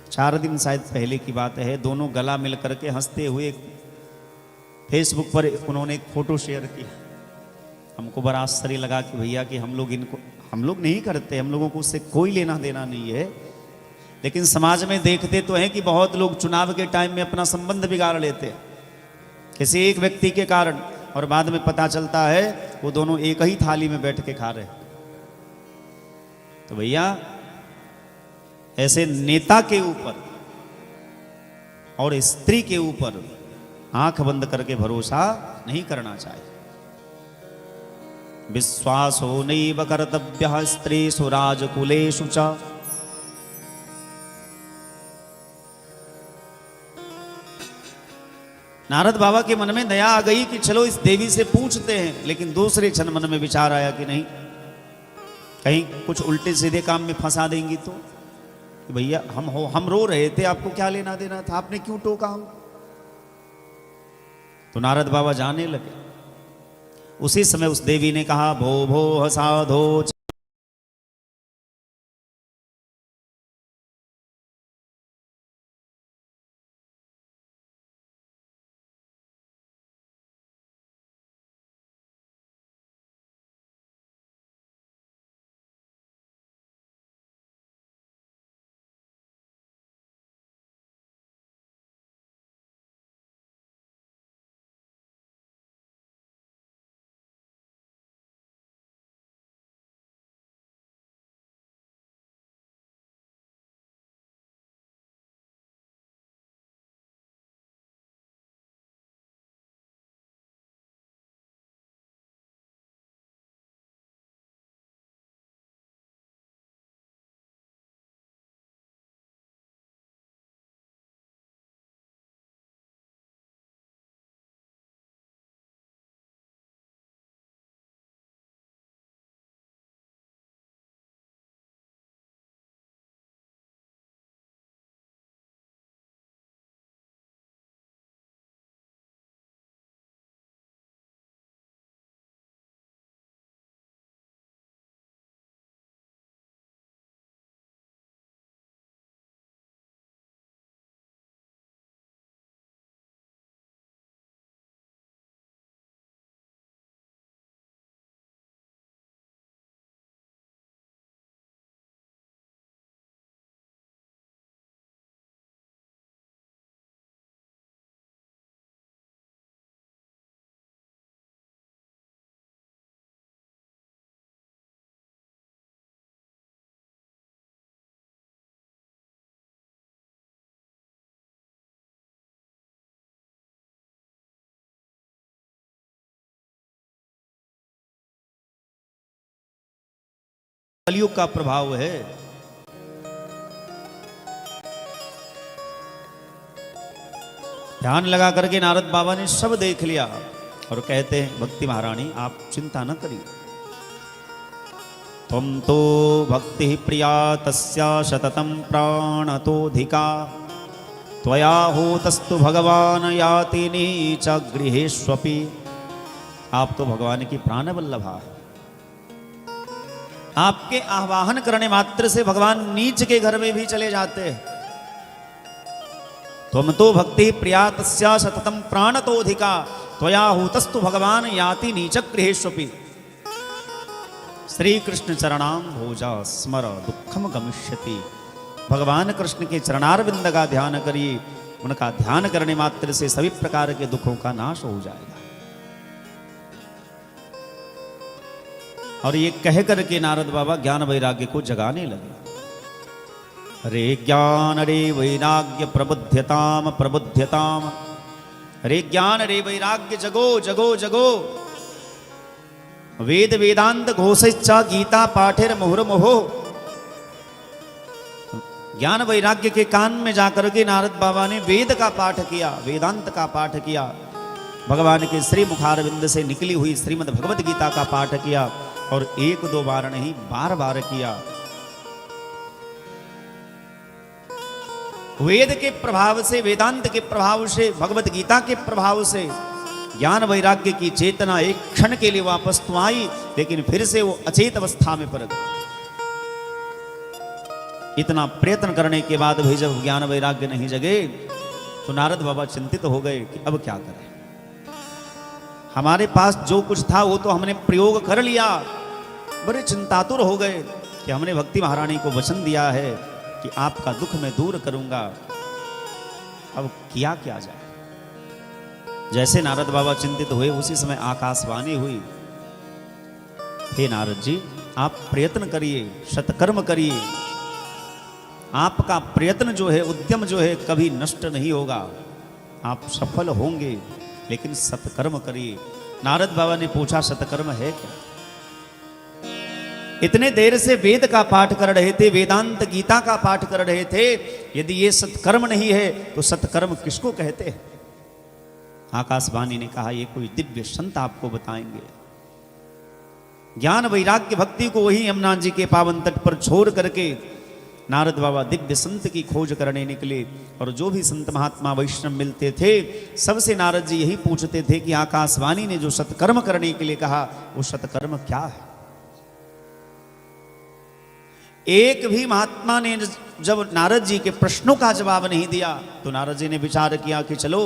4 दिन शायद पहले की बात है, दोनों गला मिल करके हंसते हुए फेसबुक पर उन्होंने एक फोटो शेयर की। हमको बड़ा आश्चर्य लगा कि भैया कि हम लोग नहीं करते, हम लोगों को उससे कोई लेना देना नहीं है, लेकिन समाज में देखते तो हैं कि बहुत लोग चुनाव के टाइम में अपना संबंध बिगाड़ लेते हैं किसी एक व्यक्ति के कारण, और बाद में पता चलता है वो दोनों एक ही थाली में बैठ के खा रहे। तो भैया ऐसे नेता के ऊपर और स्त्री के ऊपर आंख बंद करके भरोसा नहीं करना चाहिए। विश्वासो नैव कर्तव्यः स्त्रीषु राजकुलेषु च। नारद बाबा के मन में दया आ गई कि चलो इस देवी से पूछते हैं, लेकिन दूसरे क्षण मन में विचार आया कि नहीं, कहीं कुछ उल्टे सीधे काम में फंसा देंगी तो। कि भैया हम रो रहे थे, आपको क्या लेना देना था, आपने क्यों टोका हम। तो नारद बाबा जाने लगे। उसी समय उस देवी ने कहा, भो भो साधो। कलयुग का प्रभाव है। ध्यान लगा करके नारद बाबा ने सब देख लिया और कहते हैं, भक्ति महारानी आप चिंता न करिए, त्वं तो भक्ति प्रिया तस्या सततं प्राणतोऽधिका, त्वया होतस्तु भगवान याति नीच गृहेष्वपि। आप तो भगवान की प्राण वल्लभा है, आपके आह्वान करने मात्र से भगवान नीच के घर में भी चले जाते हैं। त्वं तो भक्ति प्रिया तस्या सततं प्राणतोऽधिका, त्वया हुतस्तु भगवान याति नीच गृहेष्वपि। श्री कृष्ण चरणाम भोजा स्मर दुखम गमिष्यति। भगवान कृष्ण के चरणारविंद का ध्यान करिए, उनका ध्यान करने मात्र से सभी प्रकार के दुखों का नाश हो जाएगा। और ये कह करके नारद बाबा ज्ञान वैराग्य को जगाने लगे। रे ज्ञान रे वैराग्य प्रबुध्यताम प्रबुध्यताम। रे ज्ञान रे वैराग्य जगो जगो जगो। वेद वेदांत घोषश्च गीता पाठेर मुहुर्मुहुः। ज्ञान वैराग्य के कान में जाकर के नारद बाबा ने वेद का पाठ किया, वेदांत का पाठ किया, भगवान के श्री मुखारविंद से निकली हुई श्रीमद् भगवत गीता का पाठ किया, और एक दो बार नहीं बार बार किया। वेद के प्रभाव से, वेदांत के प्रभाव से, भगवत गीता के प्रभाव से ज्ञान वैराग्य की चेतना एक क्षण के लिए वापस तो आई, लेकिन फिर से वो अचेत अवस्था में पड़ गई। इतना प्रयत्न करने के बाद भी जब ज्ञान वैराग्य नहीं जगे तो नारद बाबा चिंतित हो गए कि अब क्या करें। हमारे पास जो कुछ था वो तो हमने प्रयोग कर लिया, बड़े चिंतातुर हो गए कि हमने भक्ति महारानी को वचन दिया है कि आपका दुख मैं दूर करूंगा। अब किया क्या जाए। जैसे नारद बाबा चिंतित हुए उसी समय आकाशवाणी हुई, हे नारद जी आप प्रयत्न करिए, सत्कर्म करिए। आपका प्रयत्न जो है, उद्यम जो है कभी नष्ट नहीं होगा, आप सफल होंगे, लेकिन सत्कर्म करिए। नारद बाबा ने पूछा सत्कर्म है क्या? इतने देर से वेद का पाठ कर रहे थे, वेदांत गीता का पाठ कर रहे थे, यदि ये सत्कर्म नहीं है तो सत्कर्म किसको कहते हैं? आकाशवाणी ने कहा ये कोई दिव्य संत आपको बताएंगे। ज्ञान वैराग्य भक्ति को वही यमुना जी के पावन तट पर छोड़ करके नारद बाबा दिव्य संत की खोज करने निकले। और जो भी संत महात्मा वैष्णव मिलते थे सबसे नारद जी यही पूछते थे कि आकाशवाणी ने जो सत्कर्म करने के लिए कहा वो सत्कर्म क्या है? एक भी महात्मा ने जब नारद जी के प्रश्नों का जवाब नहीं दिया तो नारद जी ने विचार किया कि चलो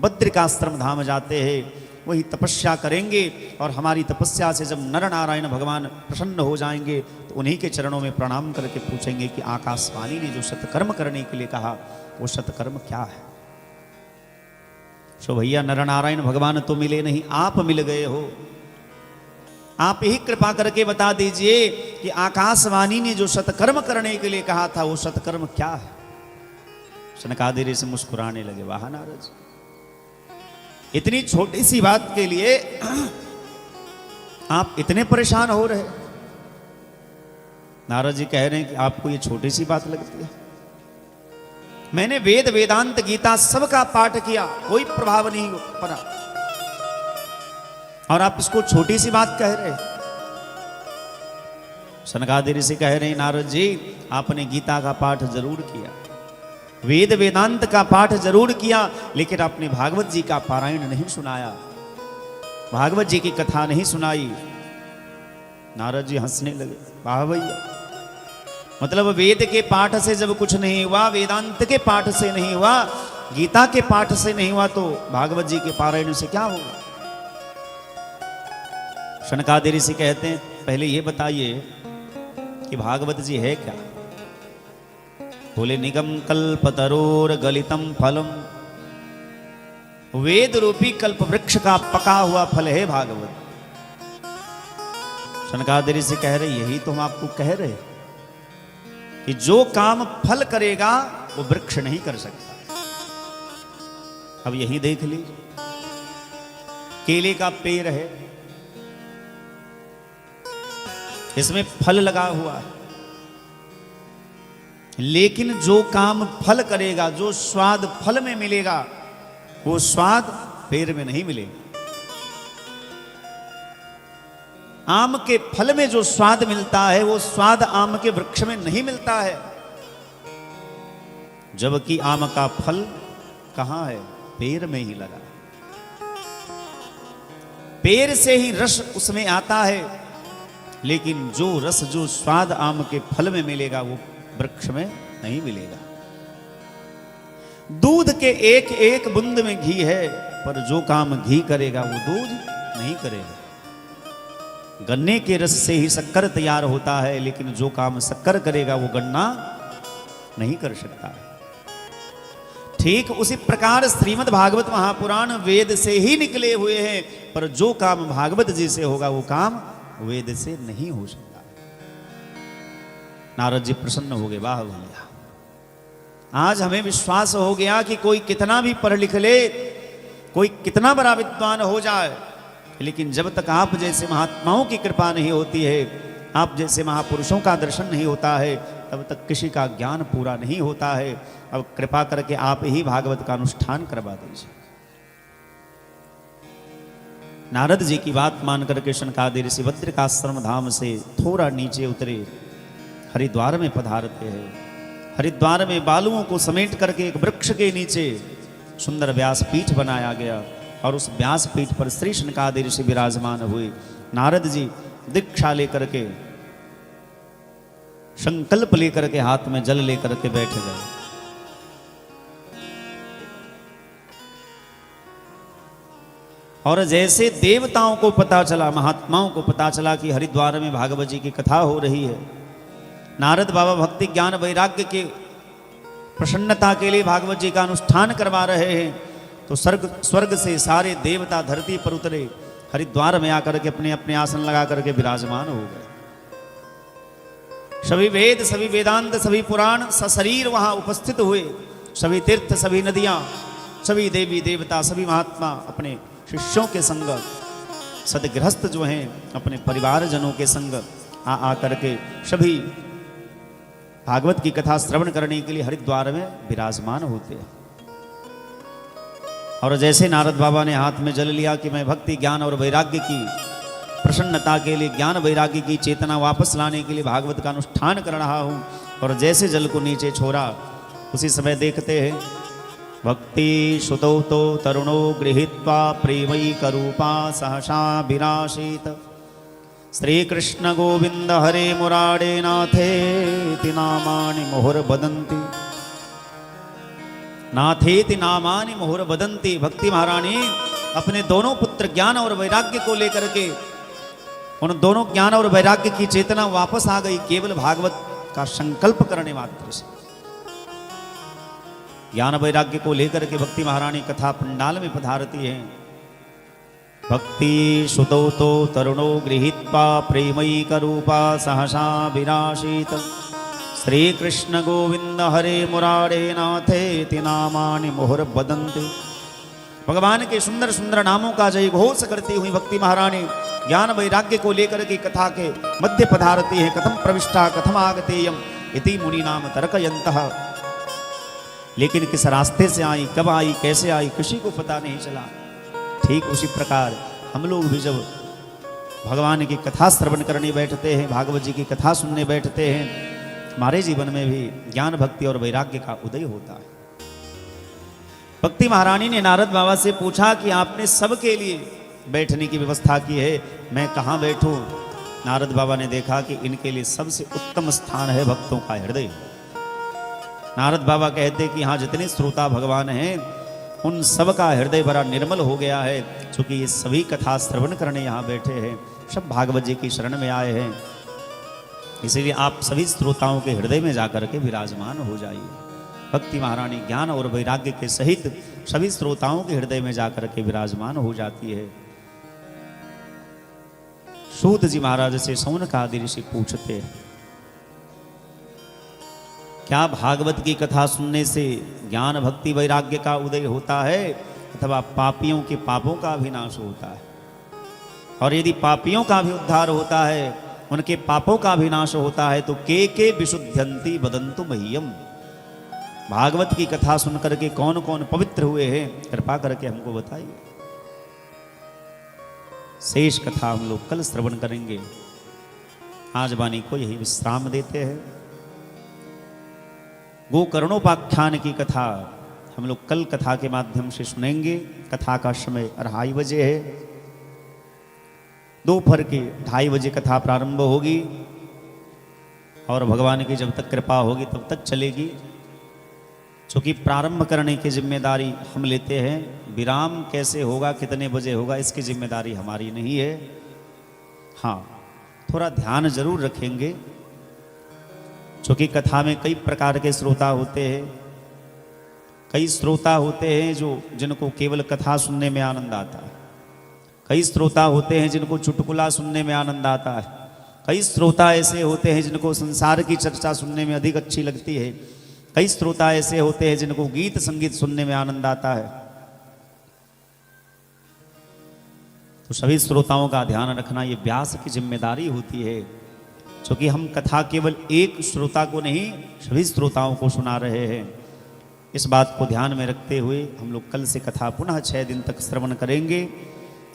बद्रिकाश्रम धाम जाते हैं, वही तपस्या करेंगे और हमारी तपस्या से जब नर नारायण भगवान प्रसन्न हो जाएंगे तो उन्हीं के चरणों में प्रणाम करके पूछेंगे कि आकाशवाणी ने जो सत्कर्म करने के लिए कहा वो सत्कर्म क्या है। सो भैया नर नारायण भगवान तो मिले नहीं, आप मिल गए हो। आप ही कृपा करके बता दीजिए कि आकाशवाणी ने जो सत्कर्म करने के लिए कहा था वो सत्कर्म क्या है। सनकादिक ऋषि मुस्कुराने लगे, वाह नारद जी, इतनी छोटी सी बात के लिए आप इतने परेशान हो रहे। नारद जी कह रहे हैं कि आपको ये छोटी सी बात लगती है? मैंने वेद वेदांत गीता सबका पाठ किया, कोई प्रभाव नहीं पड़ा, और आप इसको छोटी सी बात कह रहे। सनकादिक ऋषि कह रहे हैं नारद जी आपने गीता का पाठ जरूर किया, वेद वेदांत का पाठ जरूर किया, लेकिन आपने भागवत जी का पारायण नहीं सुनाया, भागवत जी की कथा नहीं सुनाई। नारद जी हंसने लगे, वाह भैया, मतलब वेद के पाठ से जब कुछ नहीं हुआ, वेदांत के पाठ से नहीं हुआ, गीता के पाठ से नहीं हुआ, तो भागवत जी के पारायण से क्या होगा? सनकादिक ऋषि कहते हैं पहले ये बताइए कि भागवत जी है क्या? बोले निगम कल्पतरोर गलितम फलम, वेद रूपी कल्प वृक्ष का पका हुआ फल है भागवत। सनकादिक ऋषि कह रहे यही तो हम आपको कह रहे कि जो काम फल करेगा वो वृक्ष नहीं कर सकता। अब यही देख लीजिए, केले का पेड़ है, इसमें फल लगा हुआ है, लेकिन जो काम फल करेगा, जो स्वाद फल में मिलेगा, वो स्वाद पेड़ में नहीं मिलेगा। आम के फल में जो स्वाद मिलता है वो स्वाद आम के वृक्ष में नहीं मिलता है। जबकि आम का फल कहां है? पेड़ में ही लगा, पेड़ से ही रस उसमें आता है, लेकिन जो रस जो स्वाद आम के फल में मिलेगा वो वृक्ष में नहीं मिलेगा। दूध के एक एक बूंद में घी है, पर जो काम घी करेगा वो दूध नहीं करेगा। गन्ने के रस से ही शक्कर तैयार होता है, लेकिन जो काम शक्कर करेगा वो गन्ना नहीं कर सकता। ठीक उसी प्रकार श्रीमद् भागवत महापुराण वेद से ही निकले हुए हैं, पर जो काम भागवत जी से होगा वो काम वेद से नहीं हो सकता। नारद जी प्रसन्न हो गए, वाह भैया, आज हमें विश्वास हो गया कि कोई कितना भी पढ़ लिख ले, कोई कितना बड़ा विद्वान हो जाए, लेकिन जब तक आप जैसे महात्माओं की कृपा नहीं होती है, आप जैसे महापुरुषों का दर्शन नहीं होता है, तब तक किसी का ज्ञान पूरा नहीं होता है। अब कृपा करके आप ही भागवत का अनुष्ठान करवा दीजिए। नारद जी की बात मान करके सनकादिक ऋषि बद्रिकाश्रम धाम से थोड़ा नीचे उतरे, हरिद्वार में पधारते हैं। हरिद्वार में बालुओं को समेट करके एक वृक्ष के नीचे सुंदर व्यासपीठ बनाया गया, और उस व्यासपीठ पर श्री सनकादिक ऋषि विराजमान हुए। नारद जी दीक्षा लेकर के, संकल्प लेकर के, हाथ में जल लेकर के बैठ गए। और जैसे देवताओं को पता चला, महात्माओं को पता चला कि हरिद्वार में भागवत जी की कथा हो रही है, नारद बाबा भक्ति ज्ञान वैराग्य के प्रसन्नता के लिए भागवत जी का अनुष्ठान करवा रहे हैं, तो स्वर्ग से सारे देवता धरती पर उतरे, हरिद्वार में आकर के अपने अपने आसन लगा करके विराजमान हो गए। सभी वेद, सभी वेदांत, सभी पुराण सशरीर वहां उपस्थित हुए। सभी तीर्थ, सभी नदियां, सभी देवी देवता, सभी महात्मा अपने शिष्यों के संग, सदगृहस्थ जो हैं अपने परिवारजनों के संग आ करके सभी भागवत की कथा श्रवण करने के लिए हरिद्वार में विराजमान होते हैं। और जैसे नारद बाबा ने हाथ में जल लिया कि मैं भक्ति ज्ञान और वैराग्य की प्रसन्नता के लिए, ज्ञान वैराग्य की चेतना वापस लाने के लिए भागवत का अनुष्ठान कर रहा हूं, और जैसे जल को नीचे छोड़ा उसी समय देखते हैं भक्ति सुतौ तो तरुणो गृहीत्वा प्रेमैकरूपा सहसा विराशीत श्री कृष्ण गोविंद हरे मुरारे नाथेति नामानि मुहुर्वदन्ति, नाथेति नामानि मुहुर्वदन्ति। भक्ति महारानी अपने दोनों पुत्र ज्ञान और वैराग्य को लेकर के, उन दोनों ज्ञान और वैराग्य की चेतना वापस आ गई केवल भागवत का संकल्प करने मात्र से। ज्ञान वैराग्य को लेकर के भक्ति महारानी कथा पंडाल में पधारती हैं। भक्ति सुतौ तो तरुणो गृहीत्वा प्रेमैकरूपा सहसा विराशीत श्री कृष्ण गोविंद हरे मुरारे नाथेति नामानि मुहुर्वदन्ति। भगवान के सुंदर सुंदर नामों का जय घोष करती हुई भक्ति महारानी ज्ञान वैराग्य को लेकर के कथा के मध्य पधारती है। कथम प्रविष्टा कथम आगतेयम इति मुनि नाम तर्कयन्तः। लेकिन किस रास्ते से आई, कब आई, कैसे आई, किसी को पता नहीं चला। ठीक उसी प्रकार हम लोग भी जब भगवान की कथा श्रवण करने बैठते हैं, भागवत जी की कथा सुनने बैठते हैं, हमारे जीवन में भी ज्ञान भक्ति और वैराग्य का उदय होता है। भक्ति महारानी ने नारद बाबा से पूछा कि आपने सबके लिए बैठने की व्यवस्था की है, मैं कहाँ बैठूं? नारद बाबा ने देखा कि इनके लिए सबसे उत्तम स्थान है भक्तों का हृदय। नारद बाबा कहते कि यहाँ जितने श्रोता भगवान हैं उन सब का हृदय बड़ा निर्मल हो गया है, क्योंकि ये सभी कथा श्रवण करने यहाँ बैठे हैं, सब भागवत जी की शरण में आए हैं। इसीलिए आप सभी श्रोताओं के हृदय में जाकर के विराजमान हो जाइए। भक्ति महारानी ज्ञान और वैराग्य के सहित सभी श्रोताओं के हृदय में जाकर के विराजमान हो जाती है। सूत जी महाराज से शौनक आदि ऋषि पूछते हैं, क्या भागवत की कथा सुनने से ज्ञान भक्ति वैराग्य का उदय होता है अथवा पापियों के पापों का भी नाश होता है? और यदि पापियों का भी उद्धार होता है, उनके पापों का भी नाश होता है, तो के विशुद्धयन्ति वदन्तु मह्यम। भागवत की कथा सुनकर के कौन कौन पवित्र हुए हैं, कृपा करके हमको बताइए। शेष कथा हम लोग कल श्रवण करेंगे। आज वाणी को यही विश्राम देते हैं। गोकर्णोपाख्यान की कथा हम लोग कल कथा के माध्यम से सुनेंगे। कथा का समय 2:30 बजे है। दोपहर के 2:30 बजे कथा प्रारंभ होगी और भगवान की जब तक कृपा होगी तब तक चलेगी। क्योंकि प्रारंभ करने की जिम्मेदारी हम लेते हैं, विराम कैसे होगा, कितने बजे होगा, इसकी जिम्मेदारी हमारी नहीं है। हाँ, थोड़ा ध्यान जरूर रखेंगे, क्योंकि कथा में कई प्रकार के श्रोता होते हैं। कई श्रोता होते हैं जिनको केवल कथा सुनने में आनंद आता है। कई श्रोता होते हैं जिनको चुटकुला सुनने में आनंद आता है। कई श्रोता ऐसे होते हैं जिनको संसार की चर्चा सुनने में अधिक अच्छी लगती है। कई श्रोता ऐसे होते हैं जिनको गीत संगीत सुनने में आनंद आता है। तो सभी श्रोताओं का ध्यान रखना ये व्यास की जिम्मेदारी होती है, क्योंकि हम कथा केवल एक श्रोता को नहीं सभी श्रोताओं को सुना रहे हैं। इस बात को ध्यान में रखते हुए हम लोग कल से कथा पुनः 6 दिन तक श्रवण करेंगे।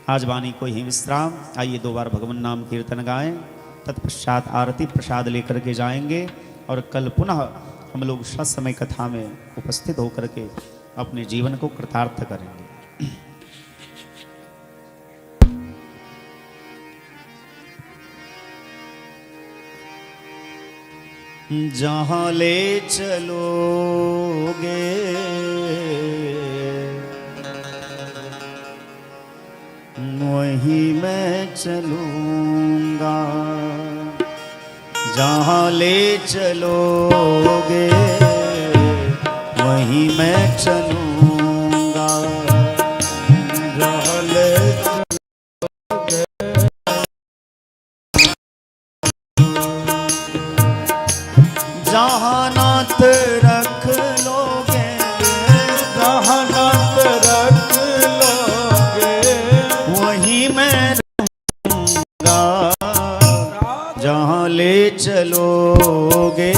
आज वाणी को यहीं विश्राम। आइए 2 बार भगवान नाम कीर्तन गाएं, तत्पश्चात आरती प्रसाद लेकर के जाएंगे और कल पुनः हम लोग सत्समय कथा में उपस्थित होकर के अपने जीवन को कृतार्थ करेंगे। जहाँ ले चलोगे वहीं मैं चलूँगा, जहाँ ले चलोगे वहीं मैं चलूंगा। जहाँ ले चलोगे जहाँ नाथ रख लोगे, जहाँ नाथ रख लोगे वहीं मैं रहूंगा। जहाँ ले चलोगे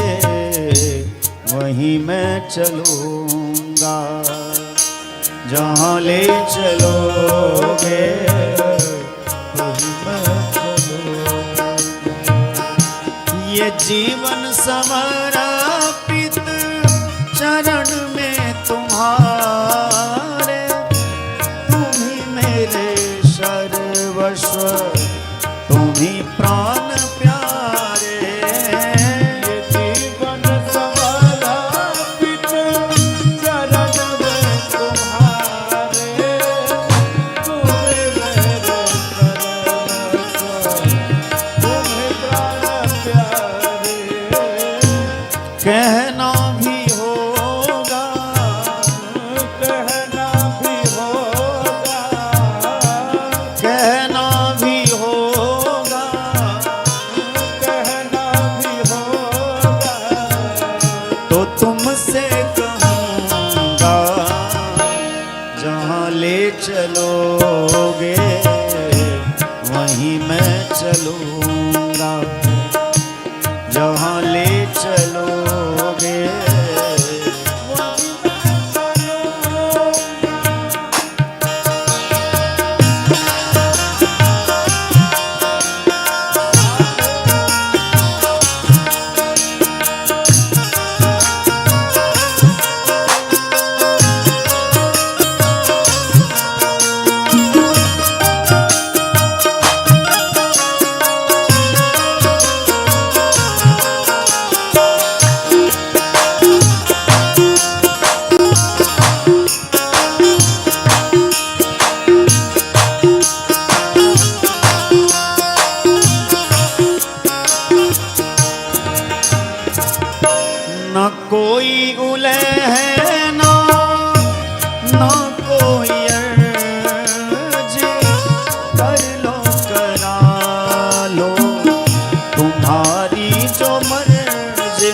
वहीं मैं चलूंगा। जहाँ ले चलोगे वहीं मैं चलूंगा। ये जीवन समर्पित चरण में तुम्हारे, तुम ही मेरे सर्वस्व, तुम ही प्राण प्यारे। ये जीवन समर्पित चरण में तुम्हारे, तुम मेरे सर्वस्व, तुम ही प्राण प्यारे। कहना भी होगा, कहना भी होगा, कहना भी होगा, कहना भी होगा। तो तुमसे कहूँगा। जहाँ ले चलोगे वहीं मैं चलूँगा। जहाँ ले चलोगे न कोई उलहना, न कोई अर्ज, कर लो करा लो तुम्हारी जो मर्जी।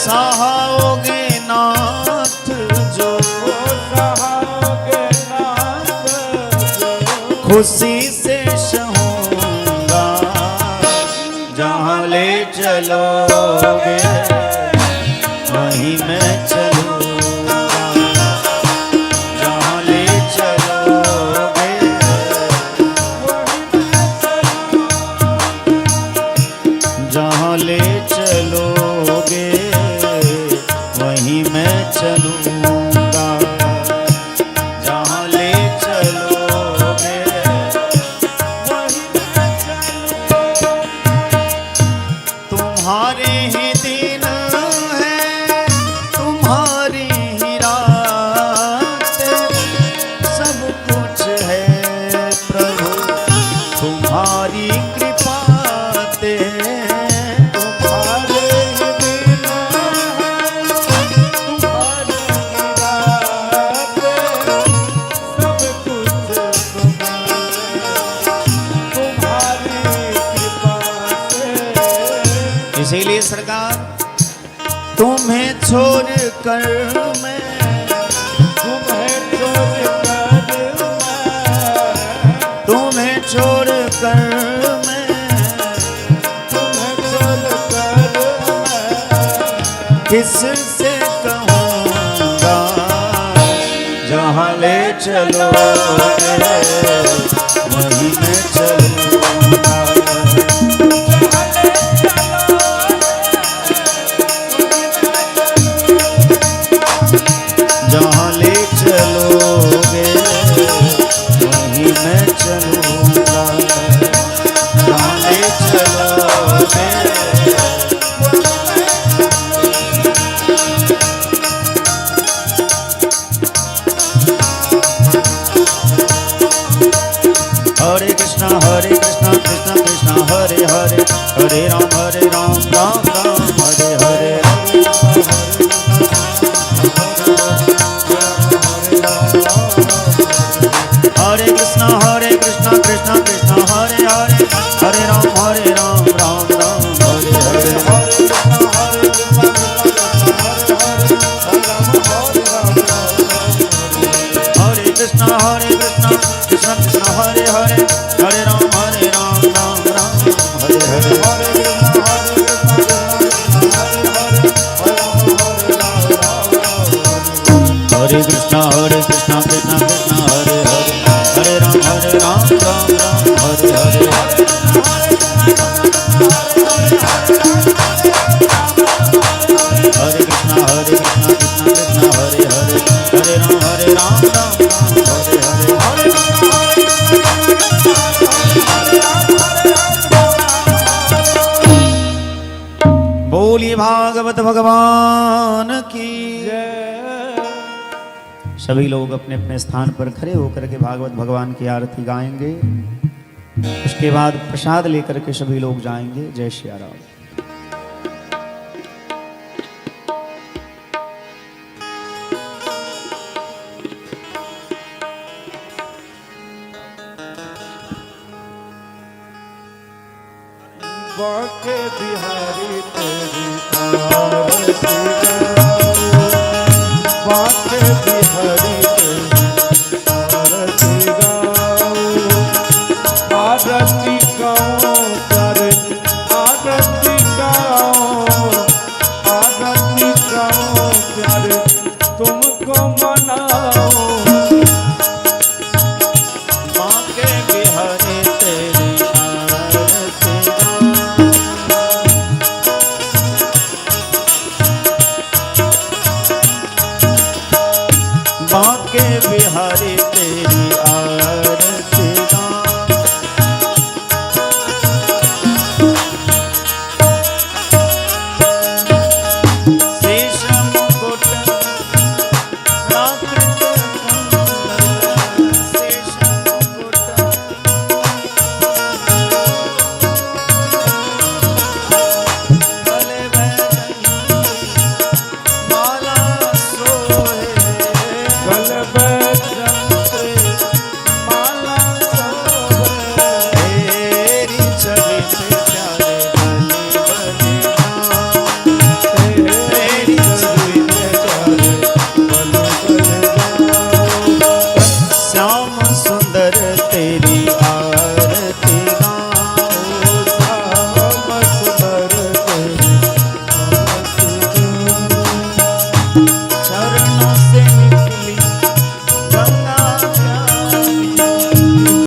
सहाओगे नाथ जो, खुशी से सहूँगा। जहाँ ले चलोगे वहीं मैं चलूँगा। जहाँ ले चलोगे जहाँ ले चलोगे वहीं मैं चलूँगा। जहाँ ले चलोगे वहीं मैं चलूँगा। तुम्हारे ही दिन है, तुम्हारी ही रात, सब कुछ है प्रभु तुम्हारी कृपा ते। तुम्हारे ही दिन है, तुम्हारी रात, सब कुछ तुम्हारी कृपा से। इसीलिए सरकार तुम्हें छोड़ कर मैं, तुम्हें छोड़ कर तुम्हें छोड़ कर मैं, तुम्हें छोड़ कर किससे कहूँगा। जहाँ ले चलोगे वहीं मैं चलूँगा। जहाँ ले चलोगे वहीं मैं चलूँगा। जहाँ ले चलोगे हरे कृष्णा कृष्णा कृष्णा हरे हरे, हरे राम राम राम हरे हरे। हरे कृष्णा कृष्णा कृष्णा हरे हरे, हरे राम राम राम हरे हरे। हरे कृष्णा कृष्णा कृष्णा हरे हरे, हरे राम राम राम हरे हरे। हरे कृष्णा कृष्णा कृष्णा हरे हरे, हरे राम राम राम हरे हरे। हरे कृष्णा कृष्णा हरे हरे, हरे राम राम हरे हरे। बोलिए भागवत भगवान की। सभी लोग अपने अपने स्थान पर खड़े होकर के भागवत भगवान की आरती गाएंगे। उसके बाद प्रसाद लेकर के सभी लोग जाएंगे। जय श्री राम। बांके बिहारी तेरी आरती